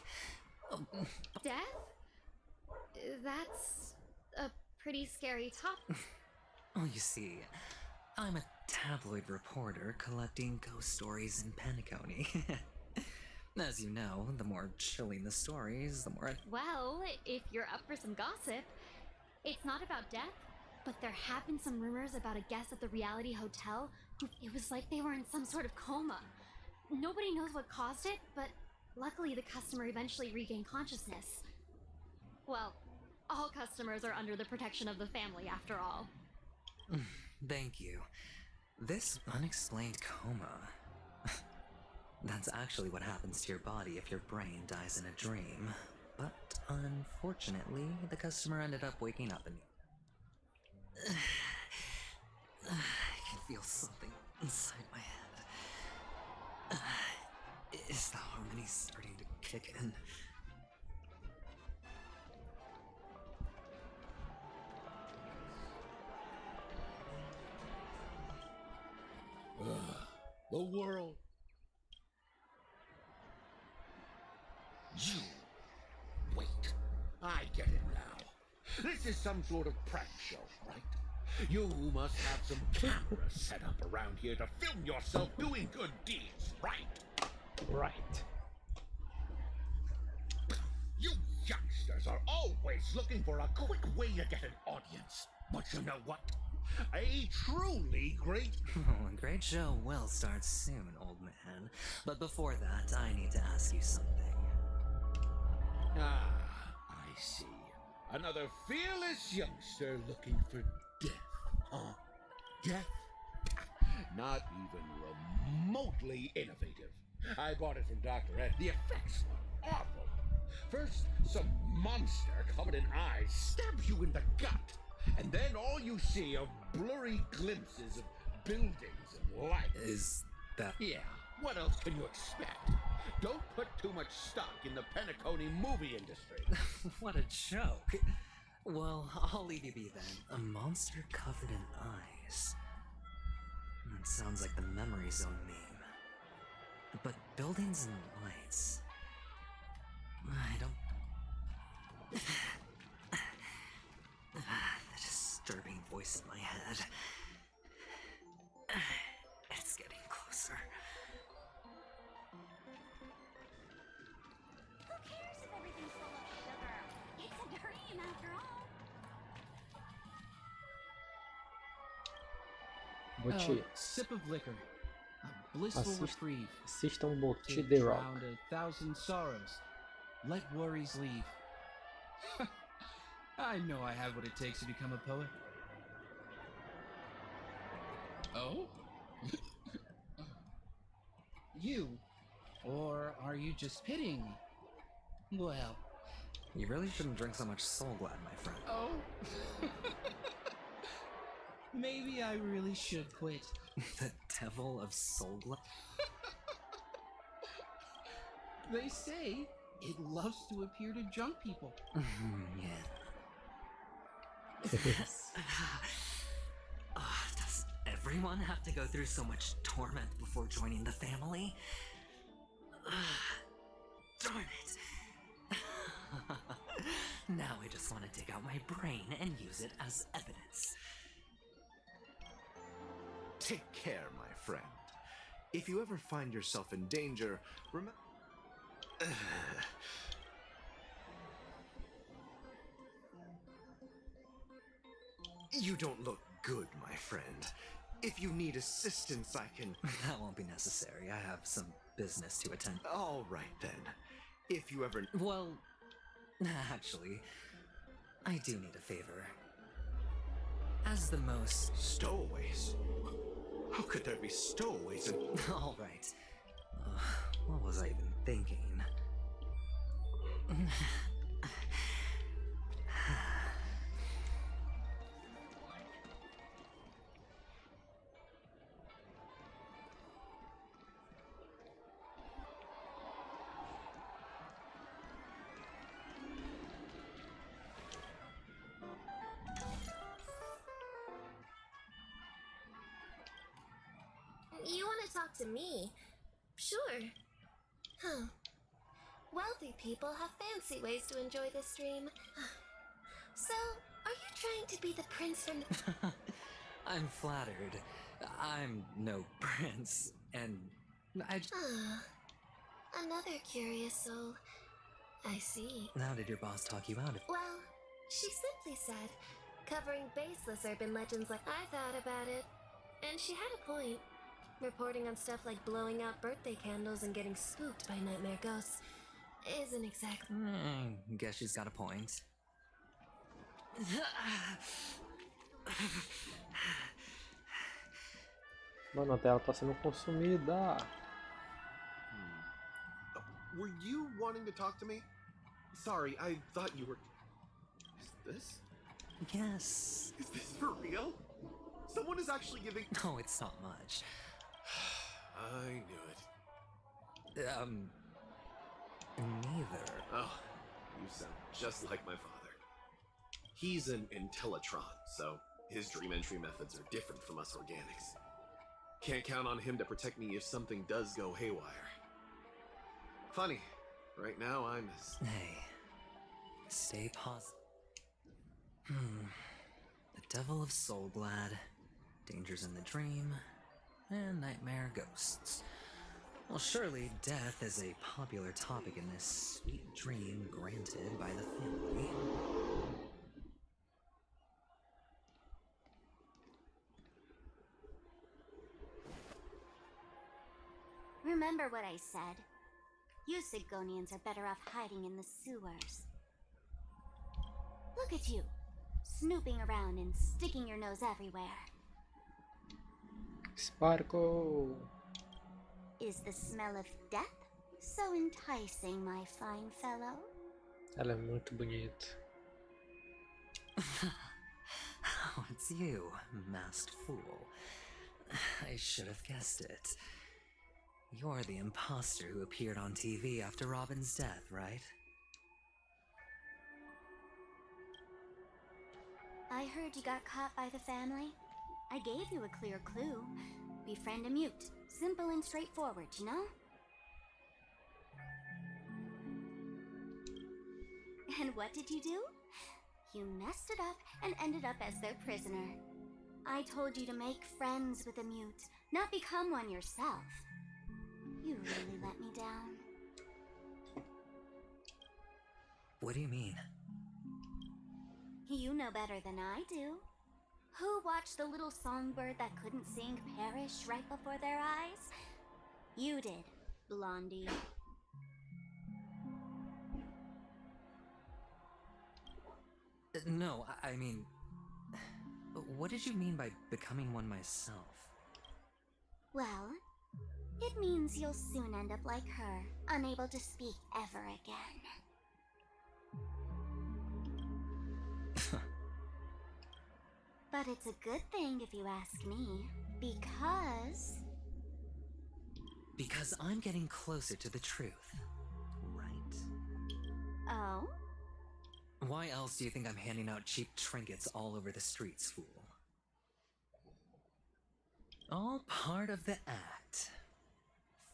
Death? That's a pretty scary topic. Oh, you see, I'm a tabloid reporter collecting ghost stories in Penacony. As you know, the more chilling the stories, the more... Well, if you're up for some gossip, it's not about death, but there have been some rumors about a guest at the reality hotel It was like they were in some sort of coma. Nobody knows what caused it, but luckily the customer eventually regained consciousness. Well, all customers are under the protection of the family after all. Thank you. This unexplained coma. That's actually what happens to your body if your brain dies in a dream. But unfortunately, the customer ended up waking up and I can feel something inside my head. Is the harmony starting to kick in? The world. You. Wait. I get it now. This is some sort of prank show, right? You must have some cameras set up around here to film yourself doing good deeds, right? Right. You youngsters are always looking for a quick way to get an audience. But you know what? A truly great... A great show will start soon, old man. But before that, I need to ask you something. Ah, I see. Another fearless youngster looking for death, huh? Death? Not even remotely innovative. I bought it from Dr. Ed. The effects were awful. First, some monster covered in eyes stabs you in the gut. And then all you see are blurry glimpses of buildings and lights. Is that... Yeah, what else can you expect? Don't put too much stock in the Penacony movie industry. What a joke. Well, I'll leave you be then. A monster covered in eyes. That sounds like the memory zone meme. But buildings and lights... I don't... The disturbing voice in my head. It's getting closer. Who cares if everything's full of sugar? It's a dream after all. Vou te... Sip of liquor. A blissful reprieve. Assistam Bot To The Rock. drown 1,000 sorrows. Let worries leave. I know I have what it takes to become a poet. Oh? You? Or are you just pitying me? Well... You really shouldn't drink so much Soul Glad, my friend. Oh? Maybe I really should quit. The devil of Soul Glad? They say it loves to appear to drunk people. Yeah. Does everyone have to go through so much torment before joining the family? Darn it. Now I just want to dig out my brain and use it as evidence. Take care, my friend. If you ever find yourself in danger, remember... You don't look good, my friend. If you need assistance, I can... That won't be necessary. I have some business to attend. All right, then. If you ever... Well, actually, I do need a favor. As the most... Stowaways? How could there be stowaways in... All right. What was I even thinking? You want to talk to me? Sure. Huh. Wealthy people have fancy ways to enjoy this dream. So, are you trying to be the prince from... I'm flattered. I'm no prince, and I... Another curious soul. I see. How did your boss talk you out of... Well, she simply said, covering baseless urban legends like I thought about it. And she had a point. Reporting on stuff like blowing out birthday candles and getting spooked by nightmare ghosts isn't exactly... Guess she's got a point. Mano, a tela tá sendo consumida. Were you wanting to talk to me? Sorry, I thought you were... Is this? Yes. Is this for real? Someone is actually giving... No, it's not much. I knew it. Neither. Oh, you sound just like my father. He's an Intellitron, so his dream entry methods are different from us organics. Can't count on him to protect me if something does go haywire. Funny, right now I'm as... Hey, stay positive. The Devil of Soulglad, Dangers in the Dream, and Nightmare Ghosts. Well, surely death is a popular topic in this sweet dream granted by the family. Remember what I said. You Sigonians are better off hiding in the sewers. Look at you, snooping around and sticking your nose everywhere. Sparkle! Is the smell of death so enticing, my fine fellow? Ela é muito bonita. Oh, it's you, masked fool. I should have guessed it. You're the imposter who appeared on TV after Robin's death, right? I heard you got caught by the family. I gave you a clear clue. Befriend a mute. Simple and straightforward, you know? And what did you do? You messed it up and ended up as their prisoner. I told you to make friends with a mute, not become one yourself. You really let me down. What do you mean? You know better than I do. Who watched the little songbird that couldn't sing perish right before their eyes? You did, Blondie. No, I mean... What did you mean by becoming one myself? Well, it means you'll soon end up like her, unable to speak ever again. But it's a good thing if you ask me, because... Because I'm getting closer to the truth, right? Oh? Why else do you think I'm handing out cheap trinkets all over the streets, fool? All part of the act.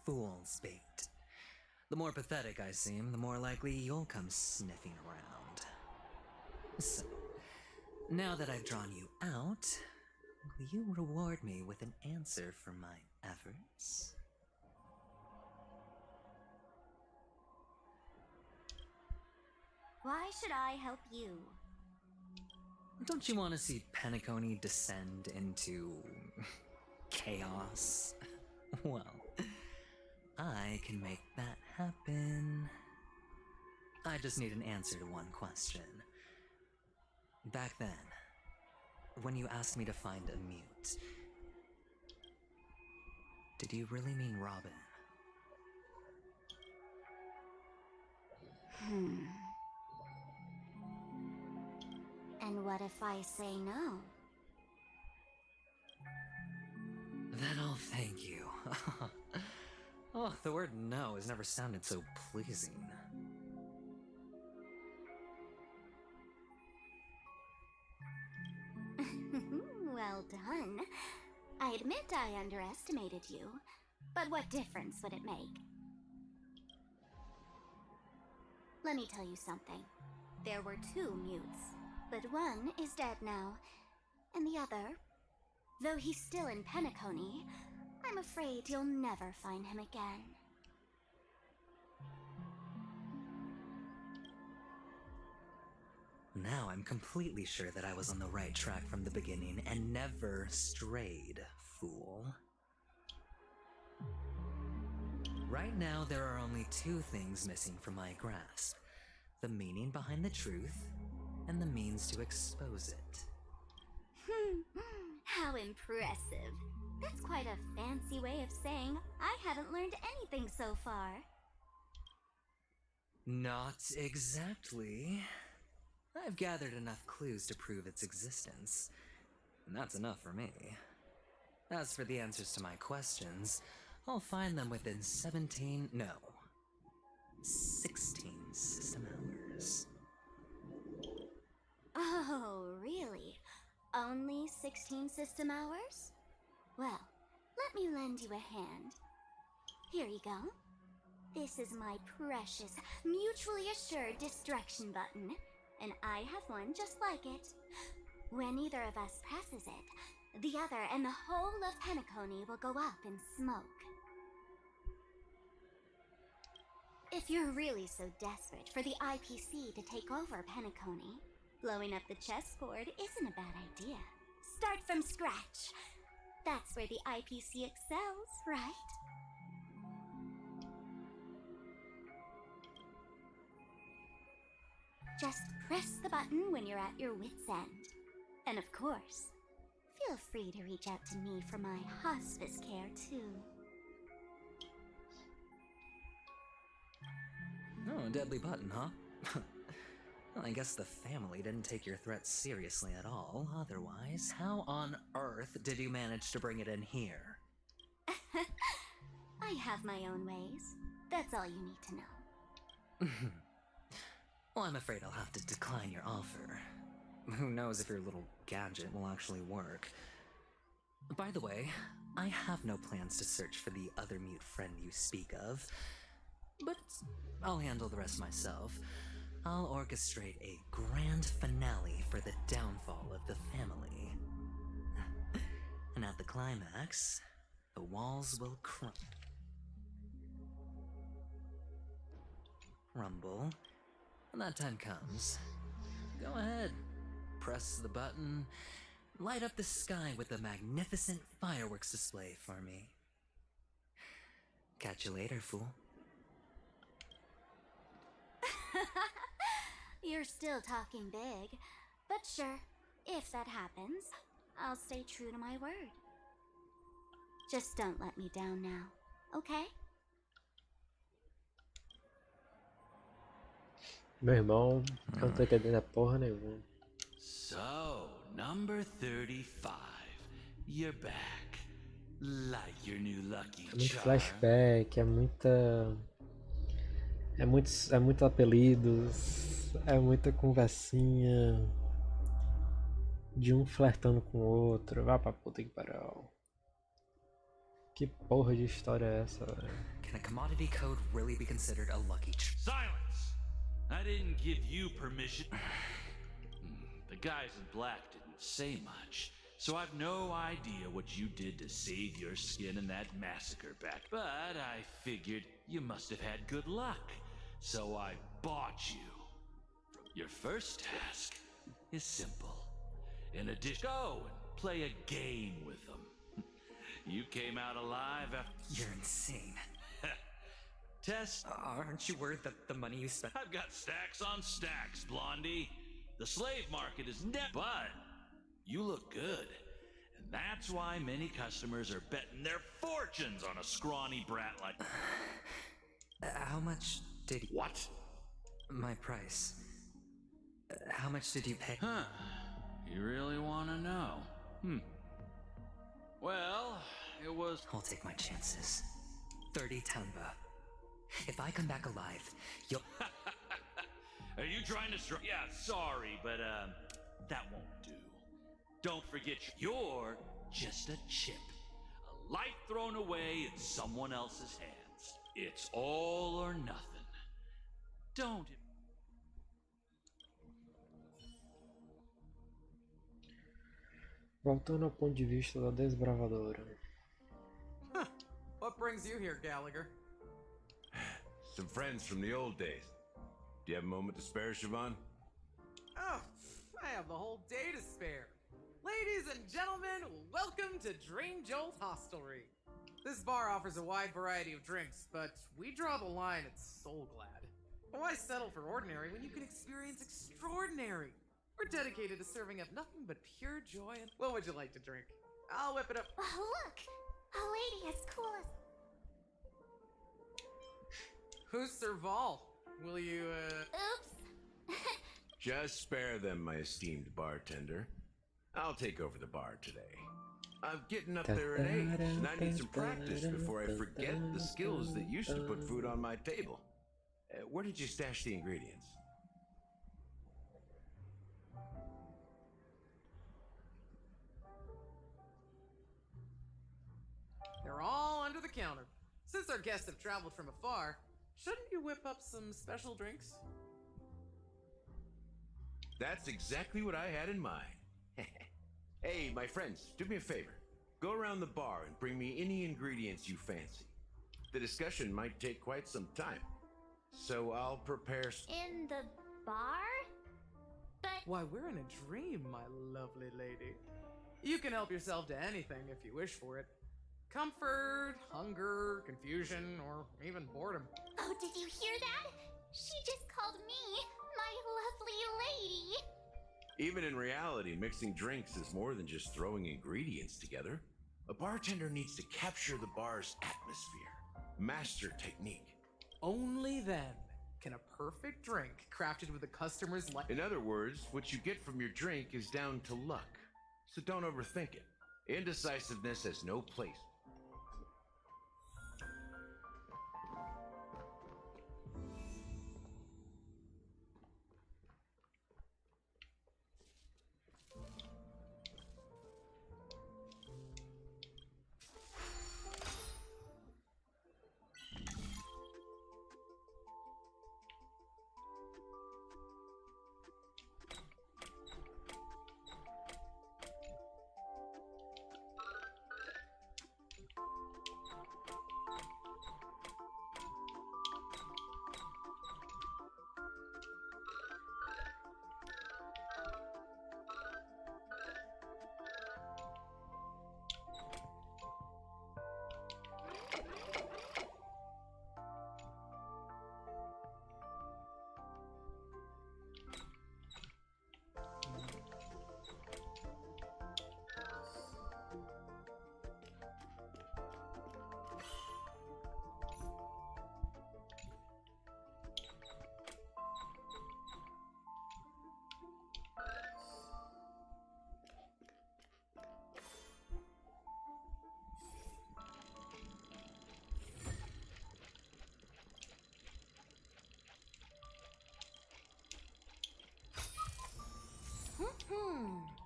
Fool's bait. The more pathetic I seem, the more likely you'll come sniffing around. So, now that I've drawn you out, will you reward me with an answer for my efforts? Why should I help you? Don't you want to see Penacony descend into... chaos? Well, I can make that happen. I just need an answer to one question. Back then, when you asked me to find a mute, did you really mean Robin? And what if I say no? Then I'll thank you. Oh, the word no has never sounded so pleasing. Well done. I admit I underestimated you, but what difference would it make? Let me tell you something. There were 2 mutes, but one is dead now, and the other, though he's still in Penacony, I'm afraid you'll never find him again. Now I'm completely sure that I was on the right track from the beginning and never strayed fool. Right now, there are only two things missing from my grasp. The meaning behind the truth, and the means to expose it. How impressive. That's quite a fancy way of saying I haven't learned anything so far. Not exactly. I've gathered enough clues to prove its existence, and that's enough for me. As for the answers to my questions, I'll find them within 16 system hours. Oh, really? Only 16 system hours? Well, let me lend you a hand. Here you go. This is my precious, mutually assured destruction button, and I have one just like it. When either of us presses it, the other and the whole of Penacony will go up in smoke. If you're really so desperate for the IPC to take over Penacony, blowing up the chessboard isn't a bad idea. Start from scratch. That's where the IPC excels, right? Just press the button when you're at your wit's end. And of course, feel free to reach out to me for my hospice care too. Oh, a deadly button, huh? Well, I guess the family didn't take your threat seriously at all. Otherwise, how on earth did you manage to bring it in here? I have my own ways. That's all you need to know. Well, I'm afraid I'll have to decline your offer. Who knows if your little gadget will actually work. By the way, I have no plans to search for the other mute friend you speak of, but I'll handle the rest myself. I'll orchestrate a grand finale for the downfall of the family. And at the climax, the walls will rumble. When that time comes, go ahead, press the button, light up the sky with a magnificent fireworks display for me. Catch you later, fool. You're still talking big, but sure, if that happens, I'll stay true to my word. Just don't let me down now, okay? Meu irmão, eu não tô entendendo a porra nenhuma. So, number 35. You're back. Like your new lucky É muito charm. flashback, é muito apelidos, é muita conversinha de um flertando com o outro. Vá pra puta que pariu. Que porra de história é essa, velho? Can a commodity code really be considered a lucky Silence! I didn't give you permission. The guys in black didn't say much, so I've no idea what you did to save your skin in that massacre back. But I figured you must have had good luck, so I bought you. Your first task is simple. In addition, go and play a game with them. You came out alive after... You're insane. Test. Aren't you worried that the money you spent... I've got stacks on stacks, Blondie. The slave market is never... But you look good. And that's why many customers are betting their fortunes on a scrawny brat like... How much did you... What? My price. How much did you pay? Huh. You really want to know? Well, it was... I'll take my chances. 30 Tanba. If I come back alive, you'll... Are you trying to... Yeah, sorry, but, that won't do. Don't forget, you're just a chip. A life thrown away in someone else's hands. It's all or nothing. Don't... Voltando ao ponto de vista da desbravadora. What brings you here, Gallagher? Some friends from the old days. Do you have a moment to spare, Siobhan? Oh, I have the whole day to spare. Ladies and gentlemen, Welcome to Dream Jolt Hostelry. This bar offers a wide variety of drinks, but we draw the line at Soul Glad. Why settle for ordinary when you can experience extraordinary? We're dedicated to serving up nothing but pure joy. And what would you like to drink? I'll whip it up. Look! A lady as cool as... Who's Serval? Will you, Oops. Just spare them, my esteemed bartender. I'll take over the bar today. I'm getting up there in age, and I need some practice before I forget the skills that used to put food on my table. Where did you stash the ingredients? They're all under the counter. Since our guests have traveled from afar, shouldn't you whip up some special drinks? That's exactly what I had in mind. Hey, my friends, do me a favor. Go around the bar and bring me any ingredients you fancy. The discussion might take quite some time, so I'll prepare... In the bar? But... Why, we're in a dream, my lovely lady. You can help yourself to anything if you wish for it. Comfort, hunger, confusion, or even boredom. Oh, did you hear that? She just called me my lovely lady. Even in reality, mixing drinks is more than just throwing ingredients together. A bartender needs to capture the bar's atmosphere, master technique. Only then can a perfect drink crafted with a customer's life. In other words, what you get from your drink is down to luck. So don't overthink it. Indecisiveness has no place.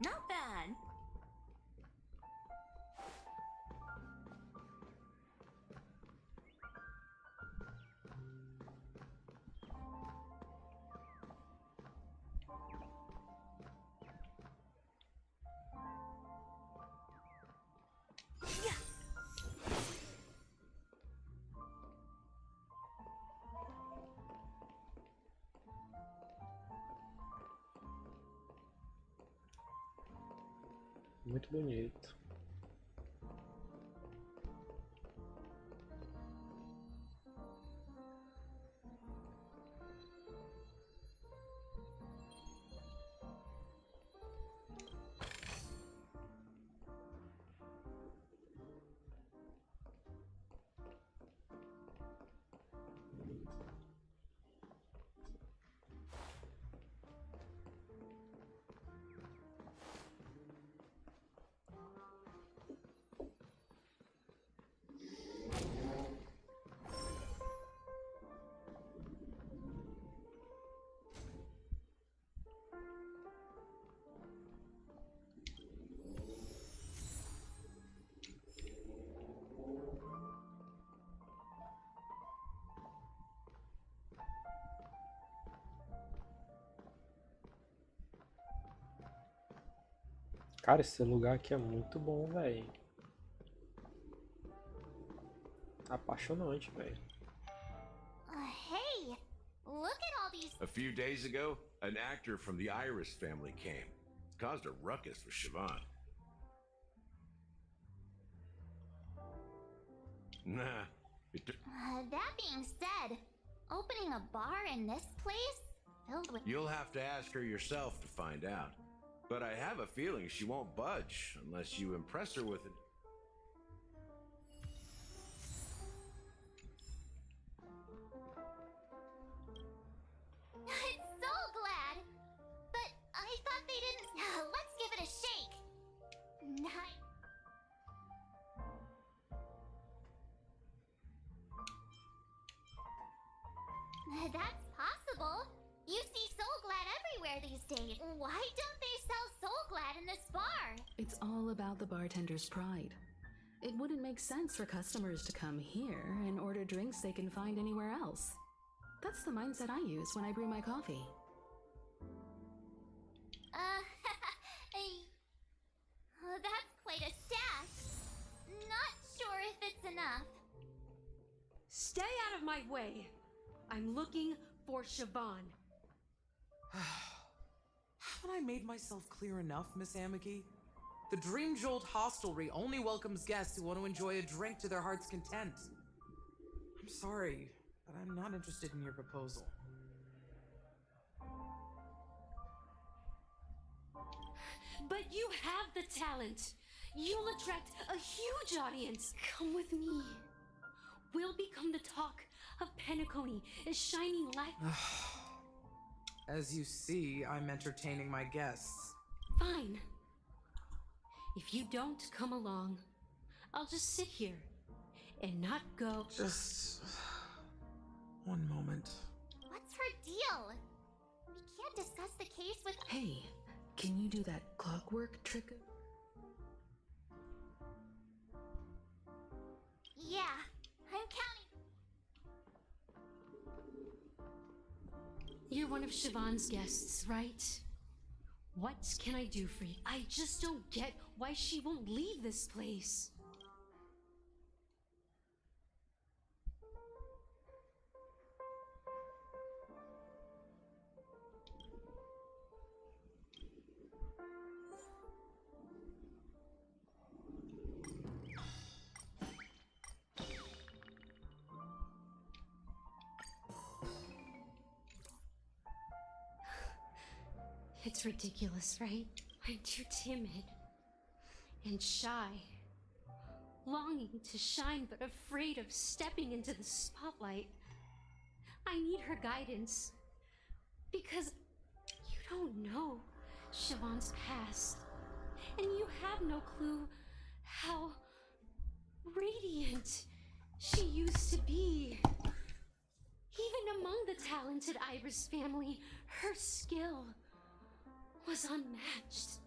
Not bad. Muito bonito. Cara, esse lugar aqui é muito bom, velho. Apaixonante, velho. Hey, look at all these... A few days ago, an actor from the Iris family came. Caused a ruckus with Siobhan. Nah. That being said, opening a bar in this place, filled with... You'll have to ask her yourself to find out. But I have a feeling she won't budge unless you impress her with it. I'm so glad! But I thought they didn't... Let's give it a shake! That's possible. You see Soul Glad everywhere these days. Why don't they sell Soul Glad in this bar? It's all about the bartender's pride. It wouldn't make sense for customers to come here and order drinks they can find anywhere else. That's the mindset I use when I brew my coffee. That's quite a stash. Not sure if it's enough. Stay out of my way. I'm looking for Siobhan. Haven't I made myself clear enough, Miss Amiki? The Dream Jolt Hostelry only welcomes guests who want to enjoy a drink to their heart's content. I'm sorry, but I'm not interested in your proposal. But you have the talent. You'll attract a huge audience. Come with me. We'll become the talk of Penacony, a shining light. As you see, I'm entertaining my guests. Fine. If you don't come along, I'll just sit here and not go. Just one moment. What's her deal? We can't discuss the case with... Hey, can you do that clockwork trick? Yeah, I'm counting. You're one of Siobhan's guests, right? What can I do for you? I just don't get why she won't leave this place. It's ridiculous, right? I'm too timid and shy, longing to shine but afraid of stepping into the spotlight. I need her guidance because you don't know Siobhan's past, and you have no clue how radiant she used to be. Even among the talented Iris family, her skill was unmatched.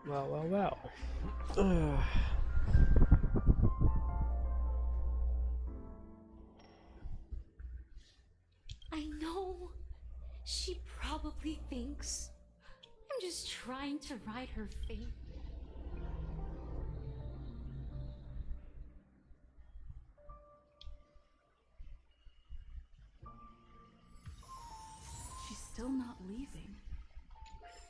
Well. I know she probably thinks I'm just trying to ride her fate. She's still not leaving.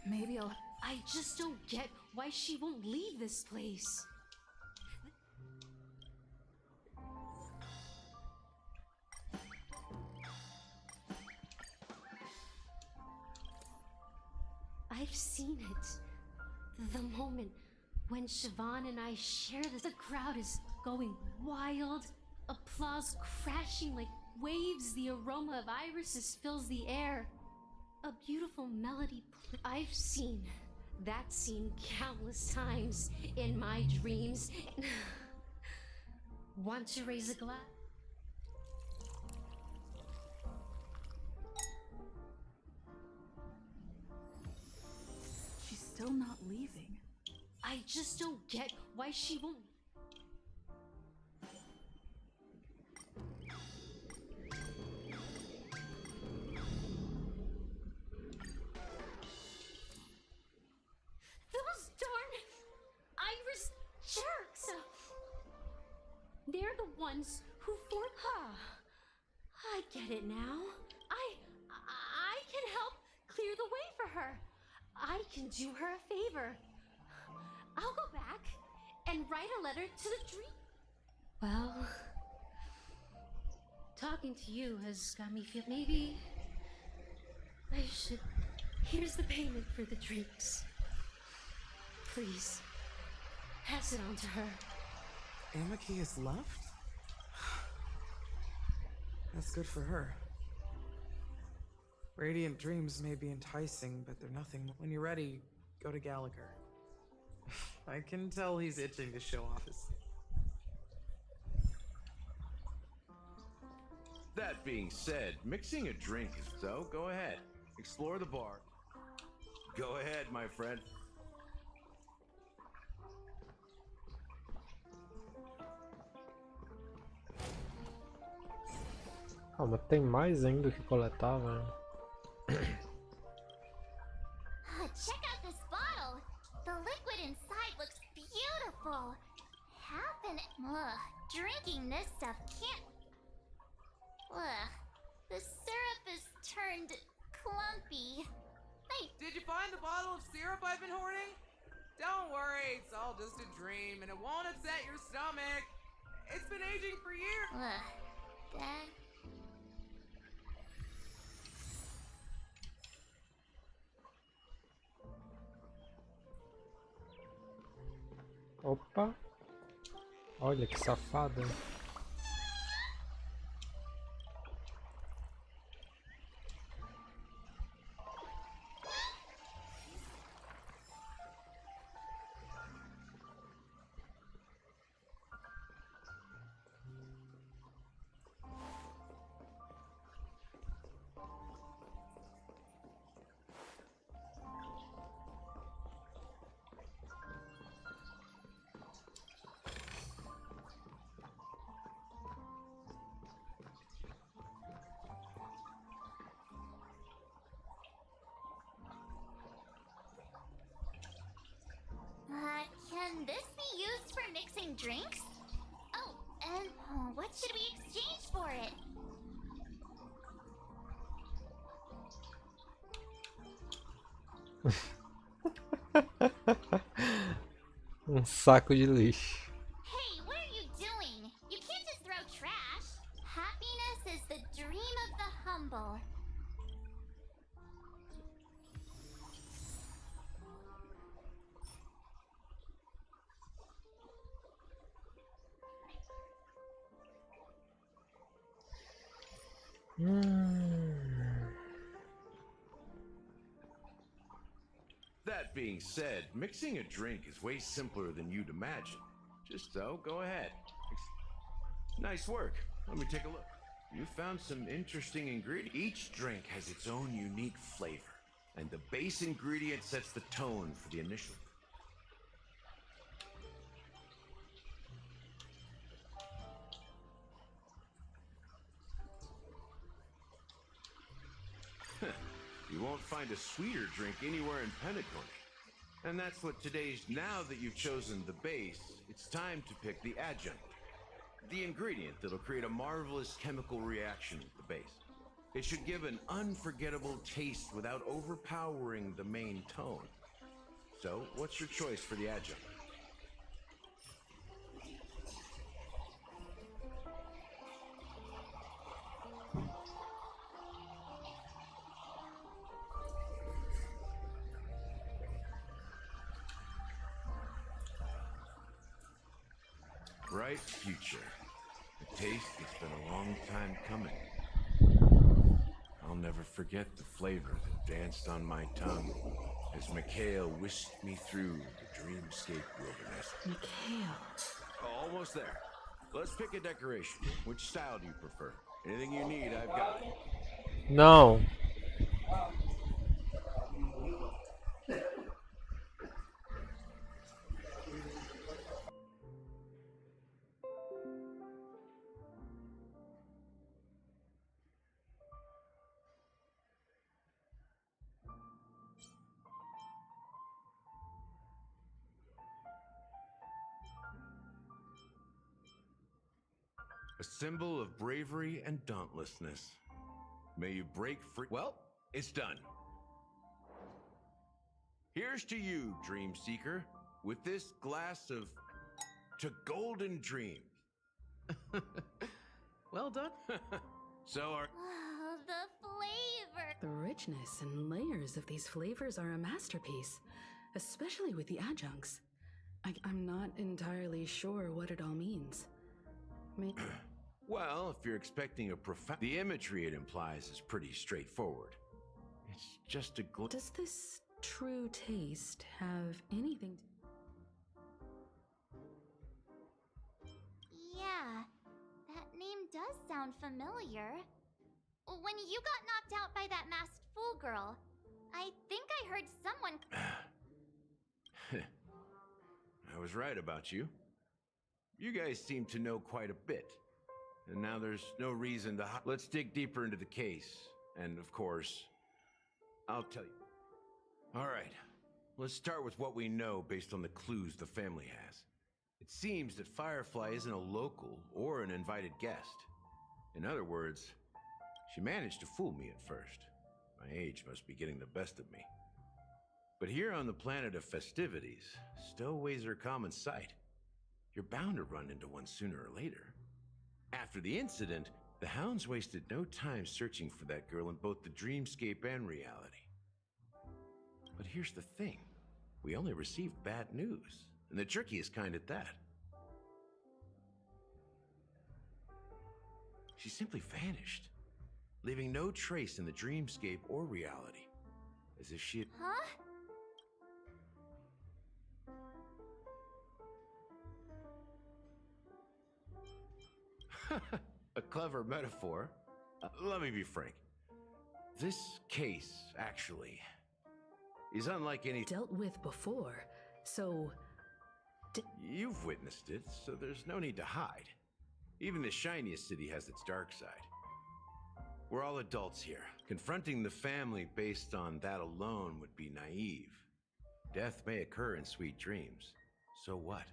Maybe I just don't get why she won't leave this place. I've seen it. The moment when Siobhan and I share this, the crowd is going wild, applause crashing like waves, the aroma of irises fills the air. A beautiful melody. I've seen that scene countless times in my dreams. Want to raise a glass? I just don't get why she won't. Those darn Irish jerks! They're the ones who I get it now. I can help clear the way for her. I can do her a favor. I'll go back and write a letter to the dream. Well, talking to you has got me feel maybe I should. Here's the payment for the drinks. Please, pass it on to her. Amaki has left? That's good for her. Radiant dreams may be enticing, but they're nothing. When you're ready, go to Gallagher. I can tell he's itching to show off his... That being said, mixing a drink is so. Go ahead. Explore the bar. Go ahead, my friend. Ah, mas tem mais ainda o que coletar, velho. Check out this bottle. The liquid inside looks beautiful. Drinking this stuff can't. The syrup is turned clumpy. Did you find the bottle of syrup I've been hoarding? Don't worry, it's all just a dream, and it won't upset your stomach. It's been aging for years. That. Opa! Olha que safada. Can this be used for mixing drinks? Oh, and what should we exchange for it? Saco de lixo. Hey, what are you doing? You can't just throw trash. Happiness is the dream of the humble. That being said, mixing a drink is way simpler than you'd imagine. Just so, go ahead. Nice work. Let me take a look. You found some interesting ingredients. Each drink has its own unique flavor, and the base ingredient sets the tone for the initial. You won't find a sweeter drink anywhere in Penacony. And that's what today's. Now that you've chosen the base, it's time to pick the adjunct. The ingredient that'll create a marvelous chemical reaction with the base. It should give an unforgettable taste without overpowering the main tone. So, what's your choice for the adjunct? Bright future. A taste that's been a long time coming. I'll never forget the flavor that danced on my tongue as Mikhail whisked me through the dreamscape wilderness. Mikhail. Almost there. Let's pick a decoration. Which style do you prefer? Anything you need, I've got it. No. A symbol of bravery and dauntlessness. May you break free. Well, it's done. Here's to you, Dream Seeker, with this glass of to golden dreams. Well done. So are Oh, the flavor. The richness and layers of these flavors are a masterpiece, especially with the adjuncts. I'm not entirely sure what it all means. well, if you're expecting a profound, the imagery it implies is pretty straightforward. It's just a Does this true taste have anything Yeah, that name does sound familiar. When you got knocked out by that masked fool girl, I think I heard someone. I was right about you. You guys seem to know quite a bit. And now there's no reason to let's dig deeper into the case. And of course, I'll tell you. All right, let's start with what we know based on the clues the family has. It seems that Firefly isn't a local or an invited guest. In other words, she managed to fool me at first. My age must be getting the best of me. But here on the planet of festivities, stowaways are common sight. You're bound to run into one sooner or later. After the incident, the hounds wasted no time searching for that girl in both the dreamscape and reality. But here's the thing. We only received bad news, and the trickiest kind at that. She simply vanished, leaving no trace in the dreamscape or reality, as if she had... Huh? A clever metaphor. Let me be frank. This case, actually, is unlike any dealt with before, so... You've witnessed it, so there's no need to hide. Even the shiniest city has its dark side. We're all adults here. Confronting the family based on that alone would be naive. Death may occur in sweet dreams. So what?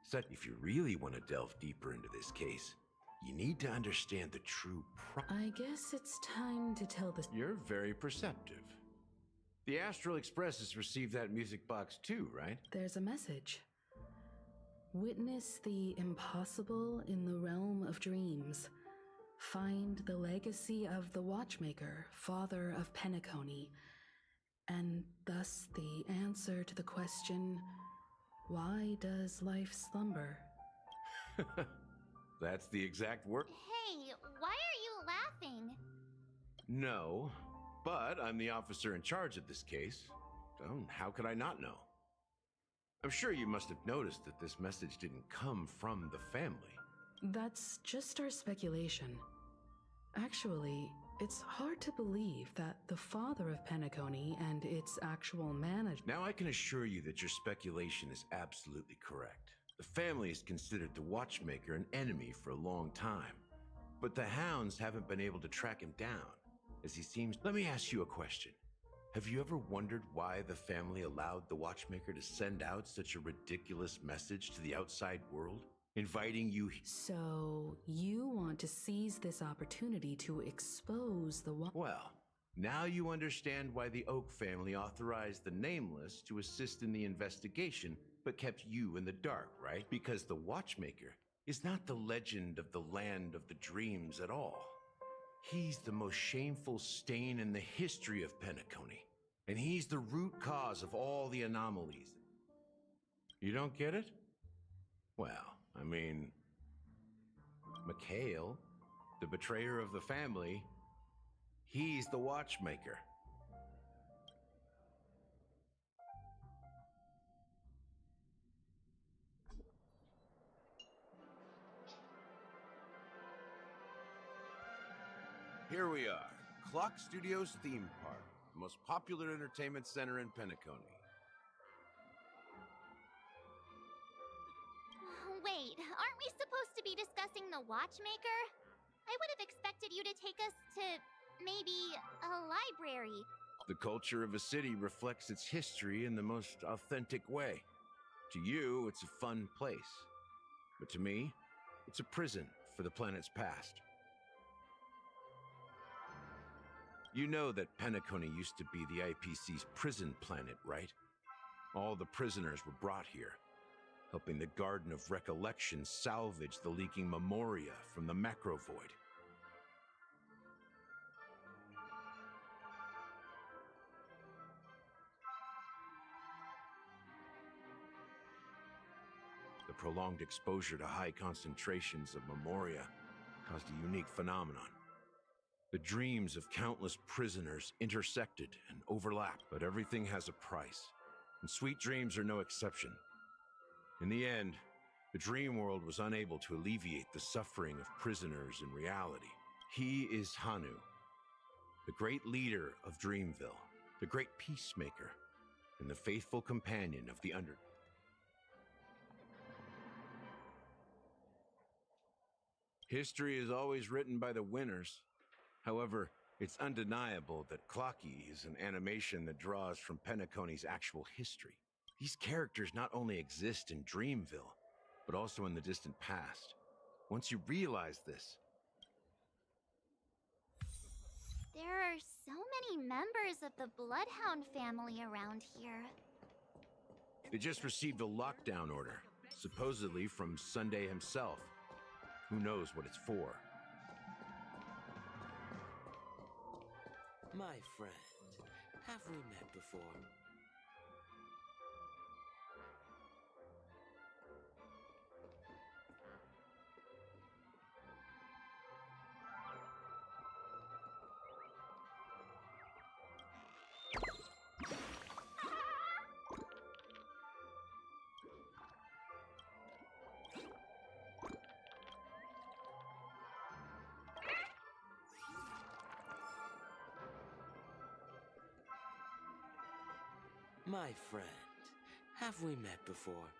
So if you really want to delve deeper into this case, you need to understand the true I guess it's time to tell the... You're very perceptive. The Astral Express has received that music box too, right? There's a message. Witness the impossible in the realm of dreams. Find the legacy of the Watchmaker, father of Penacony, and thus the answer to the question, why does life slumber? That's the exact word. Hey, why are you laughing? No, but I'm the officer in charge of this case. So how could I not know? I'm sure you must have noticed that this message didn't come from the family. That's just our speculation. Actually, it's hard to believe that the father of Penacony and its actual manager... Now I can assure you that your speculation is absolutely correct. The family has considered the Watchmaker an enemy for a long time, but the hounds haven't been able to track him down, as he seems... Let me ask you a question. Have you ever wondered why the family allowed the Watchmaker to send out such a ridiculous message to the outside world, inviting you... So, you want to seize this opportunity to expose the... Well, now you understand why the Oak family authorized the Nameless to assist in the investigation, but kept you in the dark, right? Because the Watchmaker is not the legend of the land of the dreams at all. He's the most shameful stain in the history of Penacony, and he's the root cause of all the anomalies. You don't get it? Well, I mean, Mikhail, the betrayer of the family, he's the Watchmaker. Here we are, Clock Studios theme park, the most popular entertainment center in Penacony. Wait, aren't we supposed to be discussing the Watchmaker? I would have expected you to take us to, maybe, a library. The culture of a city reflects its history in the most authentic way. To you, it's a fun place. But to me, it's a prison for the planet's past. You know that Penacony used to be the IPC's prison planet, right? All the prisoners were brought here, helping the Garden of Recollection salvage the leaking memoria from the macro void. The prolonged exposure to high concentrations of memoria caused a unique phenomenon. The dreams of countless prisoners intersected and overlapped, but everything has a price, and sweet dreams are no exception. In the end, the dream world was unable to alleviate the suffering of prisoners in reality. He is Hanu, the great leader of Dreamville, the great peacemaker, and the faithful companion of the underdog. History is always written by the winners. However, it's undeniable that Clocky is an animation that draws from Penacony's actual history. These characters not only exist in Dreamville, but also in the distant past. Once you realize this, There are so many members of the Bloodhound family around here. they just received a lockdown order, supposedly from Sunday himself. Who knows what it's for? My friend, have we met before? My friend, have we met before?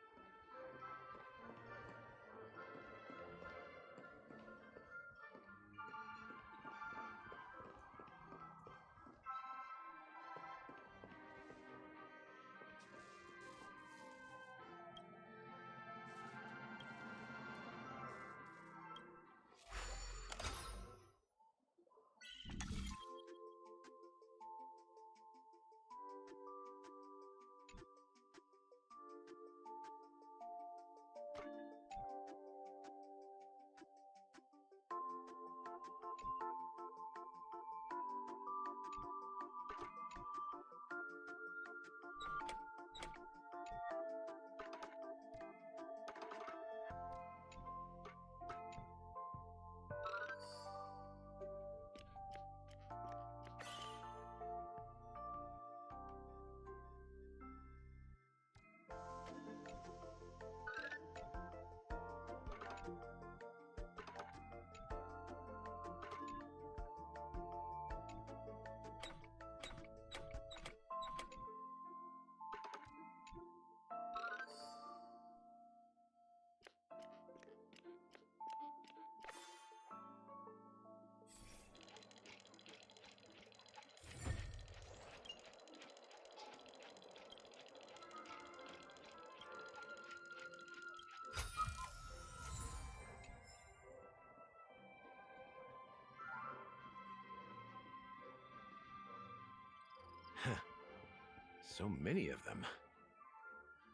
So many of them.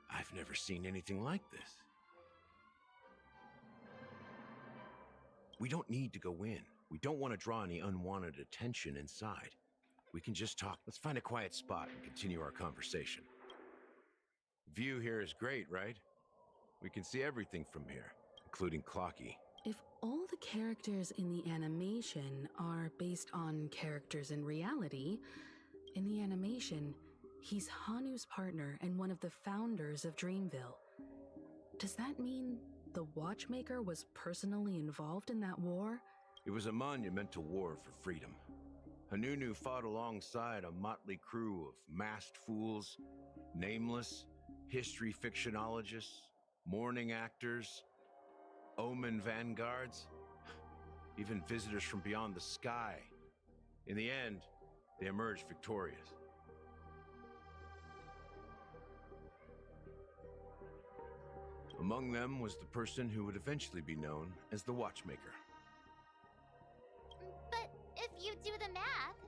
I've never seen anything like this. We don't need to go in. We don't want to draw any unwanted attention inside. We can just talk. Let's find a quiet spot and continue our conversation. View here is great, right? We can see everything from here, including Clocky. If all the characters in the animation are based on characters in reality, in the animation, he's Hanu's partner and one of the founders of Dreamville. Does that mean the Watchmaker was personally involved in that war? It was a monumental war for freedom. Hanunu fought alongside a motley crew of masked fools, nameless, history fictionologists, mourning actors, omen vanguards, even visitors from beyond the sky. In the end, they emerged victorious. Among them was the person who would eventually be known as the Watchmaker. But if you do the math,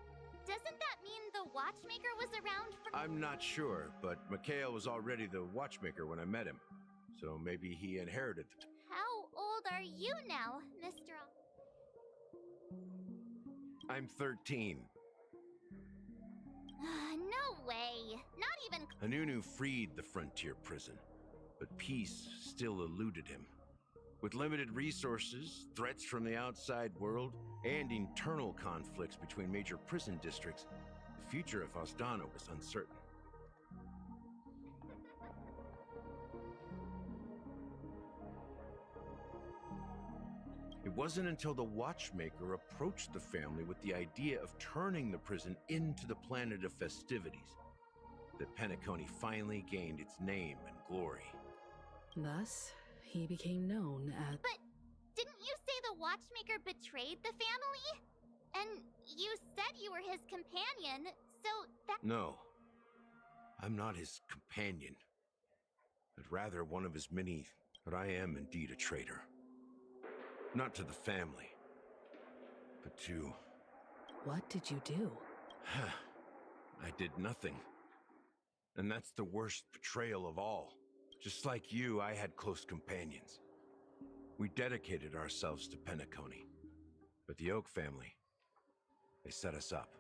doesn't that mean the Watchmaker was around for— I'm not sure, but Mikhail was already the Watchmaker when I met him. So maybe he inherited the... How old are you now, Mr. I'm 13. No way. Not even— Anunu freed the frontier prison, but peace still eluded him. With limited resources, threats from the outside world, and internal conflicts between major prison districts, the future of Osdana was uncertain. It wasn't until the Watchmaker approached the family with the idea of turning the prison into the planet of festivities that Penacony finally gained its name and glory. Thus, he became known as... But didn't you say the Watchmaker betrayed the family? And you said you were his companion, so that— No, I'm not his companion, but rather one of his many, but I am indeed a traitor. Not to the family, but to... What did you do? I did nothing. And that's the worst betrayal of all. Just like you, I had close companions. We dedicated ourselves to Penacony. But the Oak family, they set us up.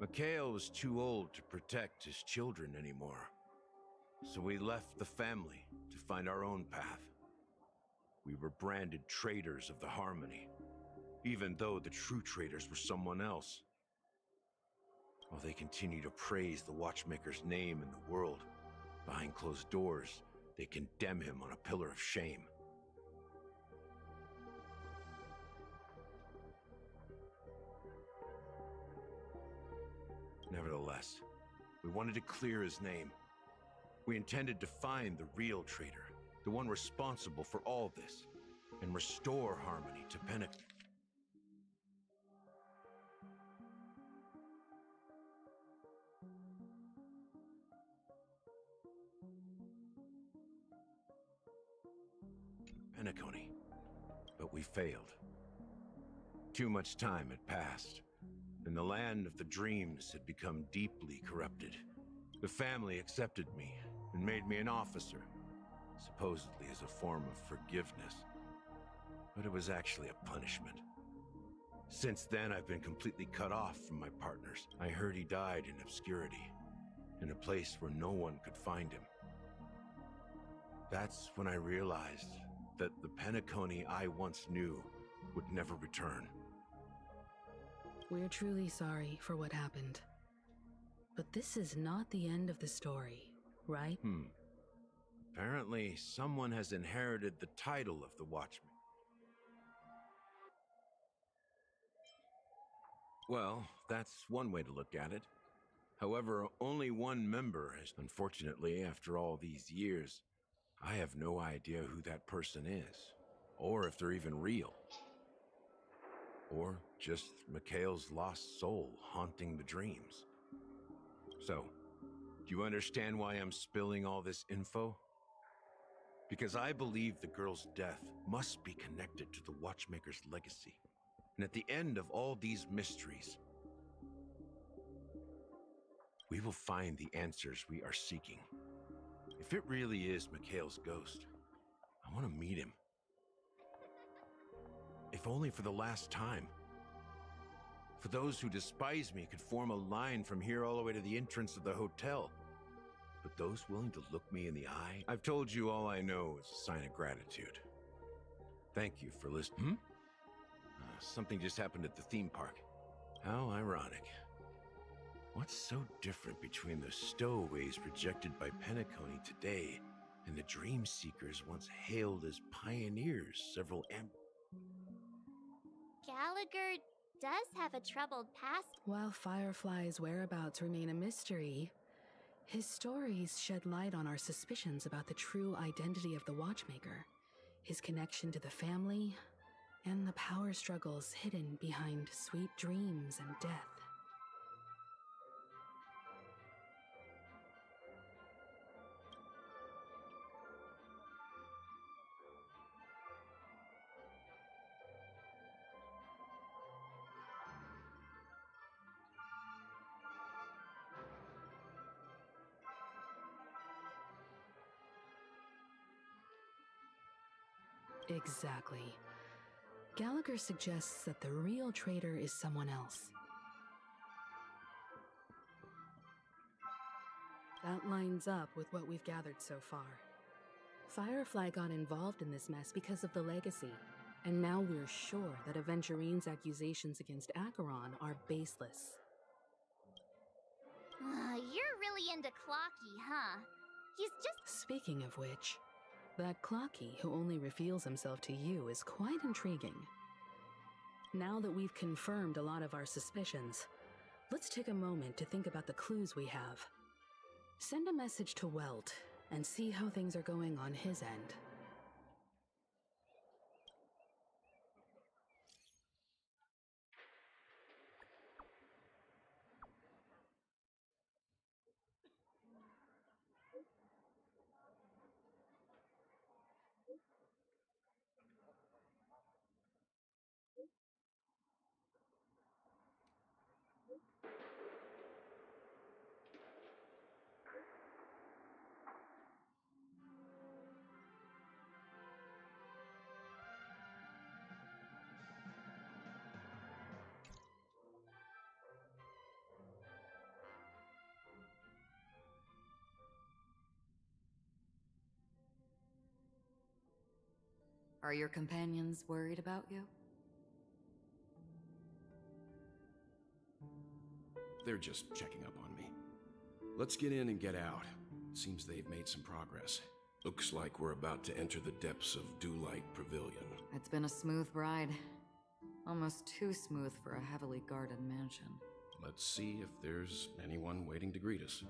Mikhail was too old to protect his children anymore. So we left the family to find our own path. We were branded traitors of the Harmony, even though the true traitors were someone else. While they continue to praise the Watchmaker's name in the world, behind closed doors, they condemn him on a pillar of shame. Nevertheless, we wanted to clear his name. We intended to find the real traitor, the one responsible for all this, and restore harmony to Penacony. Penacony. But we failed. Too much time had passed, and the land of the dreams had become deeply corrupted. The family accepted me and made me an officer, supposedly as a form of forgiveness. But it was actually a punishment. Since then, I've been completely cut off from my partners. I heard he died in obscurity, in a place where no one could find him. That's when I realized that the Penacony I once knew would never return. We're truly sorry for what happened. But this is not the end of the story, right? Apparently, someone has inherited the title of the Watchman. Well, that's one way to look at it. However, only one member has... Unfortunately, after all these years, I have no idea who that person is, or if they're even real. Or just Mikhail's lost soul haunting the dreams. So, do you understand why I'm spilling all this info? Because I believe the girl's death must be connected to the Watchmaker's legacy. And at the end of all these mysteries, we will find the answers we are seeking. If it really is Mikhail's ghost, I want to meet him. If only for the last time. For those who despise me could form a line from here all the way to the entrance of the hotel. But those willing to look me in the eye, I've told you all I know is a sign of gratitude. Thank you for listening. Something just happened at the theme park. How ironic. What's so different between the stowaways rejected by Penacony today and the dream seekers once hailed as pioneers several Gallagher does have a troubled past. While Firefly's whereabouts remain a mystery, his stories shed light on our suspicions about the true identity of the Watchmaker, his connection to the family, and the power struggles hidden behind sweet dreams and death. Exactly. Gallagher suggests that the real traitor is someone else. That lines up with what we've gathered so far. Firefly got involved in this mess because of the legacy, and now we're sure that Aventurine's accusations against Acheron are baseless. You're really into Clocky, huh? He's just... Speaking of which, that Clocky who only reveals himself to you is quite intriguing. Now that we've confirmed a lot of our suspicions, let's take a moment to think about the clues we have. Send a message to Welt and see how things are going on his end. Are your companions worried about you? They're just checking up on me. Let's get in and get out. Seems they've made some progress. Looks like we're about to enter the depths of Dewlight Pavilion. It's been a smooth ride. Almost too smooth for a heavily guarded mansion. Let's see if there's anyone waiting to greet us.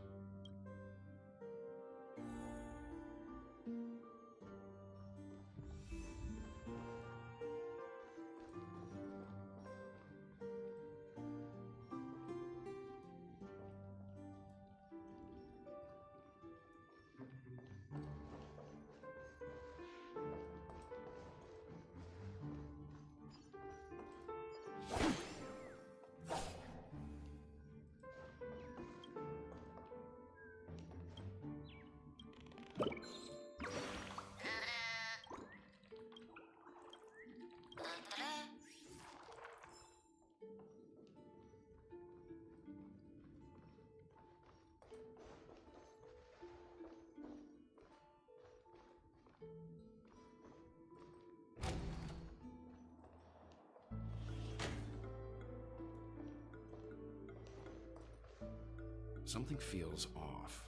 Something feels off.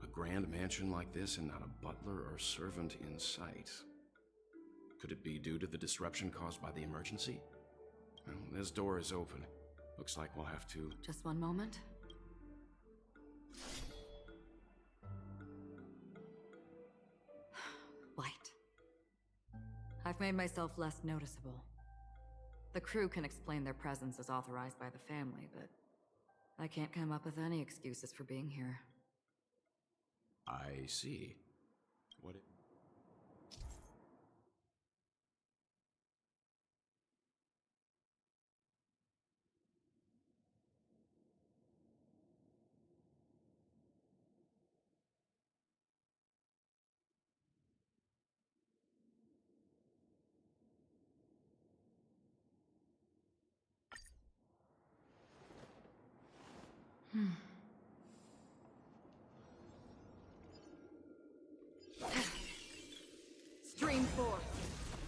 A grand mansion like this and not a butler or servant in sight. Could it be due to the disruption caused by the emergency? Well, this door is open. Looks like we'll have to... Just one moment. Light. I've made myself less noticeable. The crew can explain their presence as authorized by the family, but I can't come up with any excuses for being here. I see. What it... Stream forth,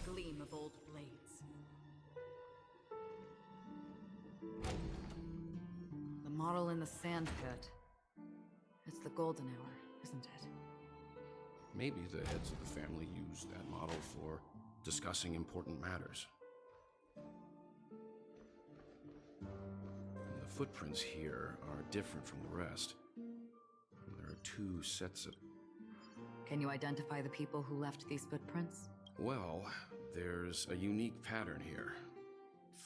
gleam of old blades. The model in the sand pit. It's the golden hour, isn't it? Maybe the heads of the family used that model for discussing important matters. And the footprints here are different from the rest. There are two sets of... Can you identify the people who left these footprints? Well, there's a unique pattern here.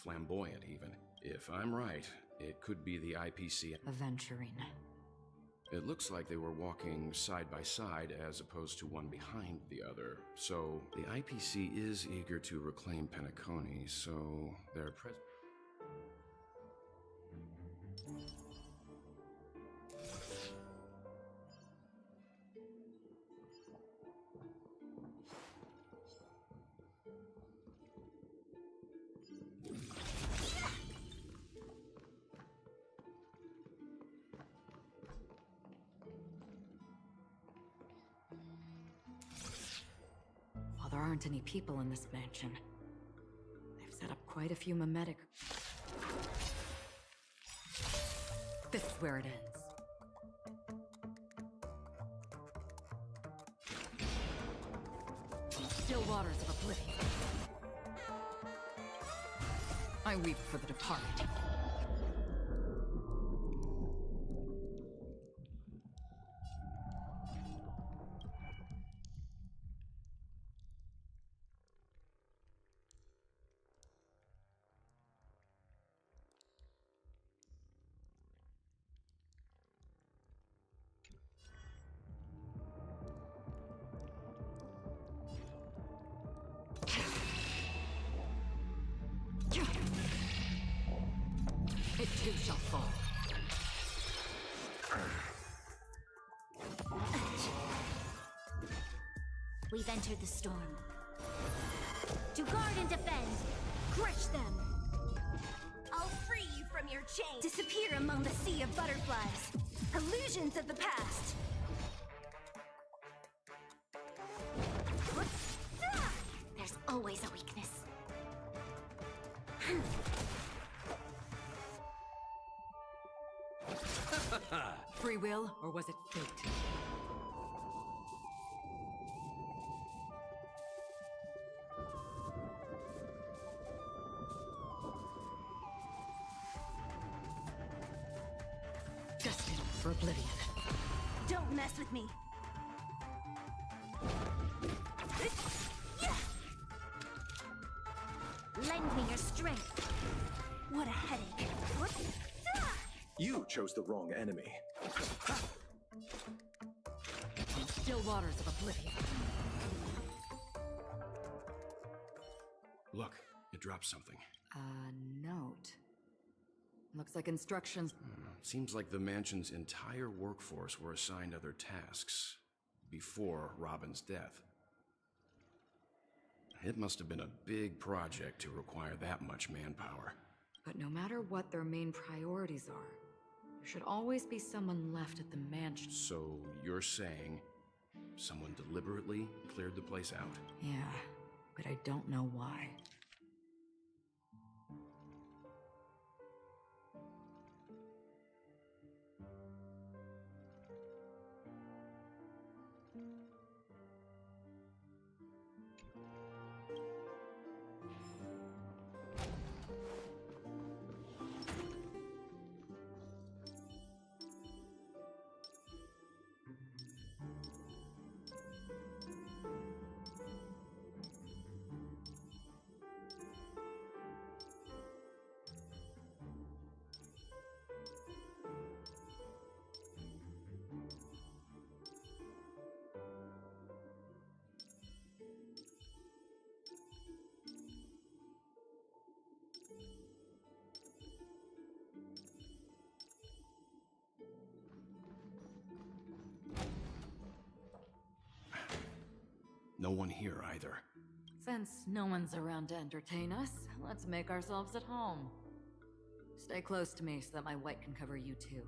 Flamboyant, even. If I'm right, it could be the IPC... Aventurine. It looks like they were walking side by side as opposed to one behind the other. So, the IPC is eager to reclaim Penacony, so they're present. aren't any people in this mansion. They've set up quite a few mimetic... This is where it ends. Still waters of oblivion. I weep for the departed. It too shall fall. We've entered the storm. To guard and defend, crush them. I'll free you from your chains. Disappear among the sea of butterflies. Illusions of the past. There's always a weakness. Free will, or was it fate? Destined for oblivion. Don't mess with me. Lend me your strength. What a headache. You chose the wrong enemy. Still waters of oblivion. Look, it dropped something. A note. Looks like instructions. Seems like the mansion's entire workforce were assigned other tasks before Robin's death. It must have been a big project to require that much manpower. But no matter what their main priorities are, there should always be someone left at the mansion. So you're saying someone deliberately cleared the place out? Yeah, but I don't know why. No one here either. Since no one's around to entertain us, let's make ourselves at home. Stay close to me so that my white can cover you too.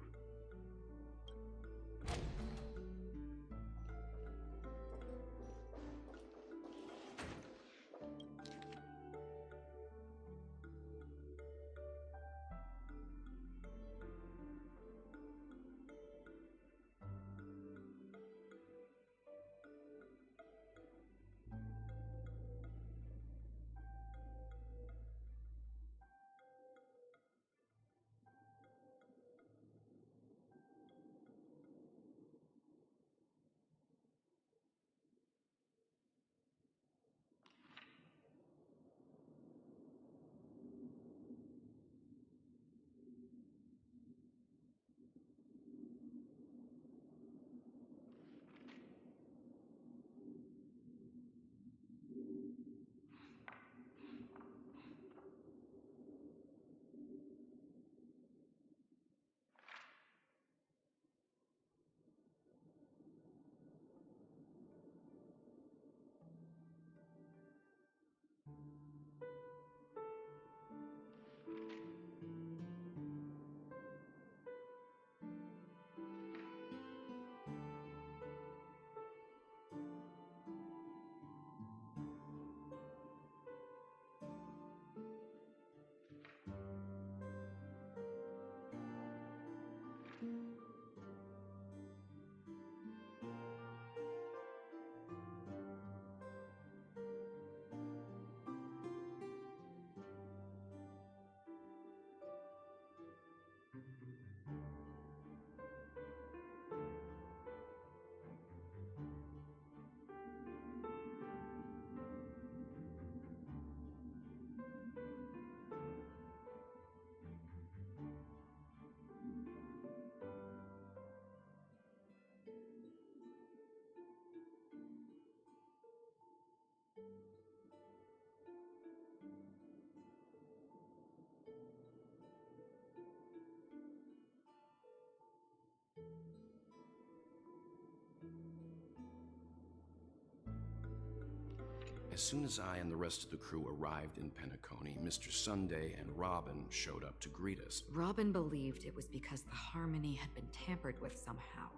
As soon as I and the rest of the crew arrived in Penacony, Mr. Sunday and Robin showed up to greet us. Robin believed it was because the harmony had been tampered with somehow.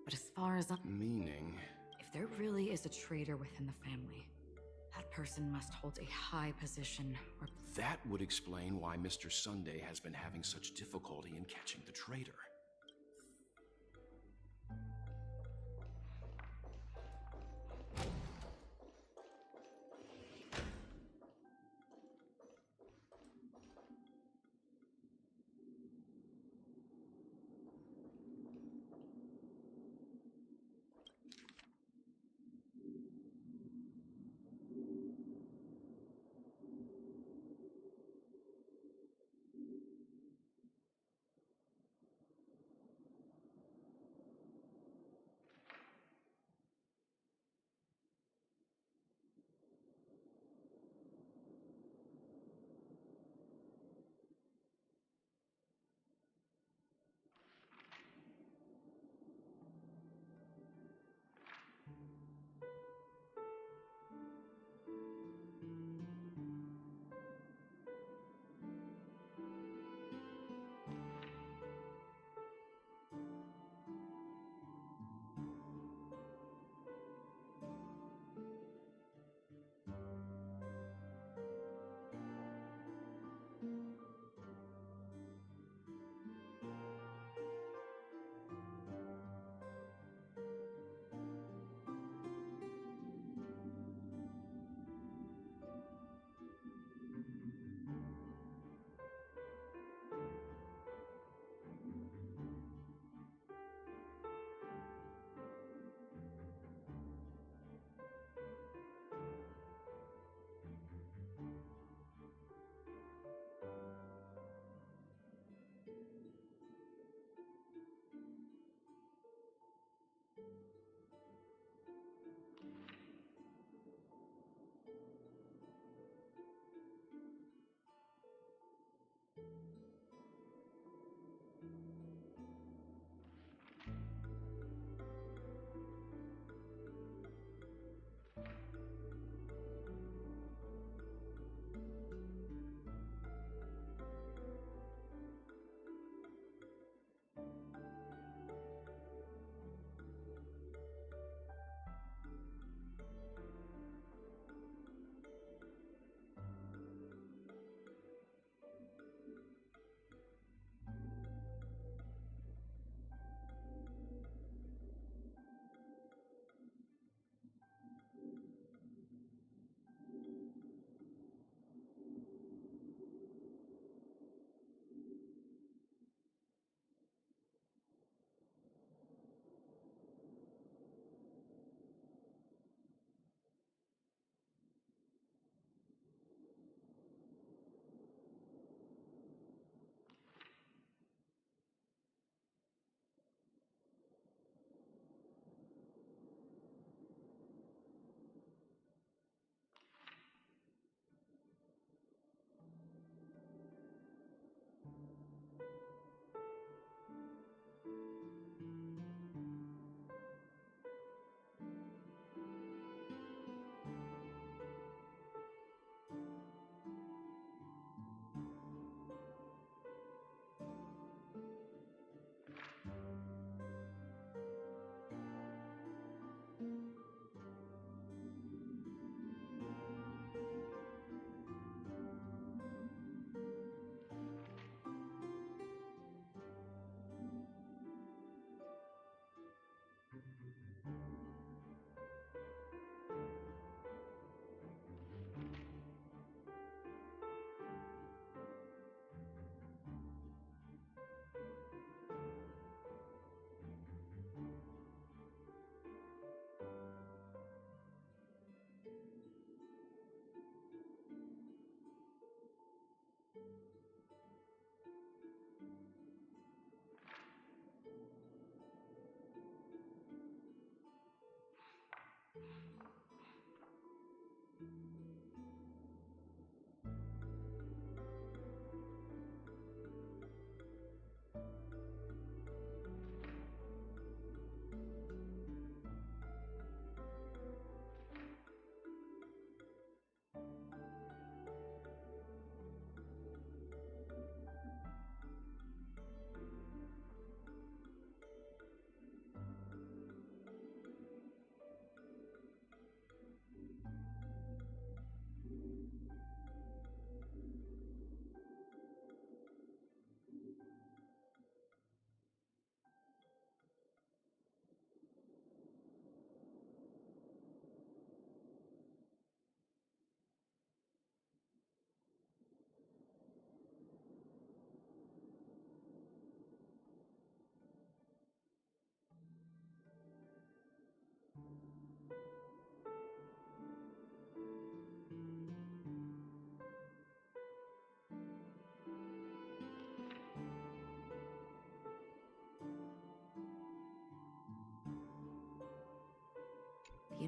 But as far as Meaning? If there really is a traitor within the family, that person must hold a high position or... That would explain why Mr. Sunday has been having such difficulty in catching the traitor.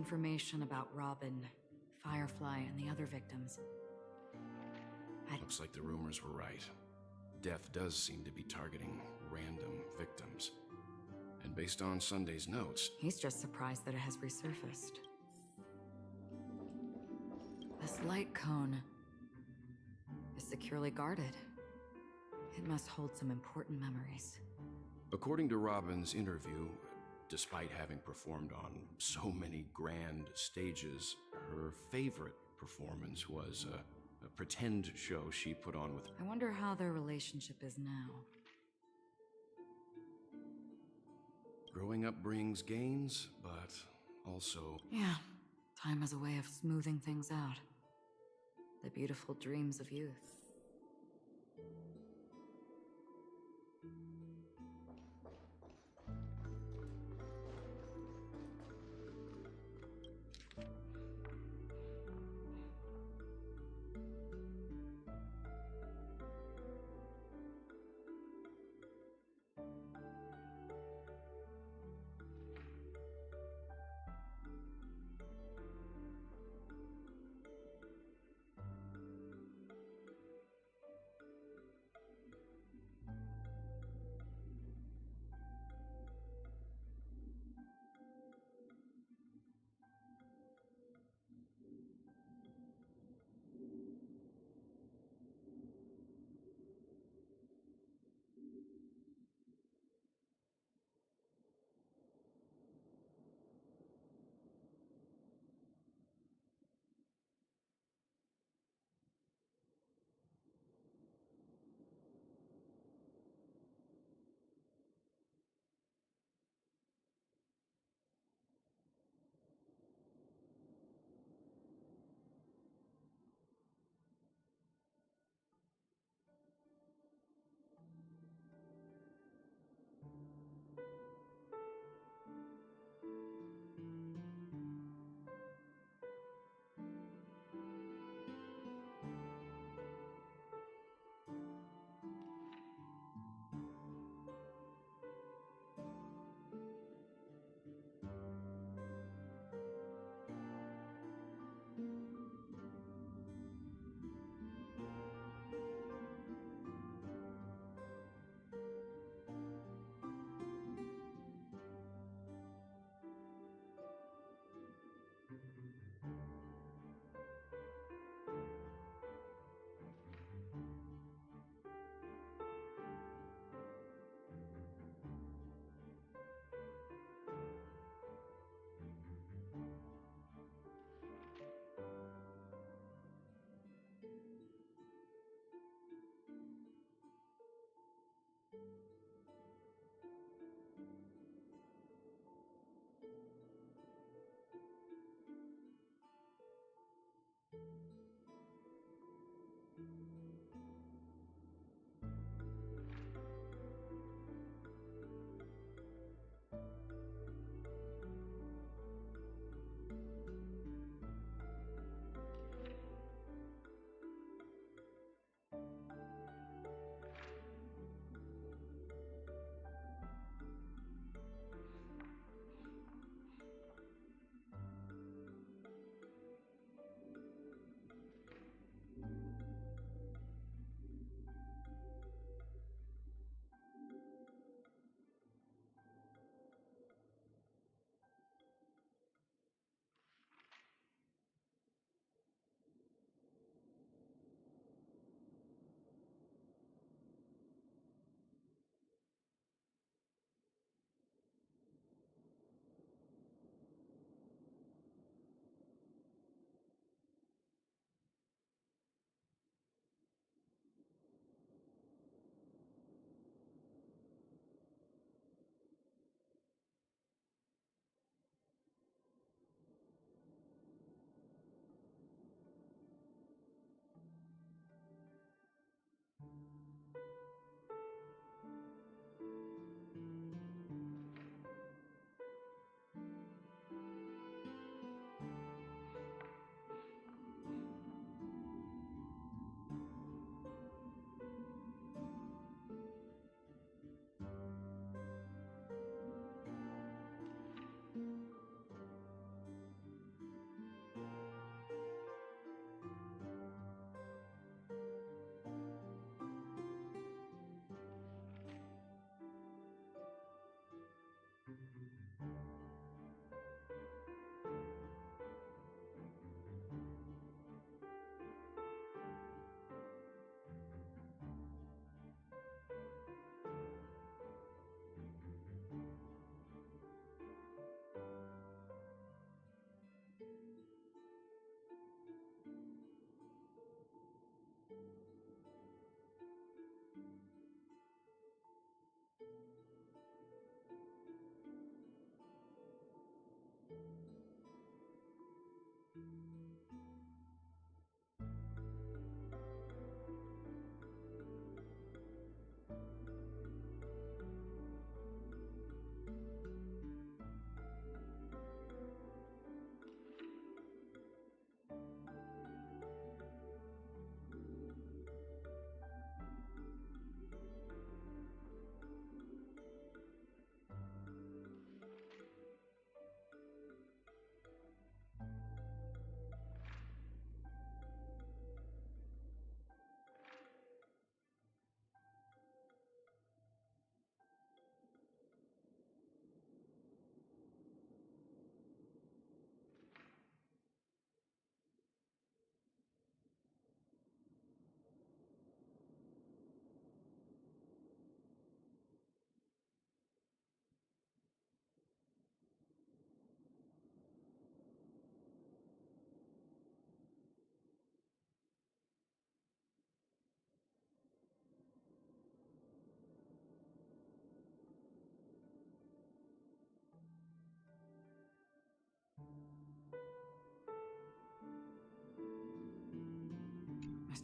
information about Robin, Firefly, and the other victims. Looks like the rumors were right. Death does seem to be targeting random victims. And based on Sunday's notes... He's just surprised that it has resurfaced. This light cone is securely guarded. It must hold some important memories. According to Robin's interview, despite having performed on so many grand stages, her favorite performance was a pretend show she put on with... I wonder how their relationship is now. Growing up brings gains, but also... Yeah, time has a way of smoothing things out. The beautiful dreams of youth.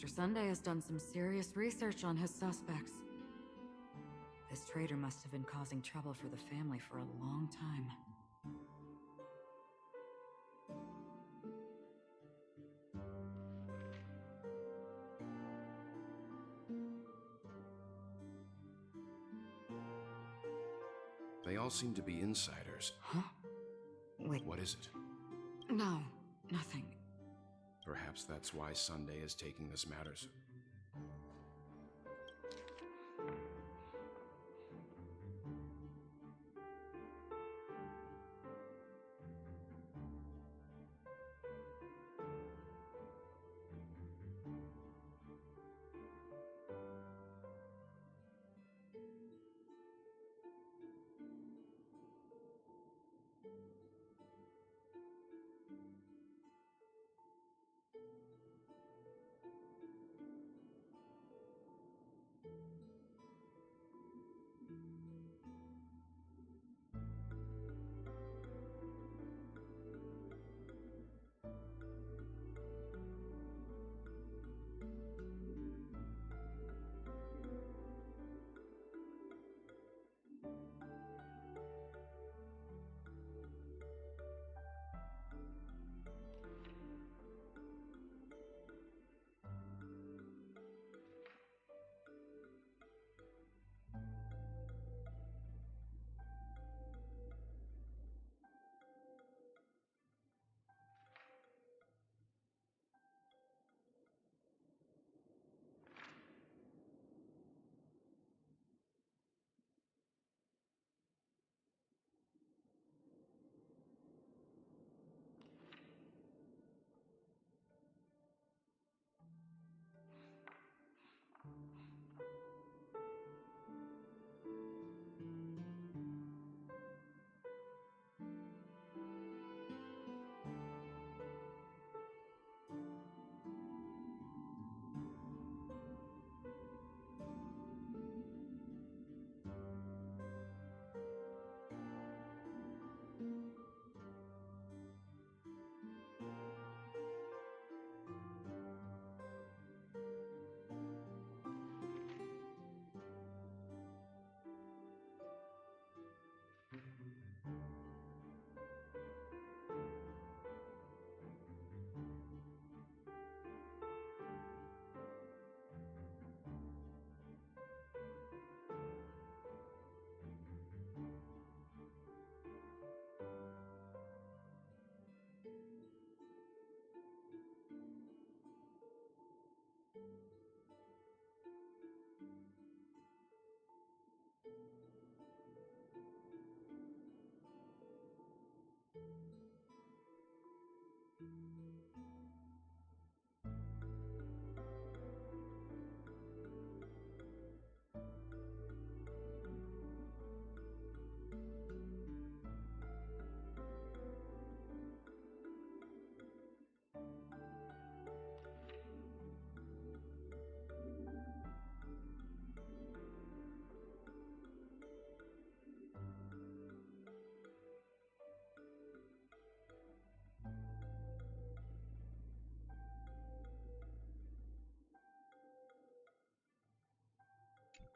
Mr. Sunday has done some serious research on his suspects. This traitor must have been causing trouble for the family for a long time. They all seem to be insiders. Huh? Wait. What is it? No, nothing. Perhaps that's why Sunday is taking this matters.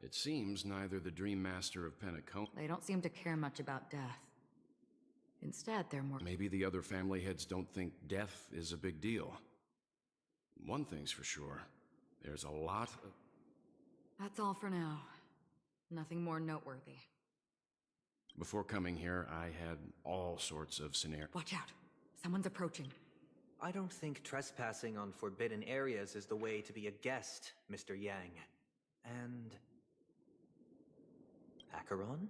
It seems neither the Dream Master of Penacone... They don't seem to care much about death. Instead, they're more... Maybe the other family heads don't think death is a big deal. One thing's for sure. There's a lot of... That's all for now. Nothing more noteworthy. Before coming here, I had all sorts of scenarios. Watch out. Someone's approaching. I don't think trespassing on forbidden areas is the way to be a guest, Mr. Yang. And... Acheron?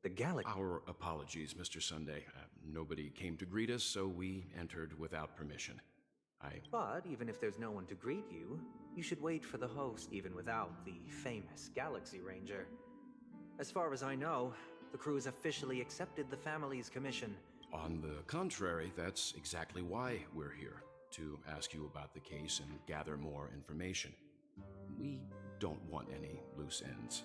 The galaxy... Our apologies, Mr. Sunday. Nobody came to greet us, so we entered without permission. But even if there's no one to greet you, you should wait for the host even without the famous Galaxy Ranger. As far as I know, the crew has officially accepted the family's commission. On the contrary, that's exactly why we're here. To ask you about the case and gather more information. We don't want any loose ends.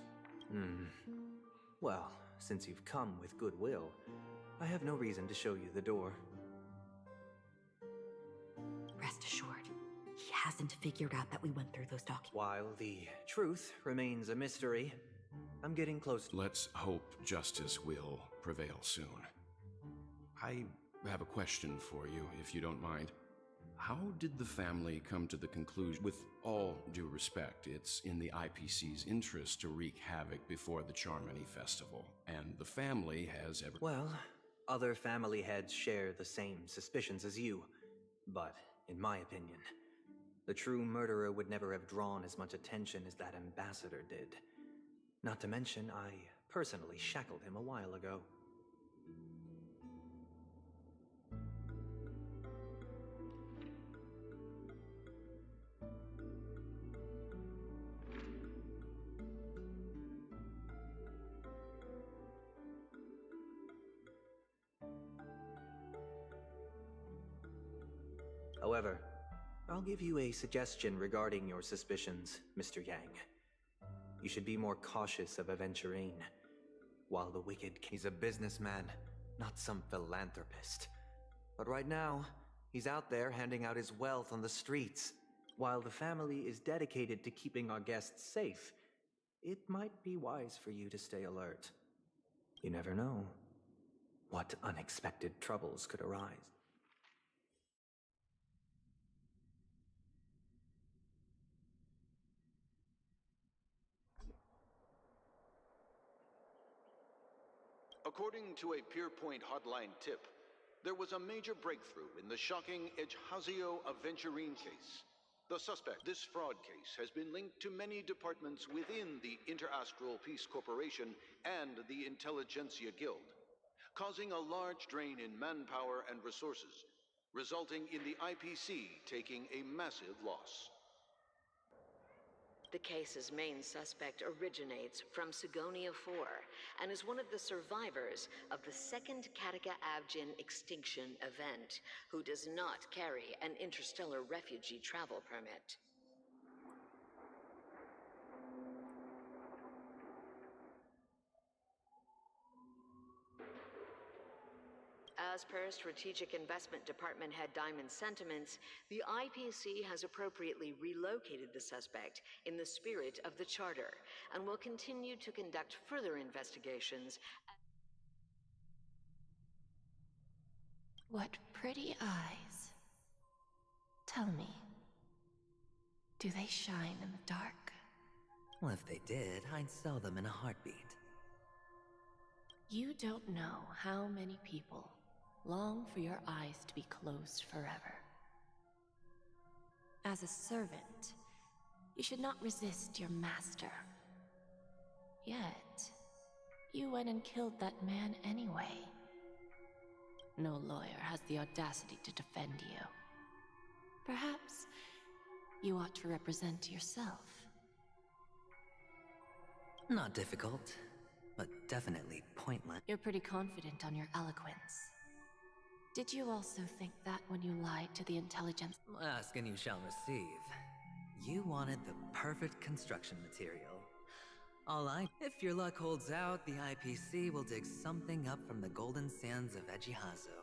Well, since you've come with goodwill, I have no reason to show you the door. Rest assured, he hasn't figured out that we went through those documents. While the truth remains a mystery, I'm getting close. Let's hope justice will prevail soon. I have a question for you, if you don't mind. How did the family come to the conclusion, with all due respect, it's in the IPC's interest to wreak havoc before the Charmony Festival, and the family has ever... Well, other family heads share the same suspicions as you, but in my opinion, the true murderer would never have drawn as much attention as that ambassador did. Not to mention, I personally shackled him a while ago. However, I'll give you a suggestion regarding your suspicions, Mr. Yang. You should be more cautious of Aventurine. While the wicked... He's a businessman, not some philanthropist. But right now, he's out there handing out his wealth on the streets. While the family is dedicated to keeping our guests safe, it might be wise for you to stay alert. You never know what unexpected troubles could arise. According to a Pierpoint hotline tip, there was a major breakthrough in the shocking Ejhazio Aventurine case. The suspect, this fraud case, has been linked to many departments within the Interastral Peace Corporation and the Intelligentsia Guild, causing a large drain in manpower and resources, resulting in the IPC taking a massive loss. The case's main suspect originates from Sigonia 4 and is one of the survivors of the second Kataka Abjin extinction event, who does not carry an interstellar refugee travel permit. As per Strategic Investment Department Head Diamond's sentiments, the IPC has appropriately relocated the suspect in the spirit of the Charter and will continue to conduct further investigations. What pretty eyes. Tell me, do they shine in the dark? Well, if they did, I'd sell them in a heartbeat. You don't know how many people long for your eyes to be closed forever. As a servant, you should not resist your master. Yet, you went and killed that man anyway. No lawyer has the audacity to defend you. Perhaps you ought to represent yourself. Not difficult, but definitely pointless. You're pretty confident on your eloquence. Did you also think that when you lied to the intelligence? Ask and you shall receive. You wanted the perfect construction material. If your luck holds out, the IPC will dig something up from the golden sands of Ejhazio.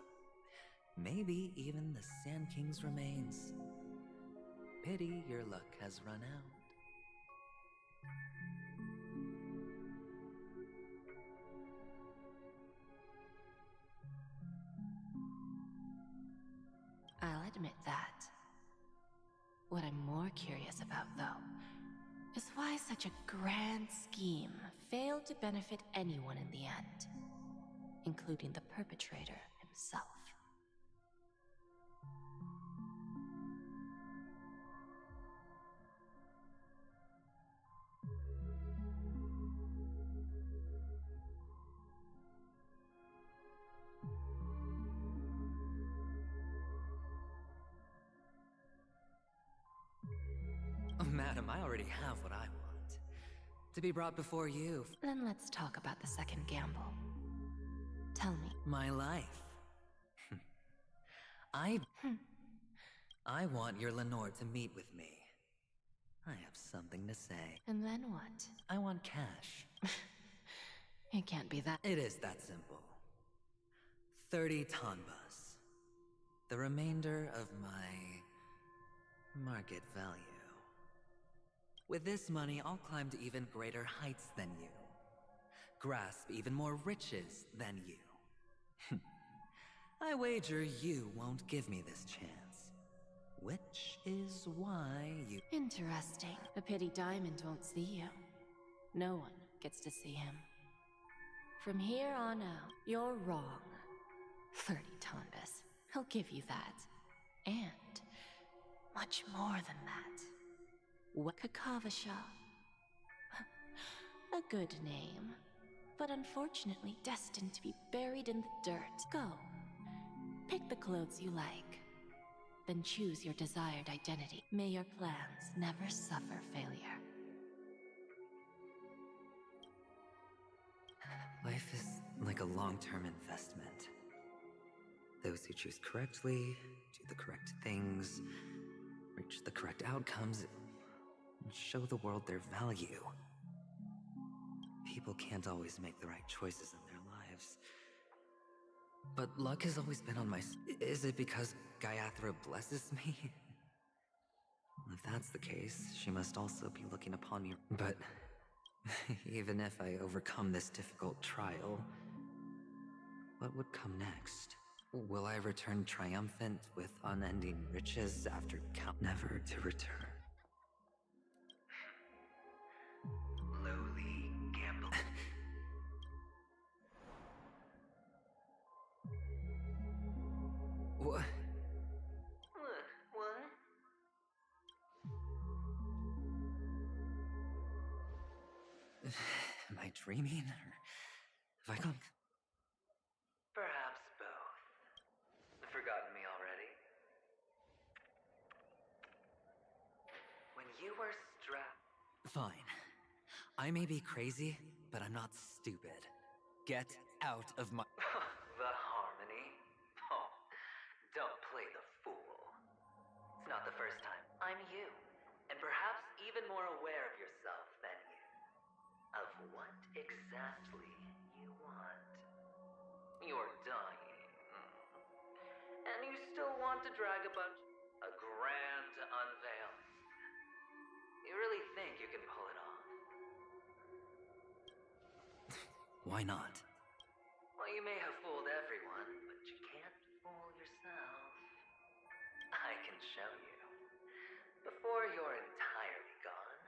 Maybe even the Sand King's remains. Pity your luck has run out. admit that. What I'm more curious about, though, is why such a grand scheme failed to benefit anyone in the end, including the perpetrator himself. Madam, I already have what I want. To be brought before you. Then let's talk about the second gamble. Tell me. My life. I want your Lenore to meet with me. I have something to say. And then what? I want cash. It can't be that. It is that simple. 30 tanbas. The remainder of my market value. With this money, I'll climb to even greater heights than you. Grasp even more riches than you. I wager you won't give me this chance. Which is why you... Interesting. A pity Diamond won't see you. No one gets to see him. From here on out, you're wrong. 30 tanbas. I'll give you that. And much more than that. Kakavasha. A good name, but unfortunately destined to be buried in the dirt. Go. Pick the clothes you like. Then choose your desired identity. May your plans never suffer failure. Life is like a long-term investment. Those who choose correctly, do the correct things, reach the correct outcomes, and show the world their value. People can't always make the right choices in their lives. But luck has always been on my side. Is it because Gayathra blesses me? If that's the case, she must also be looking upon me. But even if I overcome this difficult trial, what would come next? Will I return triumphant with unending riches after never to return? Lowly gamble. What? What? Am I dreaming, or have I gone? Perhaps both. Forgotten me already? When you were strapped. Fine. I may be crazy, but I'm not stupid. Get out of my. The harmony? Oh, don't play the fool. It's not the first time. I'm you, and perhaps even more aware of yourself than you. Of what exactly you want. You're dying. And you still want to drag a grand unveiling. You really think you can pull it off? Why not? Well, you may have fooled everyone, but you can't fool yourself. I can show you. Before you're entirely gone,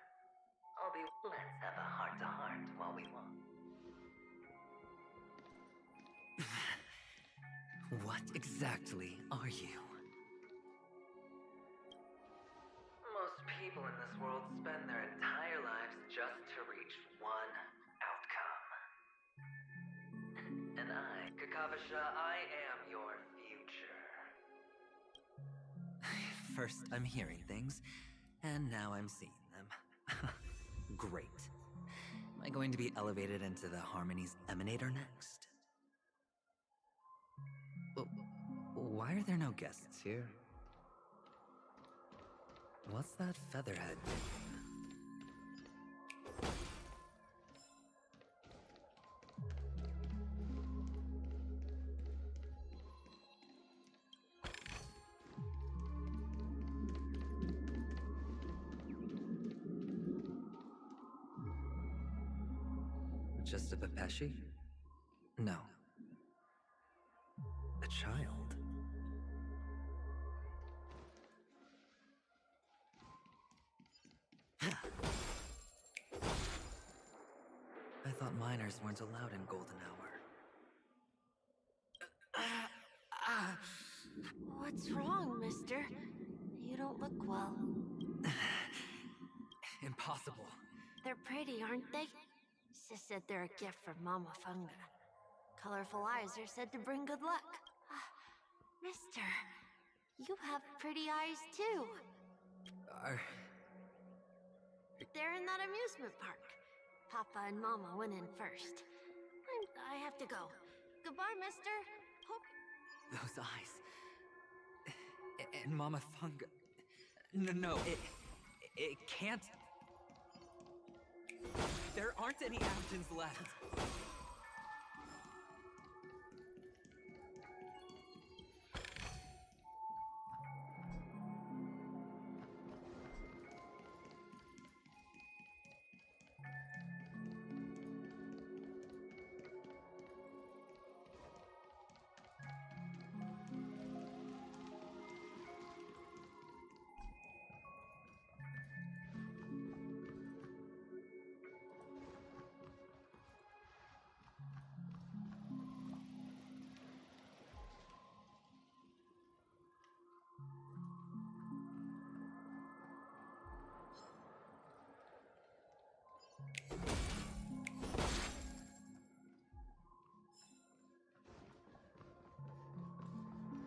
I'll be... Let's have a heart-to-heart while we walk. What exactly are you? Most people in this world spend their entire lives just to reach one outcome. And I, Kakavasha, I am your future. First, I'm hearing things, and now I'm seeing them. Great. Am I going to be elevated into the Harmony's Emanator next? Why are there no guests here? What's that featherhead doing? Just a Pepeshi? No. A child. thought minors weren't allowed in Golden Hour. What's wrong, mister? You don't look well. Impossible. They're pretty, aren't they? Sis said they're a gift from Mama Funga. Colorful eyes are said to bring good luck. Mister, you have pretty eyes too. They're in that amusement park. Papa and Mama went in first. I have to go. Goodbye, mister. Hope... Those eyes. And Mama Funga. No, it can't. There aren't any actions left.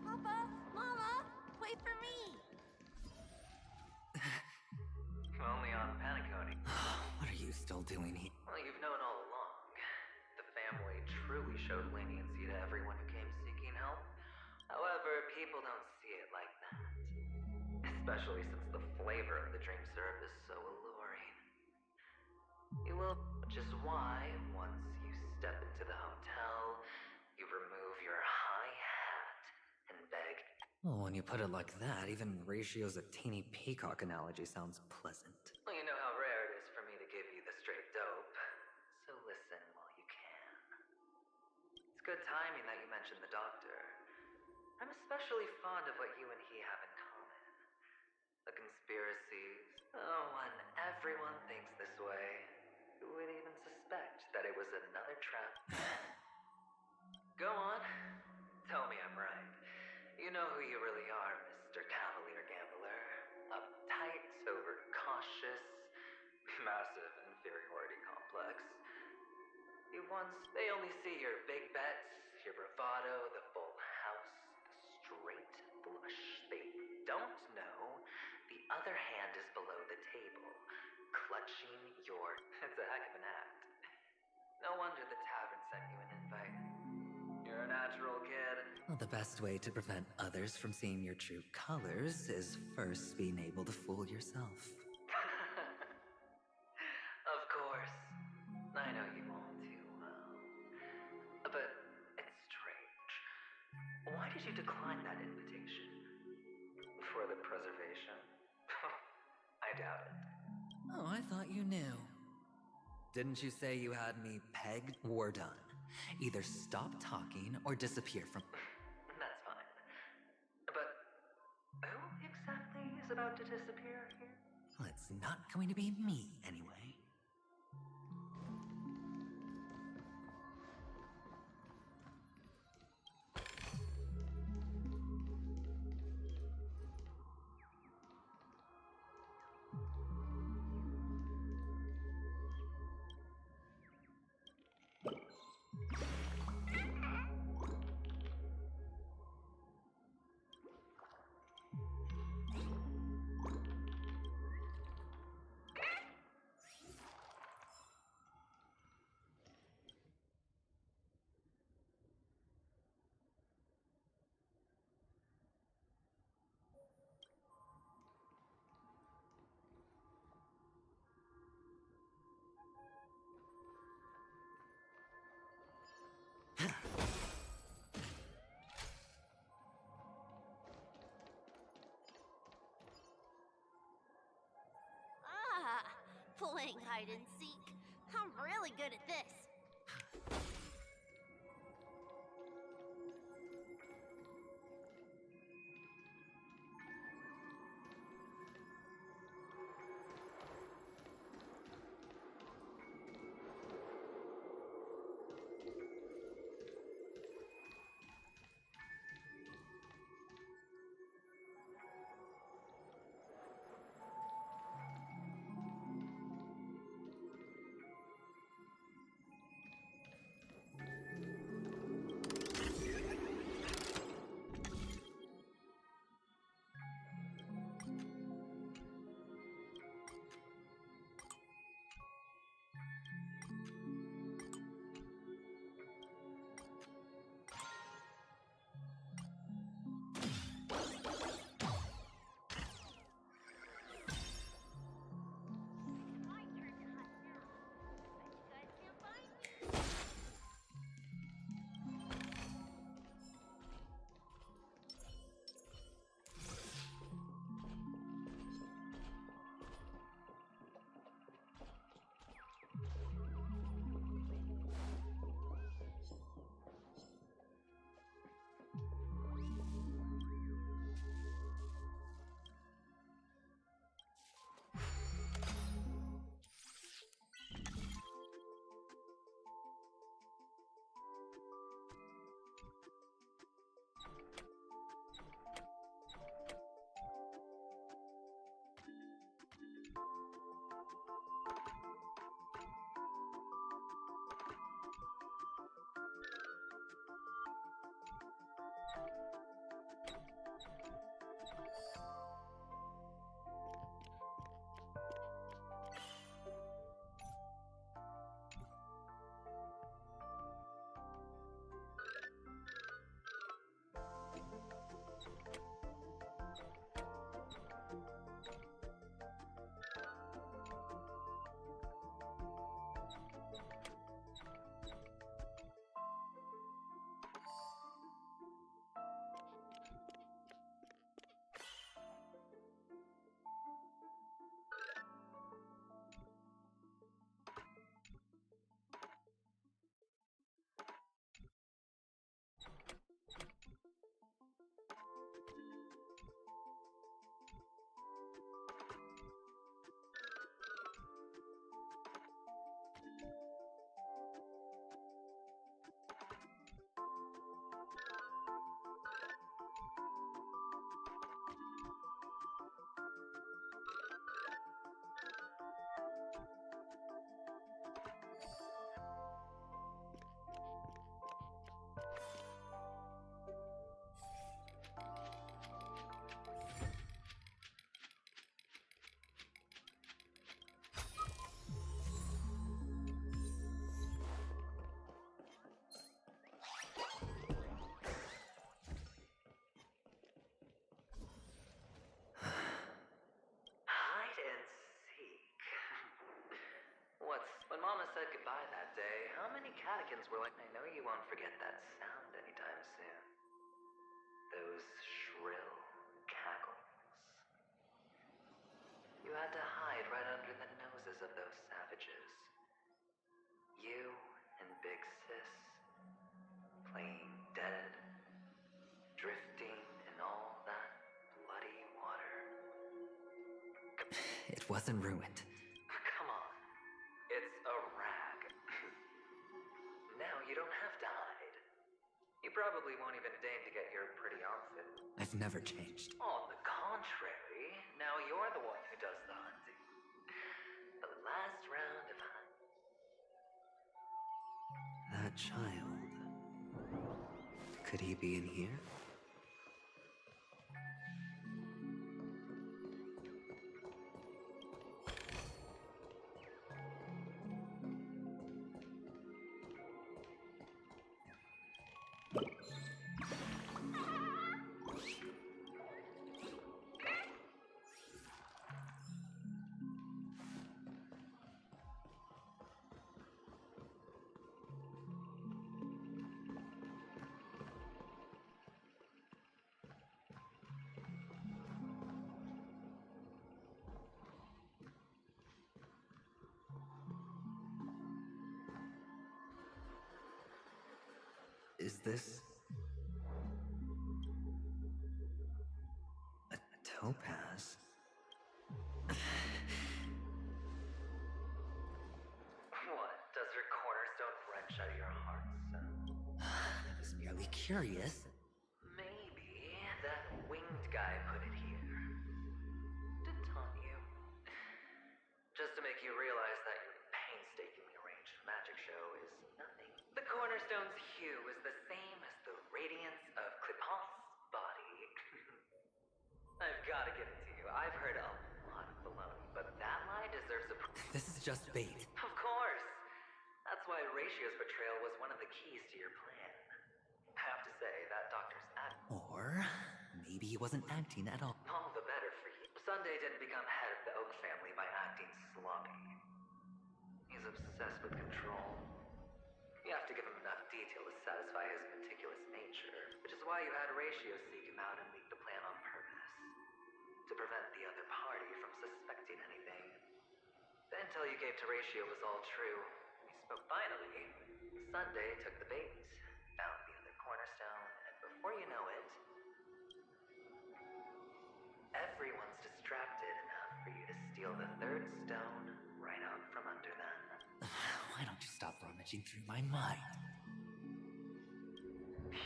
Papa, Mama, wait for me. Only on Paniconi. What are you still doing here? Well, you've known all along. The family truly showed leniency to everyone who came seeking help. However, people don't see it like that. Especially since the flavor of the dream syrup is so alluring. You will, which is why, once you step into the hotel, you remove your high hat and beg. Well, when you put it like that, even Ratio's a teeny peacock analogy sounds pleasant. Well, you know how rare it is for me to give you the straight dope, so listen while you can. It's good timing that you mentioned the doctor. I'm especially fond of what you and he have in common. The conspiracies. Oh, when everyone thinks this way, who would even suspect that it was another trap? Go on. Tell me I'm right. You know who you really are, Mr. Cavalier Gambler. Uptight, overcautious, massive inferiority complex. They only see your big bets, your bravado, the full house, the straight flush. They don't know the other hand is below the table, clutching your... It's a heck of an act. No wonder the tavern sent you an invite. You're a natural kid. Well, the best way to prevent others from seeing your true colors is first being able to fool yourself. Of course. I know you all too well. But it's strange. Why did you decline that invitation? For the preservation? I doubt it. Oh, I thought you knew. Didn't you say you had me pegged? We're done. Either stop talking or disappear from... That's fine. But who exactly is about to disappear here? Well, it's not going to be me, anyway. Playing hide and seek. I'm really good at this. when Mama said goodbye that day, how many catechins were like, I know you won't forget that sound anytime soon. Those shrill cackles. You had to hide right under the noses of those savages. You and Big Sis, playing dead, drifting in all that bloody water. It wasn't ruined. Come on. It's a rag. Now you don't have to hide. You probably won't even deign to get your pretty outfit. I've never changed. On the contrary, now you're the one who does the hunting. The last round of hunting. That child. Could he be in here? Is this a topaz? What? Does her cornerstone wrench out of your heart, son? I was merely curious. Maybe that winged guy put it here. To taunt you. Just to make you realize that your painstakingly arranged magic show is nothing. The cornerstone's hue is the same as the radiance of Clipot's body. I've got to give it to you. I've heard a lot of baloney, but that lie deserves a... This is just bait. Of course. That's why Ratio's betrayal was one of the keys to your plan. I have to say, that doctor's act... Or maybe he wasn't acting at all. All the better for you. Sunday didn't become head of the Oak family by acting sloppy. He's obsessed with control. You have to give him enough detail to satisfy his meticulous nature, which is why you had Ratio seek him out and leak the plan on purpose. To prevent the other party from suspecting anything. The intel you gave to Ratio was all true. He spoke finally. Sunday took the bait, found the other cornerstone, and before you know it, everyone's distracted enough for you to steal the third stone right out from under them. Why don't you stop rummaging through my mind?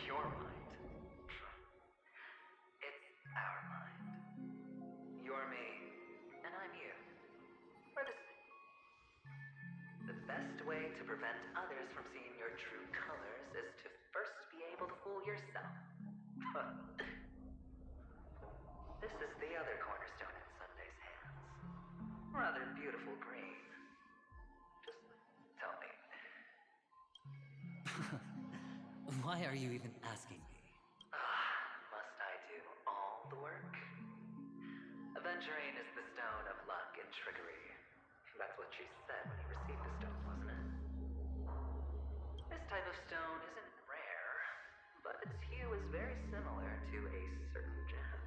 Your mind. It's our mind. You're me, and I'm you. We're the same. The best way to prevent others from seeing your true colors is to first be able to fool yourself. This is the other cornerstone in Sunday's hands. Rather beautiful green. Just tell me. Why are you even asking me? Must I do all the work? Aventurine is the stone of luck and trickery. That's what she said when you received the stone, wasn't it? This type of stone isn't rare, but its hue is very similar to a certain gem.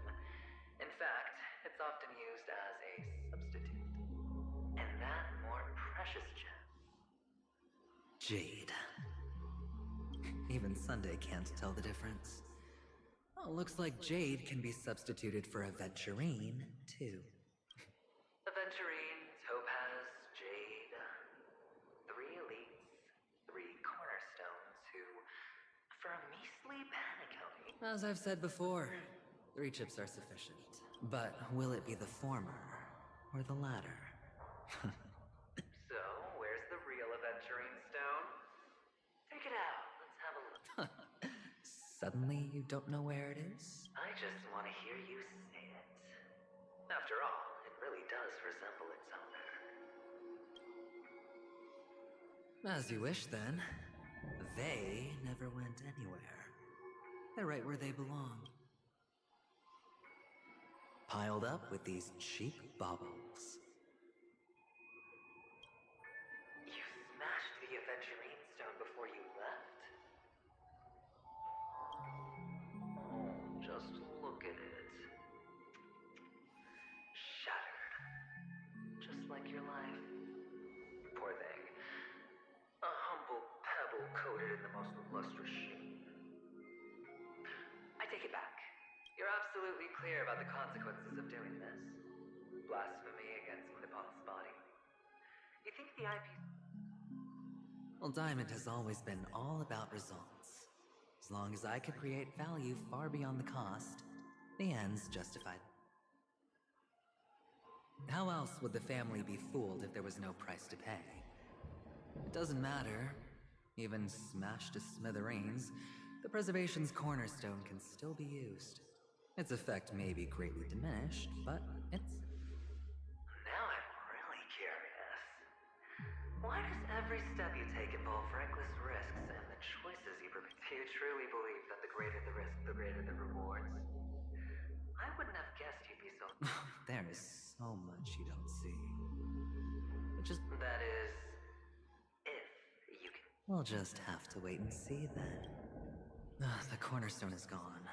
In fact, it's often used as a substitute. And that more precious gem. Jade. Even Sunday can't tell the difference. Oh, looks like Jade can be substituted for Aventurine, too. Aventurine, Topaz, Jade. 3 elites, 3 cornerstones who, for a measly paniconi... As I've said before, 3 chips are sufficient. But will it be the former or the latter? So, where's the real Aventurine stone? Take it out. Let's have a look. Suddenly you don't know where it is? I just want to hear you say it. After all, it really does resemble its owner. As you wish, then. They never went anywhere. They're right where they belong. Piled up with these cheap baubles. in the most lustrous sheen. I take it back. You're absolutely clear about the consequences of doing this. Blasphemy against Clipot's body. You think the IP... Well, Diamond has always been all about results. As long as I could create value far beyond the cost, the ends justified. How else would the family be fooled if there was no price to pay? It doesn't matter. Even smashed to smithereens, the preservation's cornerstone can still be used. Its effect may be greatly diminished, but it's... Now I'm really curious. Why does every step you take involve reckless risks and the choices you prepare? Do you truly believe that the greater the risk, the greater the rewards? I wouldn't have guessed you'd be so... There is so much you don't see. That is... if you can... We'll just have to wait and see then. The cornerstone is gone.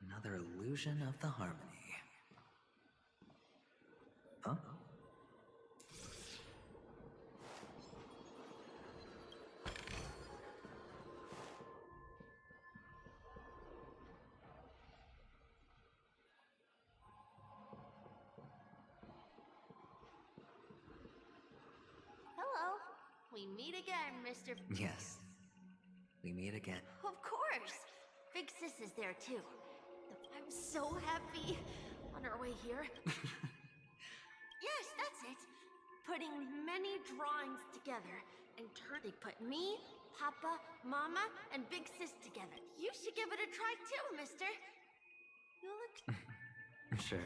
Another illusion of the harmony. Huh? Hello. We meet again, Mr. Yes. We meet again. Of course. Big Sis is there too. I'm so happy. On our way here. Yes, that's it. Putting many drawings together and they put me, Papa, Mama, and Big Sis together. You should give it a try too, mister. You look... Sure.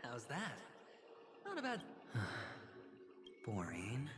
How's that? Not a bad... Boring.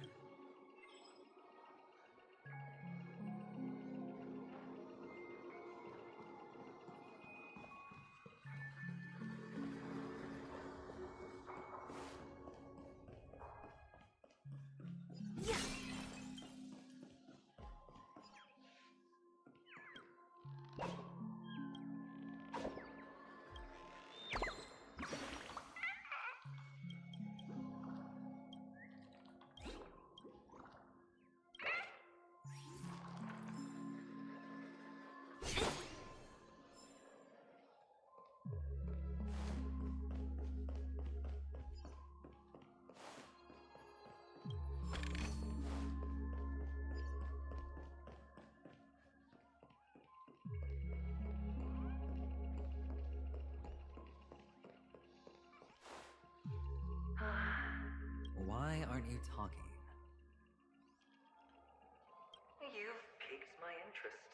Why aren't you talking? You've piqued my interest.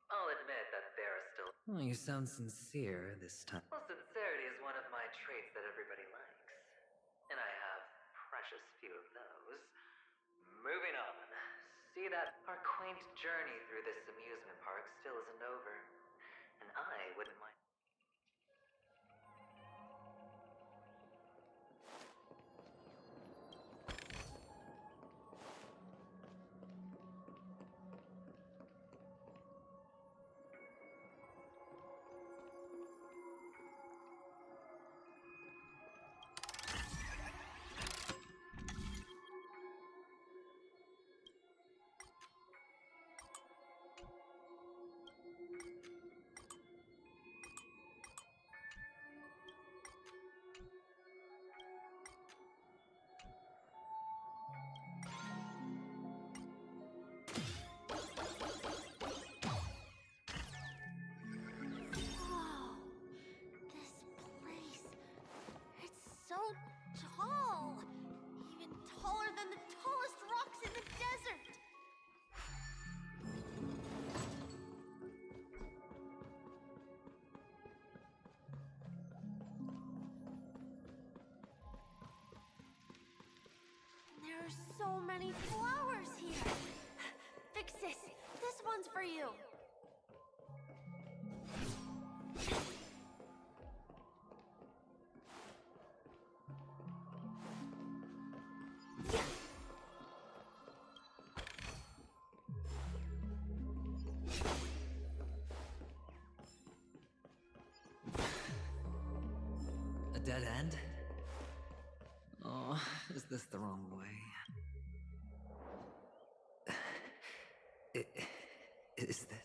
I'll admit that there are still... Oh, you sound sincere this time. Well, sincerity is one of my traits that everybody likes. And I have precious few of those. Moving on. See that our quaint journey through this amusement park still isn't over. And I wouldn't mind. Whoa, this place, it's so tall. Even taller than the tallest rocks in the desert. And there are so many flowers here. Vixis, this one's for you. A dead end? Oh, is this the wrong way? Is this...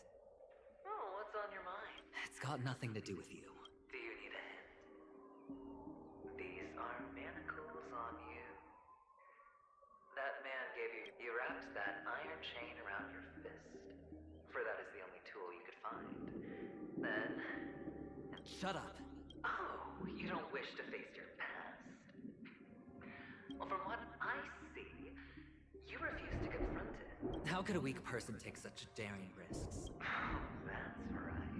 Oh, what's on your mind? It's got nothing to do with you. Do you need a hint? These are manacles on you. That man gave you... You wrapped that iron chain around your fist. For that is the only tool you could find. Then... Shut up. Oh, you don't wish to face your past? Well, from what I see, you refuse to confront it. How could a weak person take such daring risks? That's right.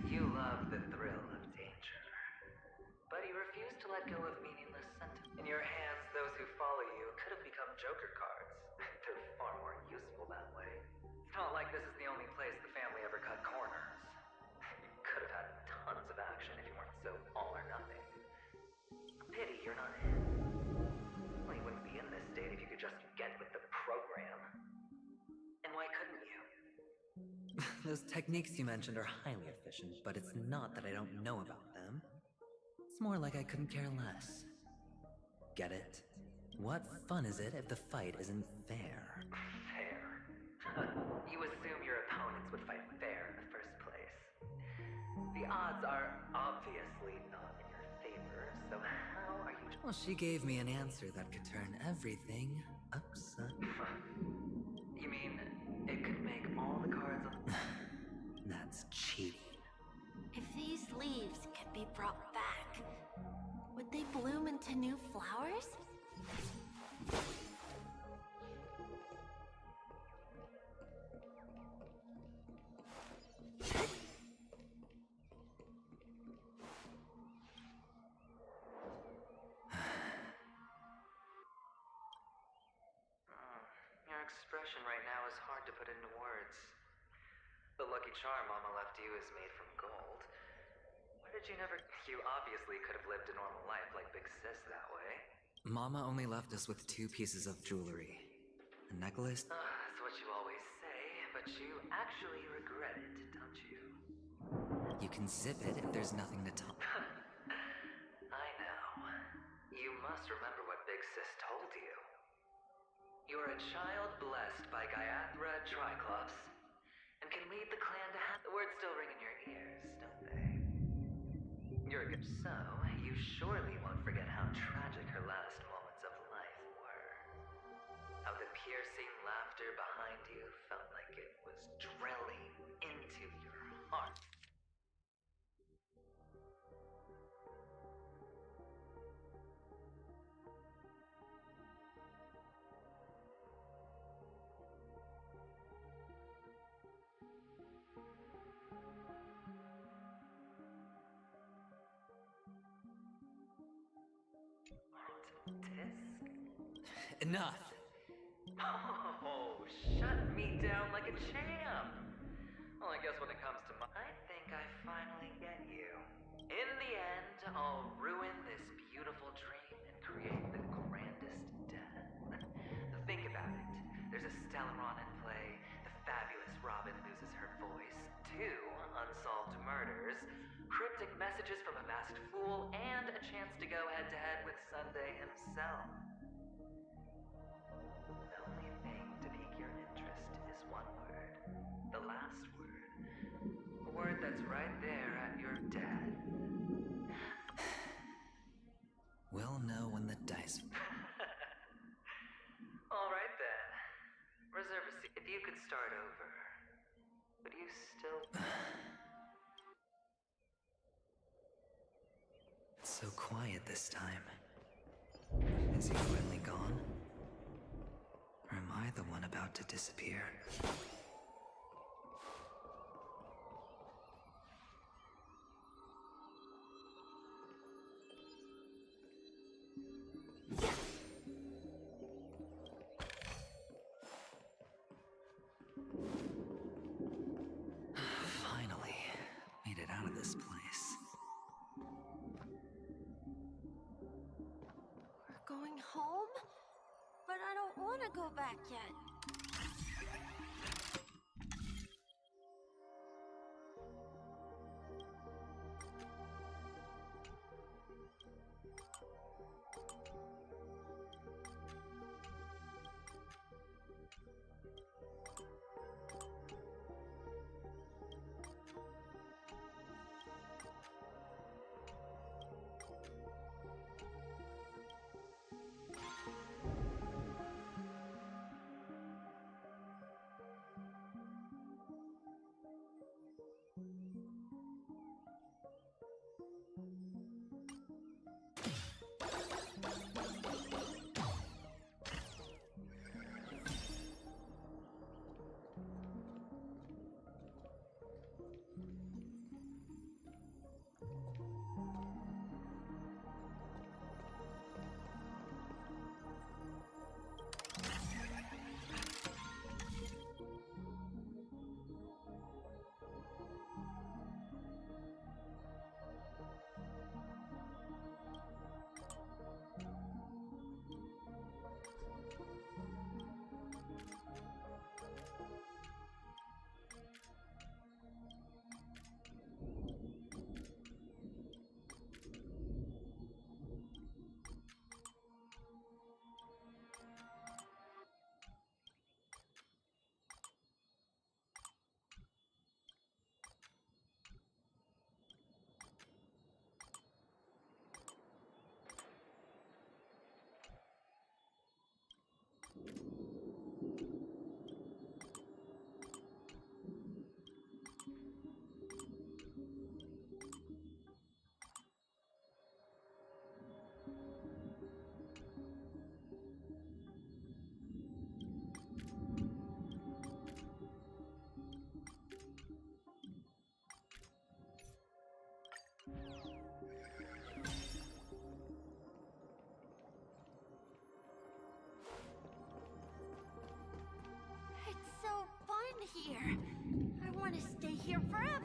You love the thrill of danger. But you refuse to let go of meaningless sentiment. In your hands, those who follow you could have become joker cards. They're far more useful that way. It's not like this is the only place the family ever cut corners. You could have had tons of action if you weren't so all or nothing. Pity you're not in. Well, you wouldn't be in this state if you could just get with the program. And why couldn't you? Those techniques you mentioned are highly efficient, but it's not that I don't know about them. It's more like I couldn't care less. Get it? What fun is it if the fight isn't fair? Fair? You assume your opponents would fight fair in the first place. The odds are obviously not in your favor, so how are you... Well, she gave me an answer that could turn everything upside. You mean it could make all the cards... That's cheating. If these leaves could be brought back, would they bloom into new flowers? Your expression right now is hard to put into words. The lucky charm Mama left you is made from gold. Why did you never... You obviously could have lived a normal life like Big Sis that way. Mama only left us with 2 pieces of jewelry. A necklace... That's what you always say, but you actually regret it, don't you? You can zip it if there's nothing to talk... I know. You must remember what Big Sis told you. You're a child blessed by Gaiathra Triclops, and can lead the clan to have... The words still ring in your ears, don't they? You're good. So, you surely won't forget how tragic her last moments of life were. How the piercing laughter behind you felt like it was drilling into your heart. Tisk? Enough! Oh, shut me down like a champ. Well, I guess when it comes to I think I finally get you. In the end, I'll ruin this beautiful dream and create the grandest death. Think about it. There's a Stellaron in play, the fabulous Robin loses her voice, 2 unsolved murders, cryptic messages from a masked fool, and a chance to go head-to-head with Sunday himself. The only thing to pique your interest is one word. The last word. A word that's right there at your death. We'll know when the dice... Alright then. Reserve a seat. If you could start over. Would you still... It's so quiet this time. Is he finally gone? Or am I the one about to disappear? Finally, made it out of this place. We're going home? But I don't want to go back yet. Here. I want to stay here forever.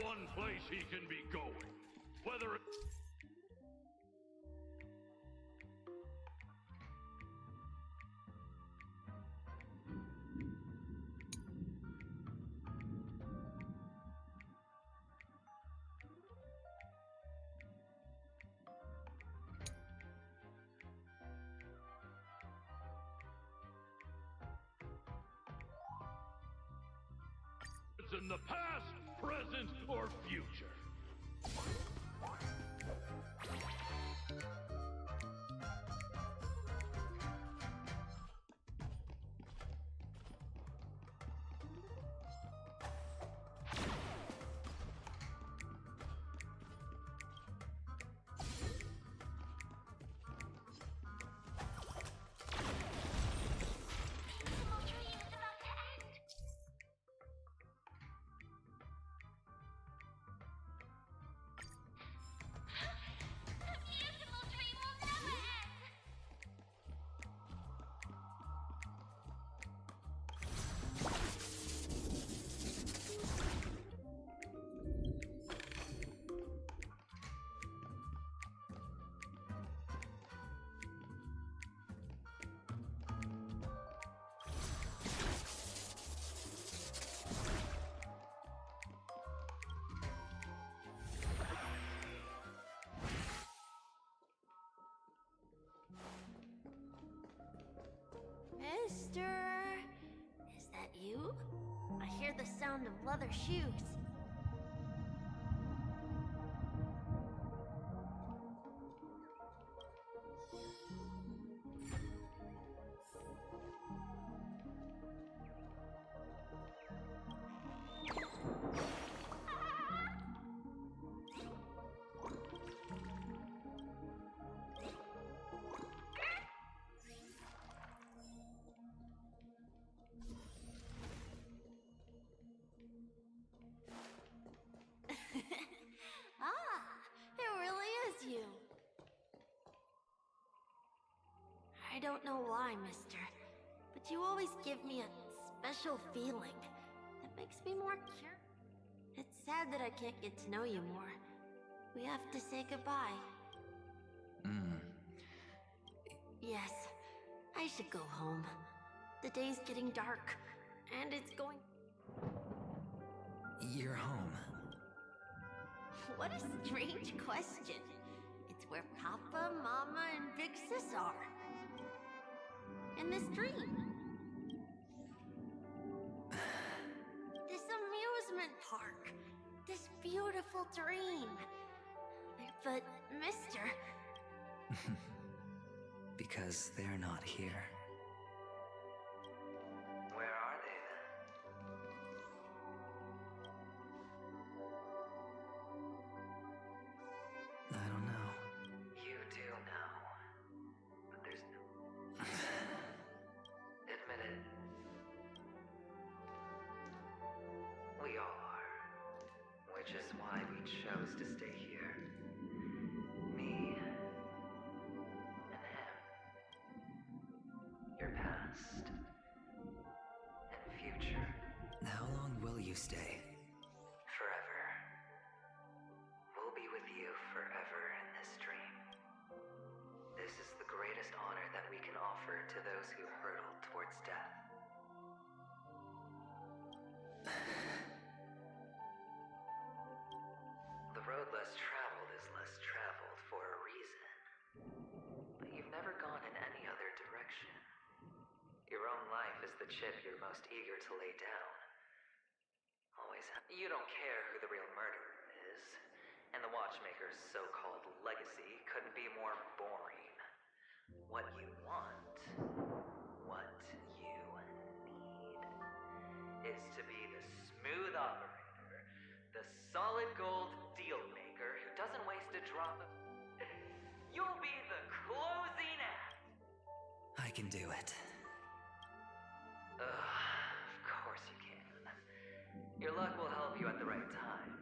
one place he can be going. Whether it... it's in the past, present, or future. Mister, is that you? I hear the sound of leather shoes. Ah, it really is you. I don't know why, mister, but you always give me a special feeling that makes me more curious. It's sad that I can't get to know you more. We have to say goodbye. Yes, I should go home. The day's getting dark, and it's going... You're home. What a strange question. It's where Papa, Mama, and Big Sis are. In this dream. This amusement park. This beautiful dream. But, mister... Because they're not here. Where are they then? I don't know. You do know. But there's no... Admit it. We all are. Which is why we chose to stay here. Me and him. Your past and future. How long will you stay? Forever. We'll be with you forever in this dream. This is the greatest honor that we can offer to those who hurtle towards death. The road less traveled is less traveled for a reason. But you've never gone in any other direction. Your own life is the chip you're most eager to lay down. Always. You don't care who the real murderer is, and the watchmaker's so-called legacy couldn't be more boring. What you want, what you need, is to be the smooth operator, the solid gold deal maker who doesn't waste a drop of... You'll be the closing act! I can do it. Of course you can. Your luck will help you at the right time.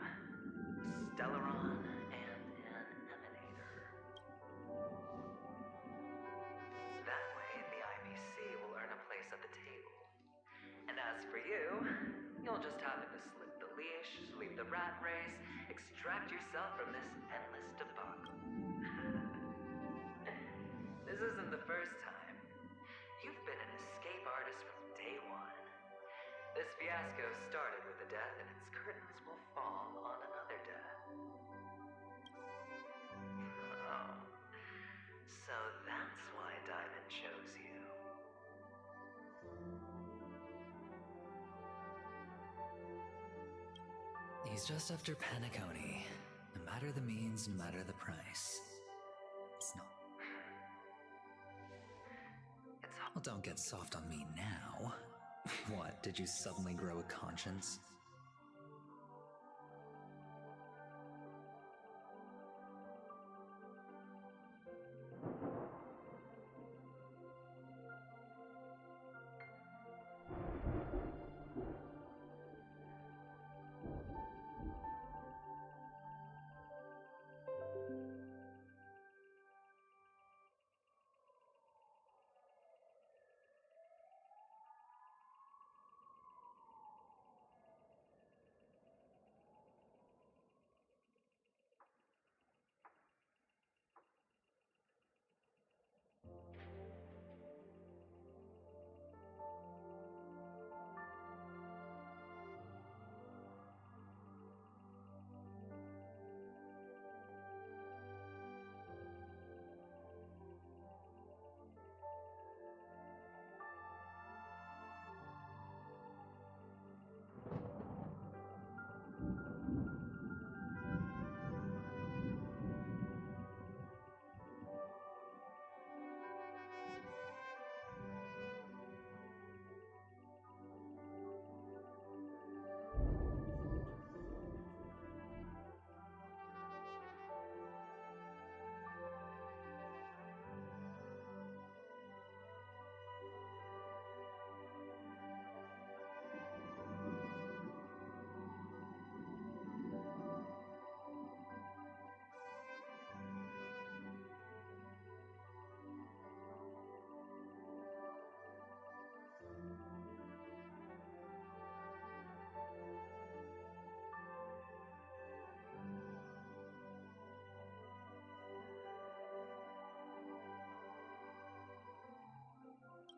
Stellaron and an emanator. That way, the IPC will earn a place at the table. And as for you, you'll just happen to slip the leash, sweep the rat race, extract yourself from this endless debacle. This isn't the first time. You've been an escape artist from day one. This fiasco started with a death, and its curtains will fall on another death. Oh. So that's why Diamond chose you. He's just after Penacony. No matter the means, no matter the price. It's not. Well, don't get soft on me now. What, did you suddenly grow a conscience?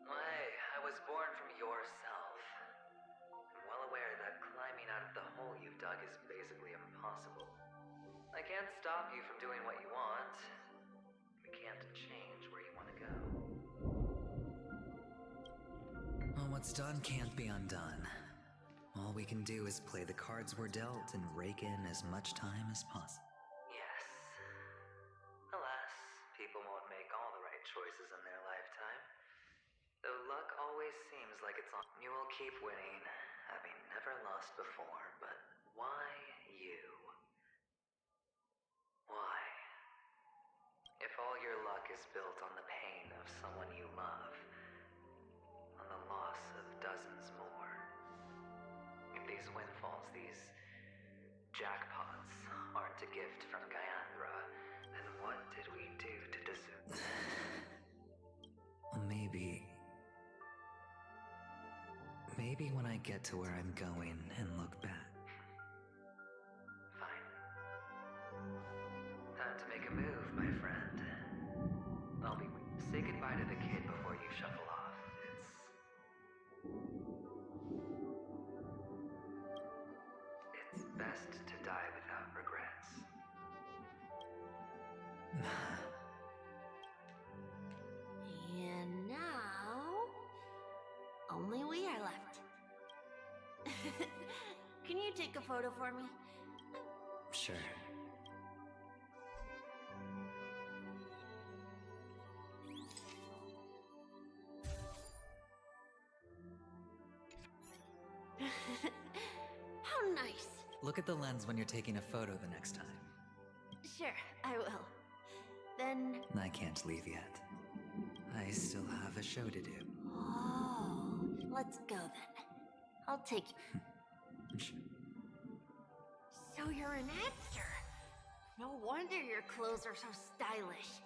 I was born from yourself. I'm well aware that climbing out of the hole you've dug is basically impossible. I can't stop you from doing what you want. We can't change where you want to go. Well, what's done can't be undone. All we can do is play the cards we're dealt and rake in as much time as possible. Yes. Alas, people won't make all the right choices in their lifetime. Though luck always seems like it's on. You will keep winning, having never lost before, but why you? Why? If all your luck is built on the pain of someone you love, on the loss of dozens more, if these windfalls, these jackpots, aren't a gift from Gayandra, then what did we do to deserve? Maybe when I get to where I'm going and look back. Fine. Time to make a move, my friend. Say goodbye to the kid before you shuffle off. It's best to die without regrets. And now, only we are left. Can you take a photo for me? Sure. How nice. Look at the lens when you're taking a photo the next time. Sure, I will. Then... I can't leave yet. I still have a show to do. Oh, let's go then. I'll take you. So you're an actor. No wonder your clothes are so stylish.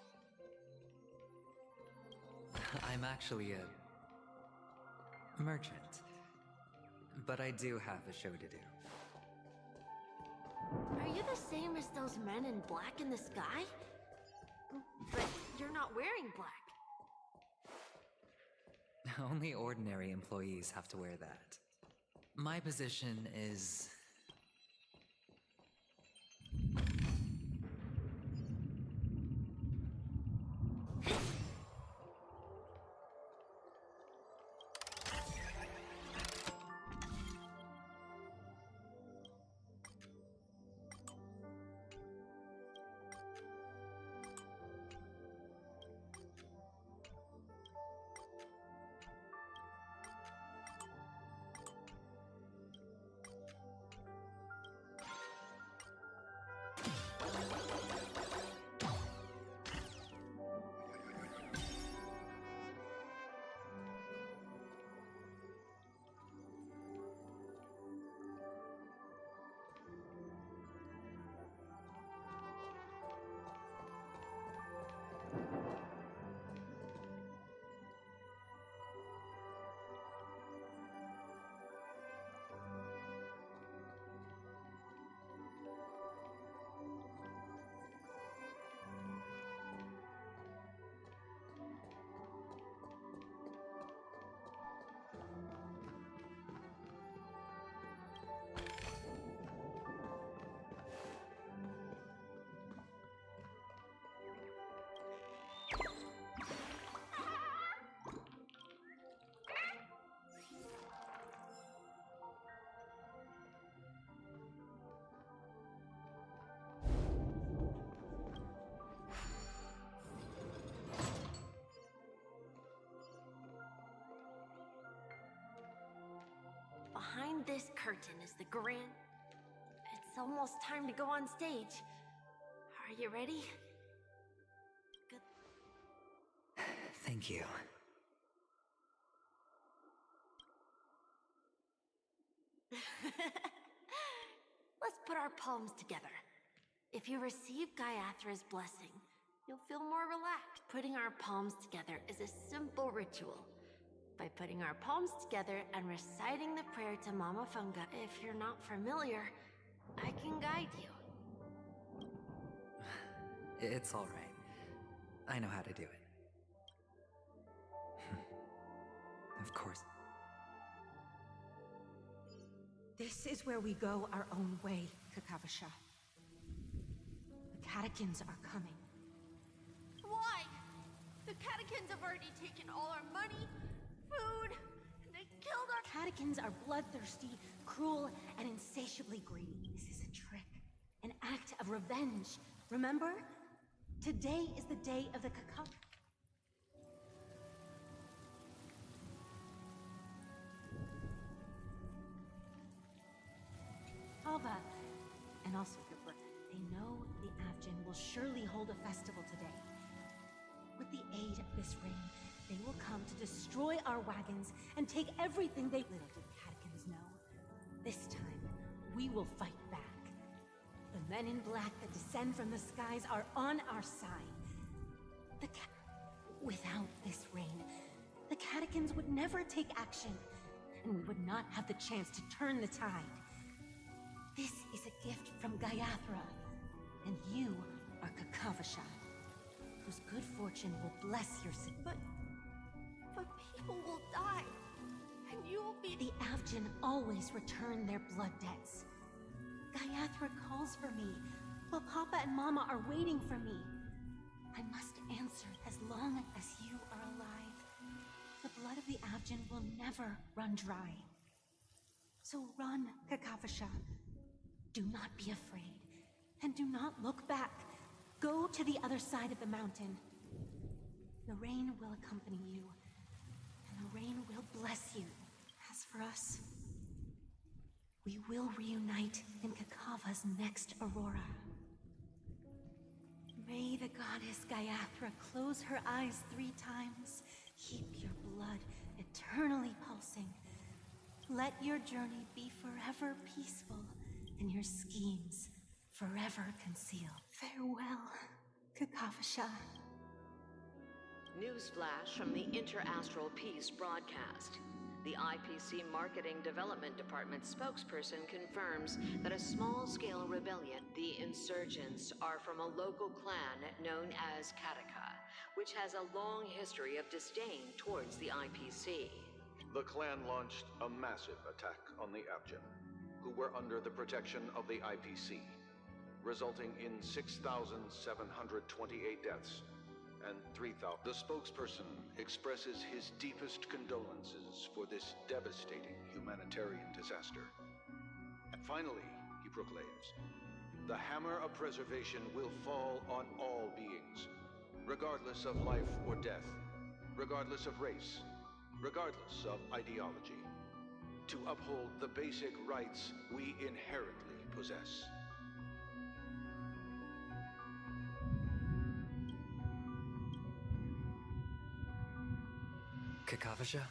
I'm actually a merchant. But I do have a show to do. the same as those men in black in the sky? But you're not wearing black. Only ordinary employees have to wear that. My position is... Behind this curtain is the grand... It's almost time to go on stage. Are you ready? Good. Thank you. Let's put our palms together. If you receive Gaiathra's blessing, you'll feel more relaxed. Putting our palms together is a simple ritual. By putting our palms together and reciting the prayer to Mama Funga. If you're not familiar, I can guide you. It's all right. I know how to do it. Of course. This is where we go our own way, Kakavasha. The catechins are coming. Why? The catechins have already taken all our money, food, and they killed our... Catechins are bloodthirsty, cruel, and insatiably greedy. This is a trick. An act of revenge. Remember? Today is the day of the cacao. Alva, and also your birthday. They know the Avgin will surely hold a festival today. With the aid of this ring, they will come to destroy our wagons and take everything they... Little did Catechins know. This time, we will fight back. The men in black that descend from the skies are on our side. Without this ring, the Catechins would never take action, and we would not have the chance to turn the tide. This is a gift from Gaiathra, and you are Kakavasha, whose good fortune will bless your sin. But people will die, and you will be... The Avgin always return their blood debts. Gaiathra calls for me, while Papa and Mama are waiting for me. I must answer as long as you are alive. The blood of the Avgin will never run dry. So run, Kakavasha. Do not be afraid, and do not look back. Go to the other side of the mountain. The rain will accompany you, and the rain will bless you. As for us, we will reunite in Kakava's next aurora. May the goddess Gaiathra close her eyes 3 times. Keep your blood eternally pulsing. Let your journey be forever peaceful, and your schemes forever concealed. Farewell, Kakavasha. Newsflash from the Inter-Astral Peace broadcast. The IPC Marketing Development Department spokesperson confirms that a small-scale rebellion, the insurgents, are from a local clan known as Kataka, which has a long history of disdain towards the IPC. The clan launched a massive attack on the Abjam, who were under the protection of the IPC, resulting in 6,728 deaths and 3,000. The spokesperson expresses his deepest condolences for this devastating humanitarian disaster. And finally, he proclaims, the hammer of preservation will fall on all beings, regardless of life or death, regardless of race, regardless of ideology, to uphold the basic rights we inherently possess. Kakavasha?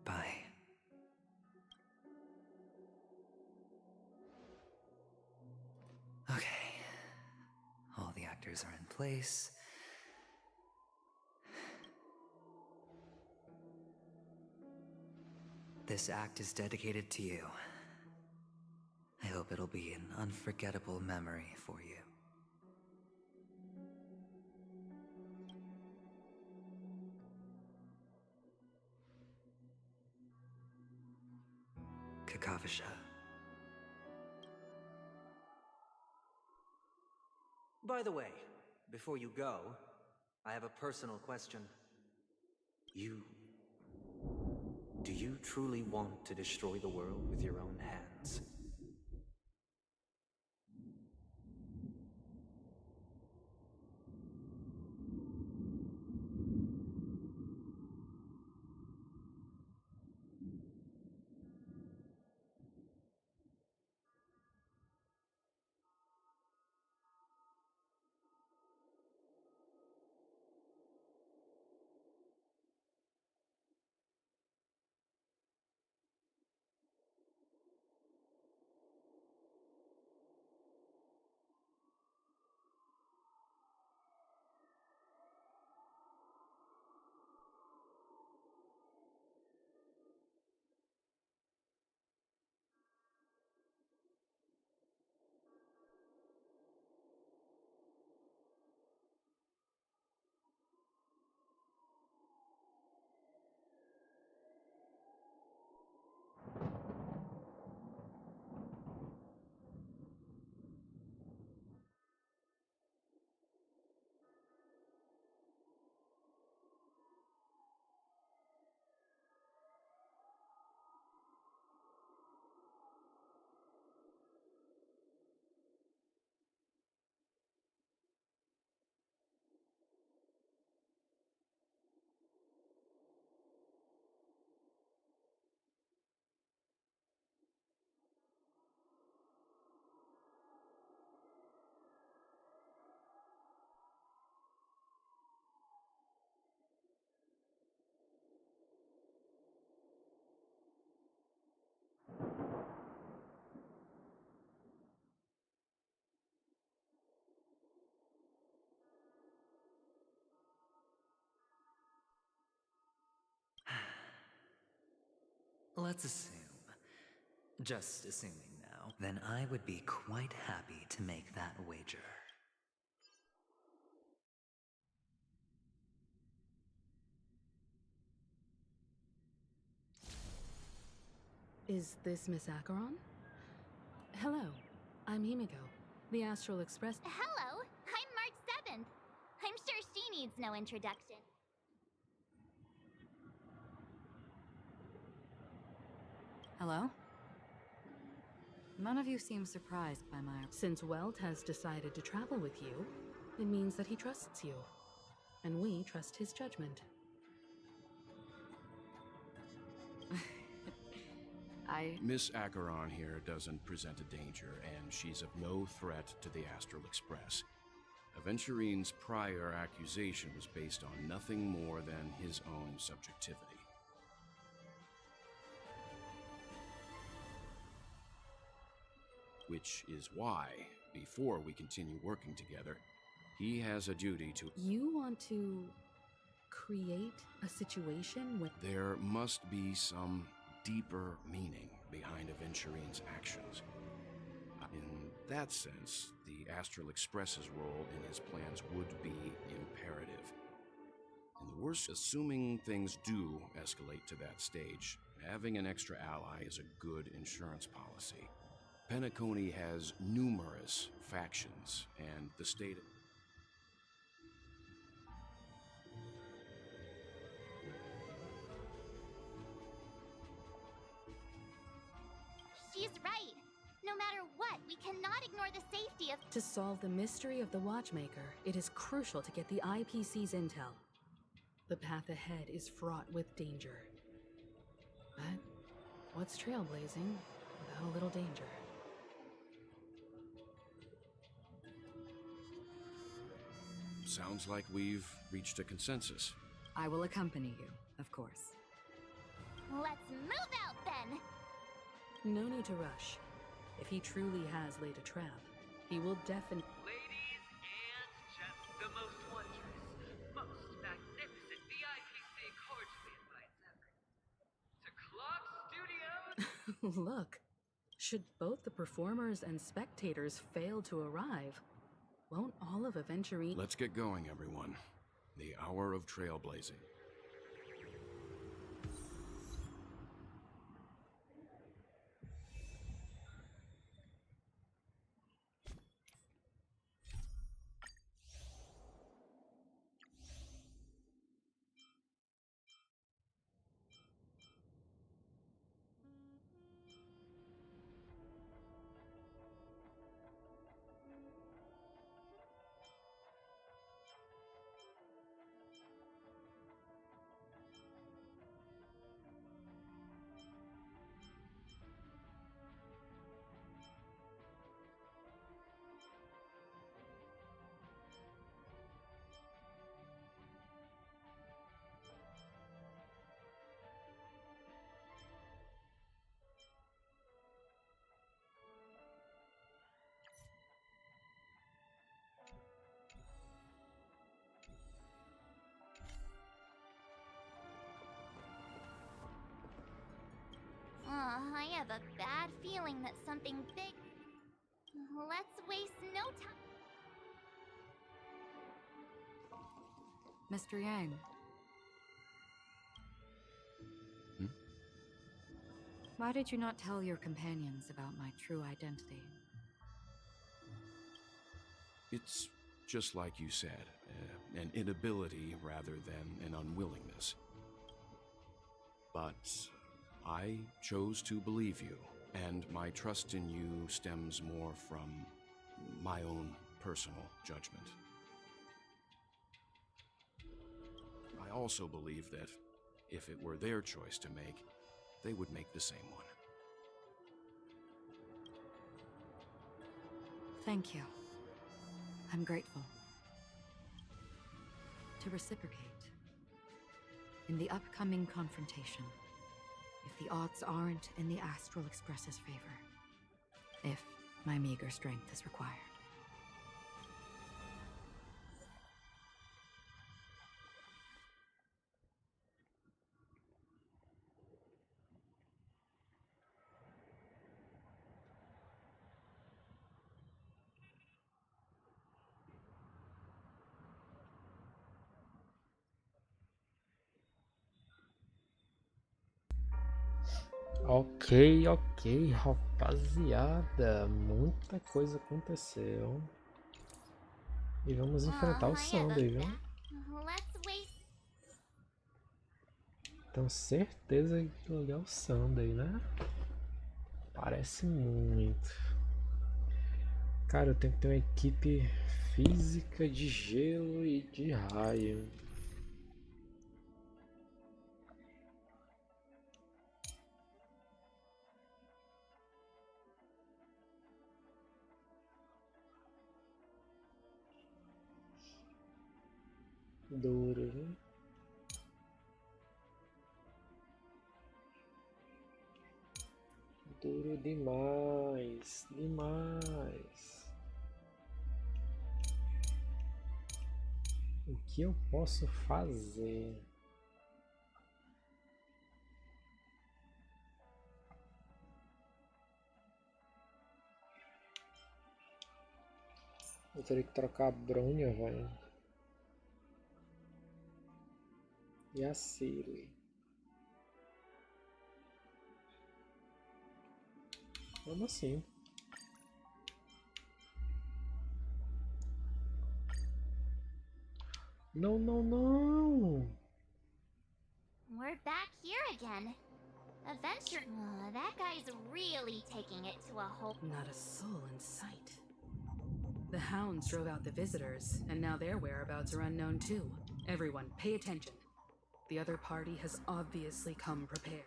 Bye. Okay. All the actors are in place. This act is dedicated to you. I hope it'll be an unforgettable memory for you. Kakavasha. By the way, before you go, I have a personal question. Do you truly want to destroy the world with your own hands? Let's assume, just assuming now, then I would be quite happy to make that wager. Is this Miss Acheron? Hello, I'm Himiko, the Astral Express. Hello, I'm March 7th. I'm sure she needs no introduction. Hello? None of you seem surprised by my... Since Welt has decided to travel with you, it means that he trusts you. And we trust his judgment. Miss Acheron here doesn't present a danger, and she's of no threat to the Astral Express. Aventurine's prior accusation was based on nothing more than his own subjectivity. Which is why before we continue working together, he has a duty to... You want to create a situation where... There must be some deeper meaning behind Aventurine's actions. In that sense, the Astral Express's role in his plans would be imperative. And the worst, assuming things do escalate to that stage, having an extra ally is a good insurance policy. Penacony has numerous factions, and the state... She's right. No matter what, we cannot ignore the safety of... To solve the mystery of the Watchmaker, it is crucial to get the IPC's intel. The path ahead is fraught with danger. But what's trailblazing without a little danger? Sounds like we've reached a consensus. I will accompany you, of course. Let's move out then! No need to rush. If he truly has laid a trap, he will definitely... Ladies and gents, the most wondrous, most magnificent VIPC cordially invites everyone to Clock Studios. Look, should both the performers and spectators fail to arrive, won't all of Aventurine... Let's get going, everyone. The hour of trailblazing. I have a bad feeling that something big... Let's waste no time... Mr. Yang. Why did you not tell your companions about my true identity? It's just like you said, an inability rather than an unwillingness. But I chose to believe you, and my trust in you stems more from my own personal judgment. I also believe that if it were their choice to make, they would make the same one. Thank you. I'm grateful. To reciprocate, in the upcoming confrontation, if the odds aren't in the Astral Express's favor, if my meager strength is required. Ok, ok, rapaziada. Muita coisa aconteceu. E vamos enfrentar o Sunday, viu? Tenho certeza que ele é o Sunday, né? Parece muito. Cara, eu tenho que ter uma equipe física de gelo e de raio. Duro, viu? Duro demais, demais. que eu posso fazer? Eu teria que trocar a Bronha, velho. E a Siri. Como assim? Não, não, não! We're back here again. Adventure. That guy's really taking it to a whole. Not a soul in sight. The hounds drove out the visitors, and now their whereabouts are unknown too. Everyone, pay attention. The other party has obviously come prepared.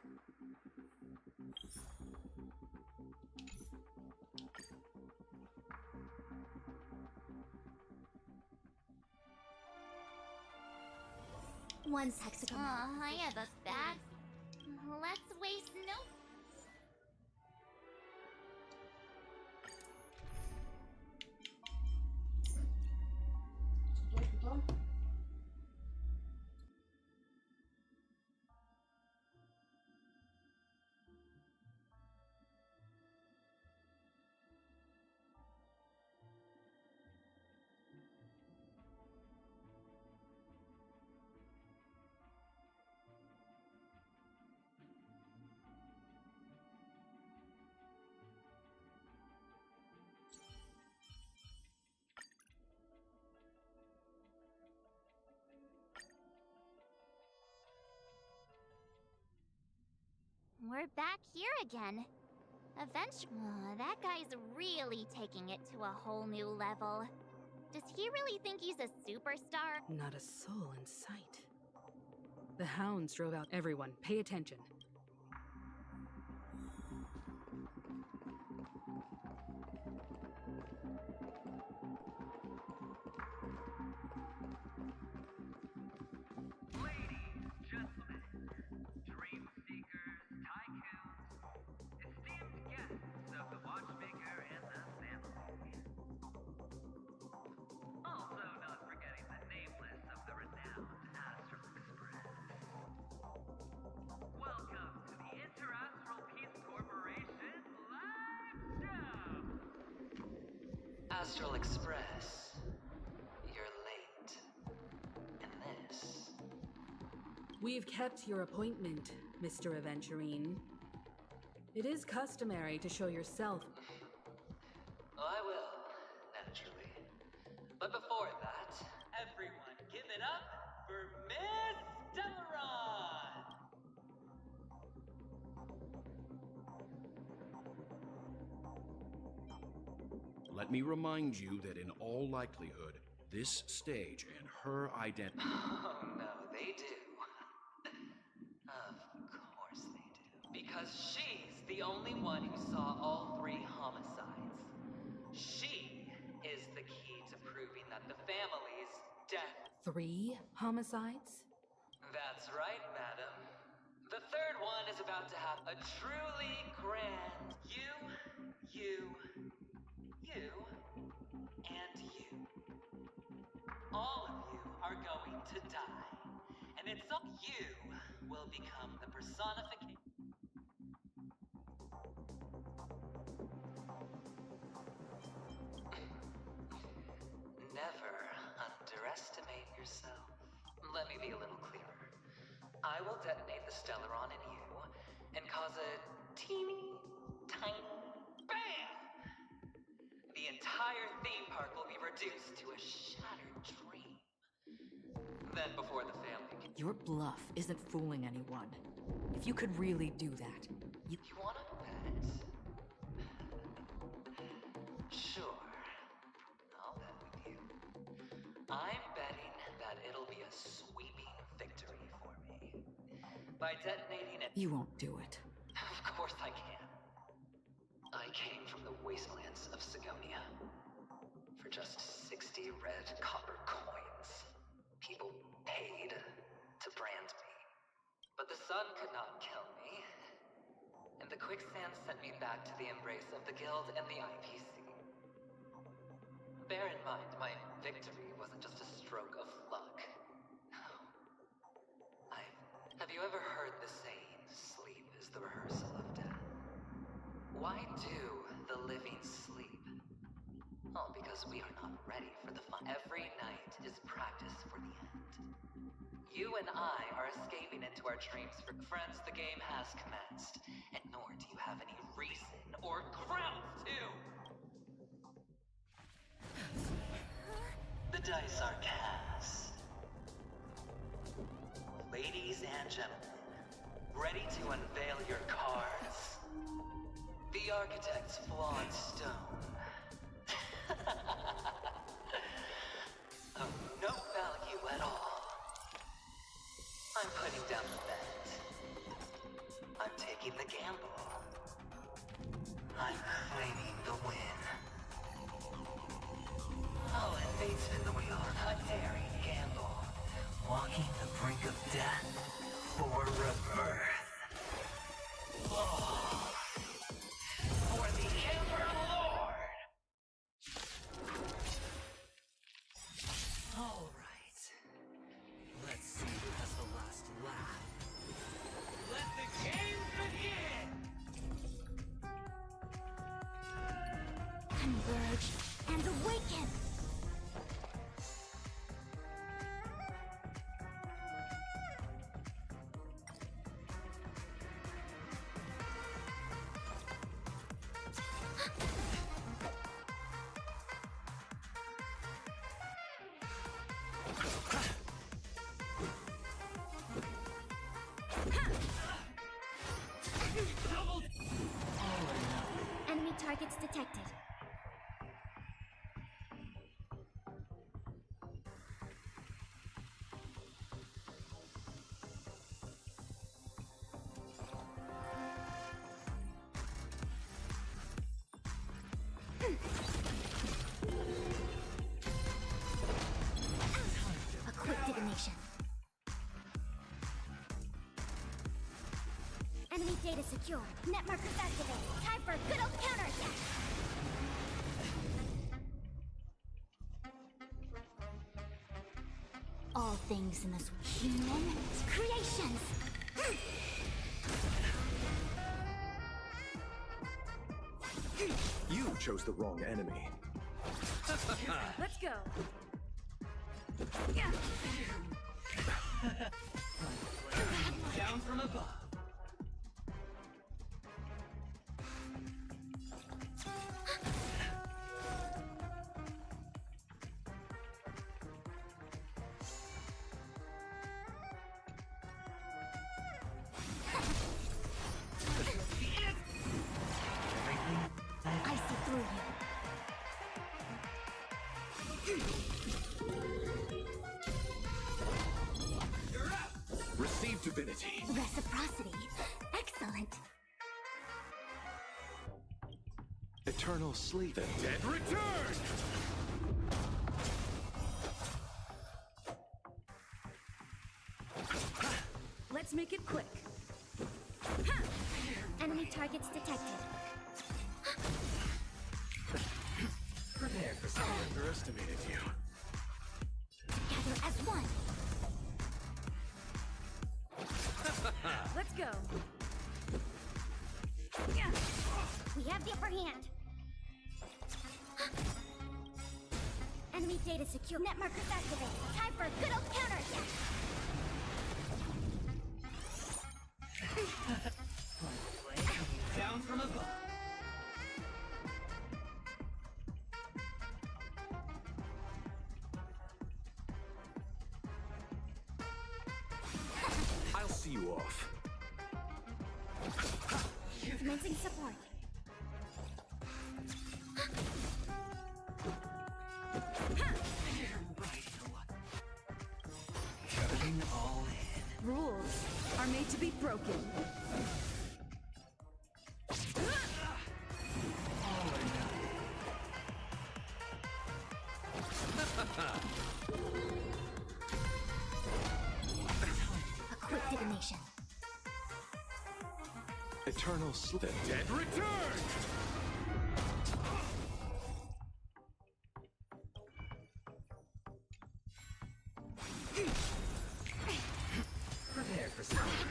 One's hexagon. I have a bad. Let's waste no. We're back here again. Adventure. That guy's really taking it to a whole new level. Does he really think he's a superstar? Not a soul in sight. The hounds drove out. Everyone, pay attention. Astral Express. You're late. And this. We've kept your appointment, Mr. Aventurine. It is customary to show yourself. I will, naturally. But before that, everyone give it up for Miss Delaron! Let me remind you that in all likelihood, this stage and her identity. Oh, no, they do. Of course they do. Because she's the only one who saw all 3 homicides. She is the key to proving that the family's dead. 3 homicides? That's right, madam. The 3rd one is about to have a truly grand you, and you. All of you are going to die. And it's all you will become the personification. Never underestimate yourself. Let me be a little clearer. I will detonate the Stellaron in you and cause a teeny, tiny BAM! The entire theme park will be reduced to a shattered dream. Then before the family can... Your bluff isn't fooling anyone. If you could really do that, You wanna bet? Sure. I'll bet with you. I'm betting that it'll be a sweeping victory for me. By detonating it... you won't do it. Of course I can. I came from the wastelands of Sigonia. For just 60 red copper coins, people paid to brand me. But the sun could not kill me. And the quicksand sent me back to the embrace of the Guild and the IPC. Bear in mind, my victory wasn't just a stroke of luck. knows we are not ready for the fun. Every night is practice for the end. You and I are escaping into our dreams. Friends, the game has commenced, and nor do you have any reason or grounds to. The dice are cast. Ladies and gentlemen, ready to unveil your cards? The architect's flawed stone. Of no value at all. I'm putting down the bet. I'm taking the gamble. I'm claiming the win. I'll invade spin the wheel. A daring gamble. Walking the brink of death for rebirth. Oh. For the Emperor Lord! Alright. Let's see who has the last laugh. Let the game begin! Converge and awaken! Enemy targets detected. A quick divination. Enemy data secure. Net markers activated. Time for a good old counterattack. All things in this human creations. You chose the wrong enemy. Let's go. Down from above. I see through you. Receive divinity. Reciprocity. Excellent. Eternal sleep. The dead return! Let's make it quick. Enemy targets detected. Prepare for I something. underestimated you. Together as one. Let's go. We have the upper hand. Enemy data secure. Net markers activated. Time for a good old counterattack. Down from above. I'll see you off. Commencing support. Going all in. Rules are made to be broken. A quick divination. Eternal sleep. The dead return! Prepare for something.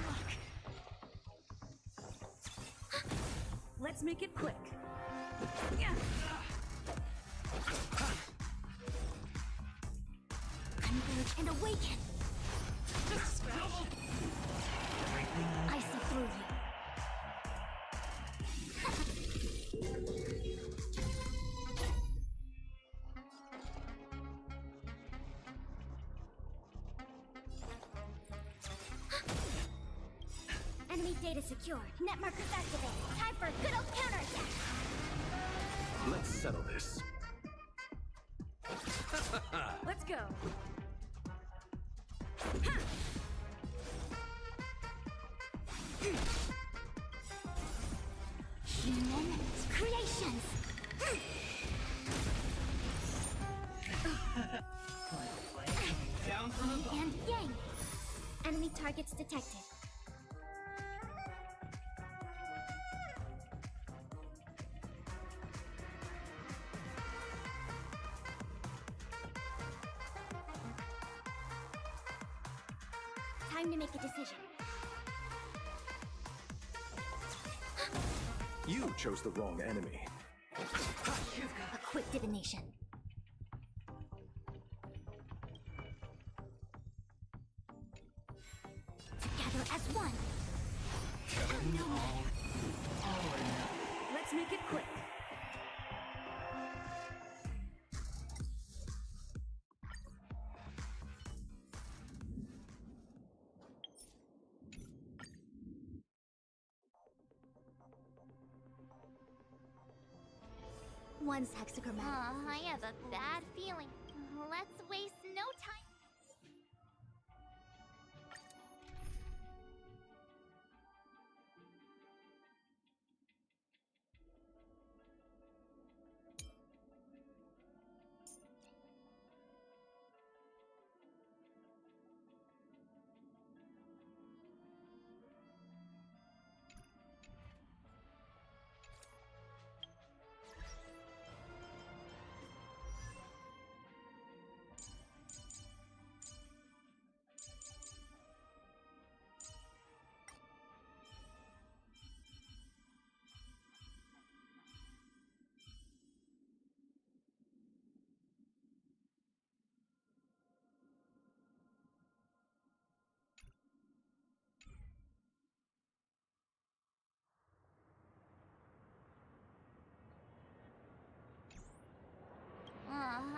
Let's make it quick. and awaken. I see through you. Enemy data secure. Net markers activated. Time for a good old counterattack. Let's settle this. Let's go. Human creations. Down from above. And yang. Enemy targets detected. Time to make a decision. You chose the wrong enemy. A quick divination. Together as one. Let's make it quick. One's hexagram. I have a bad feeling. Let's waste no time.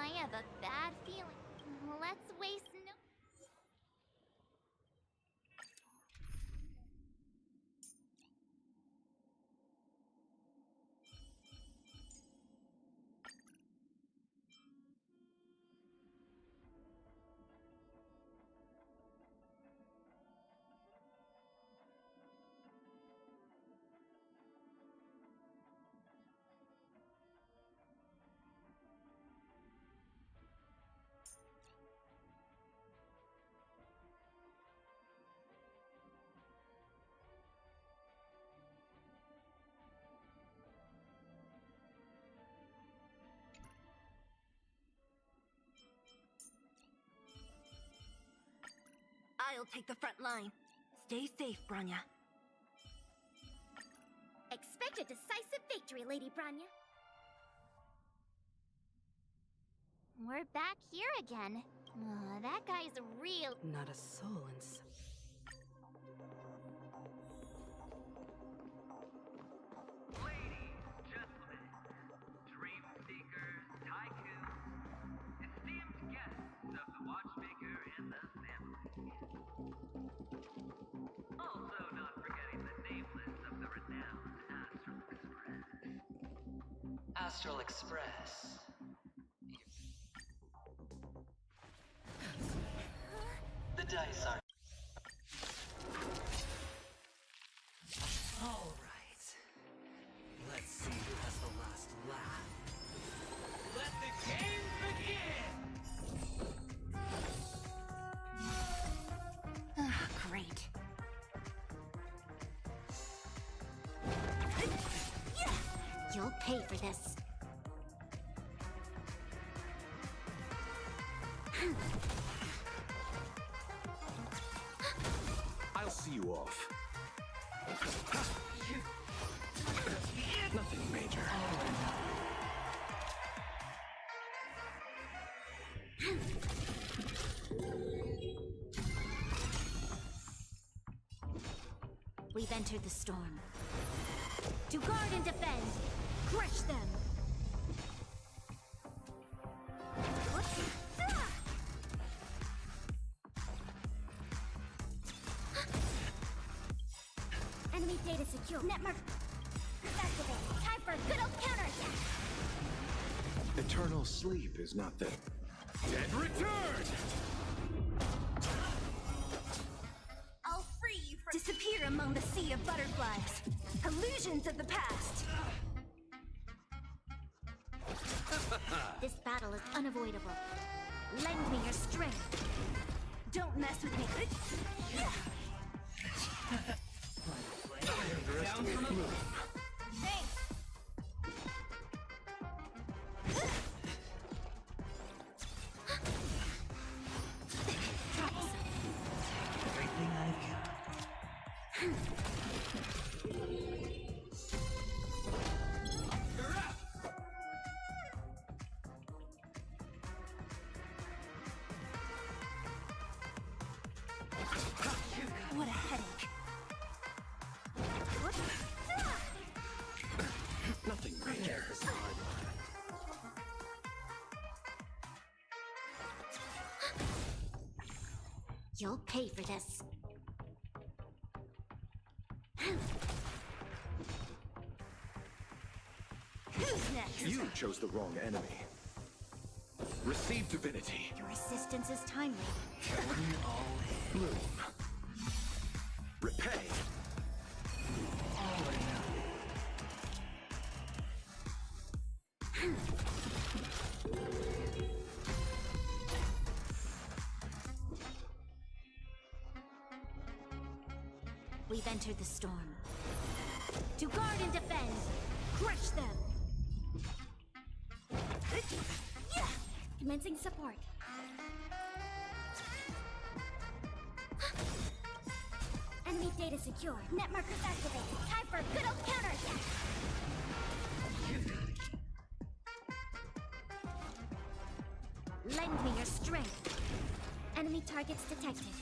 I have a bad feeling. Let's waste no... I'll take the front line. Stay safe, Branya. Expect a decisive victory, Lady Branya. We're back here again. That guy's real. Not a soul in sight. Ladies, gentlemen, dream seekers, tycoons, esteemed guests of the watchmaker and the family. Also not forgetting the nameless of the renowned Astral Express. Astral Express. The dice are... All right. Let's see who has the last laugh. Let the game begin! Great. You'll pay for this. I'll see you off. Nothing major. We've entered the storm. To guard and defend, crush them! Enemy data secure. Netmark activate. Time for a good old counterattack! Eternal sleep is not there. Dead return! I'll free you from— Disappear among the sea of butterflies. Illusions of the past. This battle is unavoidable. Lend me your strength. Don't mess with me. Down from above. Thanks. Everything I've got. What a headache. Nothing major. You'll pay for this. Who's next? You chose the wrong enemy. Receive divinity. Your assistance is timely. Bloom. Repay. We've entered the storm. To guard and defend, crush them! Commencing support. Enemy data secure. Net markers activated. Time for a good old counterattack! Lend me your strength. Enemy targets detected.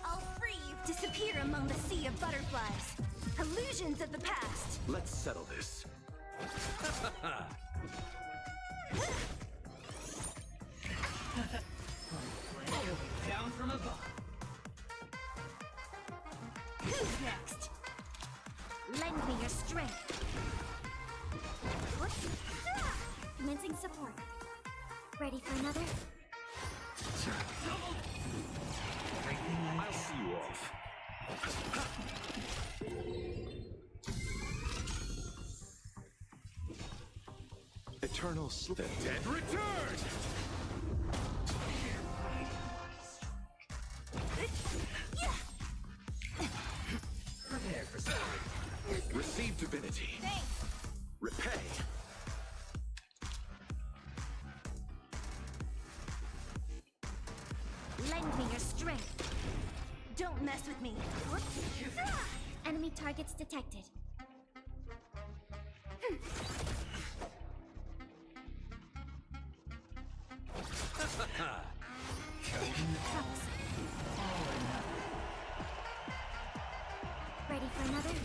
I'll free you. Disappear among the sea of butterflies. Illusions of the past. Let's settle this. Down from above. Who's next? Lend me your strength. Commencing support. Ready for another? I'll see you off. Eternal sleep. Dead return! Prepare for something. Receive divinity. Thanks. Repay. Lend me your strength. Don't mess with me. Enemy targets detected. Ready for another?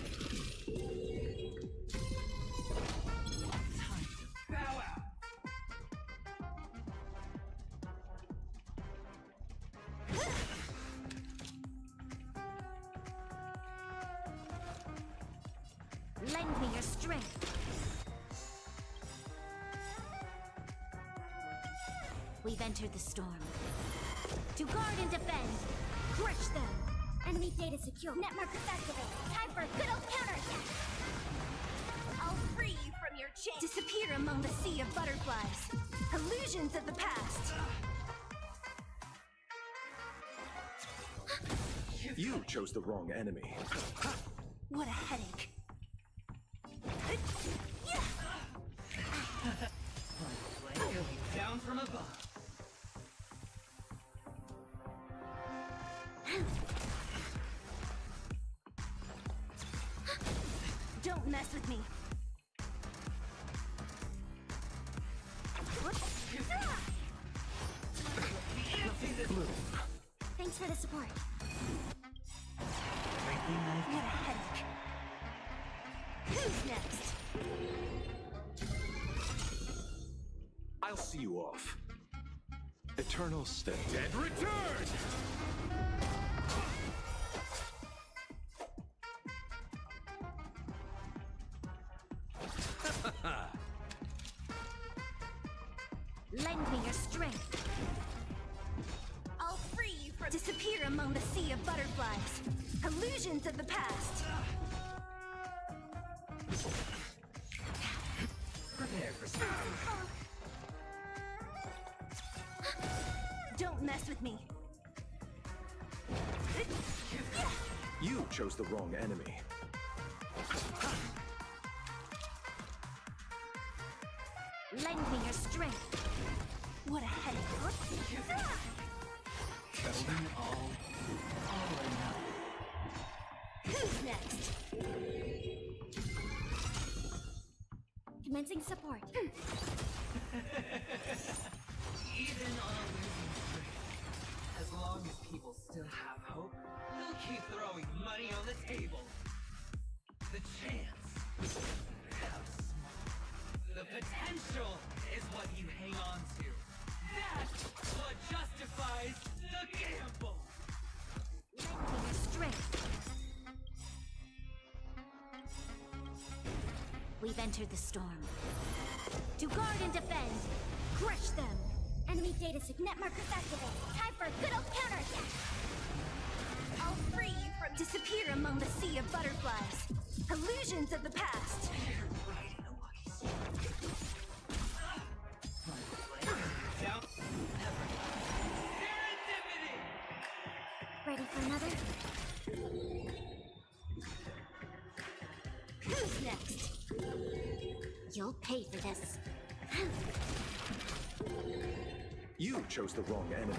Bow out. Lend me your strength. We've entered the storm. To guard and defend, crush them. Enemy data secure. Net markers activated. Time for a good old counterattack. I'll free you from your chain. Disappear among the sea of butterflies. Illusions of the past. You chose the wrong enemy. What a headache. Down from above. Don't mess with me. Bloom. Thanks for the support. see you off. Eternal stay. Dead return! Lend me your strength. I'll free you from disappear among the sea of butterflies. Illusions of the past. Prepare for something. Don't mess with me. You chose the wrong enemy. Lend me your strength. What a headache. Kill them all or nothing. Who's next? Commencing support. Even on a losing streak, as long as people still have hope, we'll keep throwing money on the table. The chance. How small. The potential is what you hang on to. That's what justifies the gamble. Lend me your strength. We've entered the storm. To guard and defend. Crush them. Enemy data net markers activated. Time for a good old counterattack. I'll free you from disappear among the sea of butterflies. Illusions of the past. Ready for another? Who's next? You'll pay for this. You chose the wrong enemy.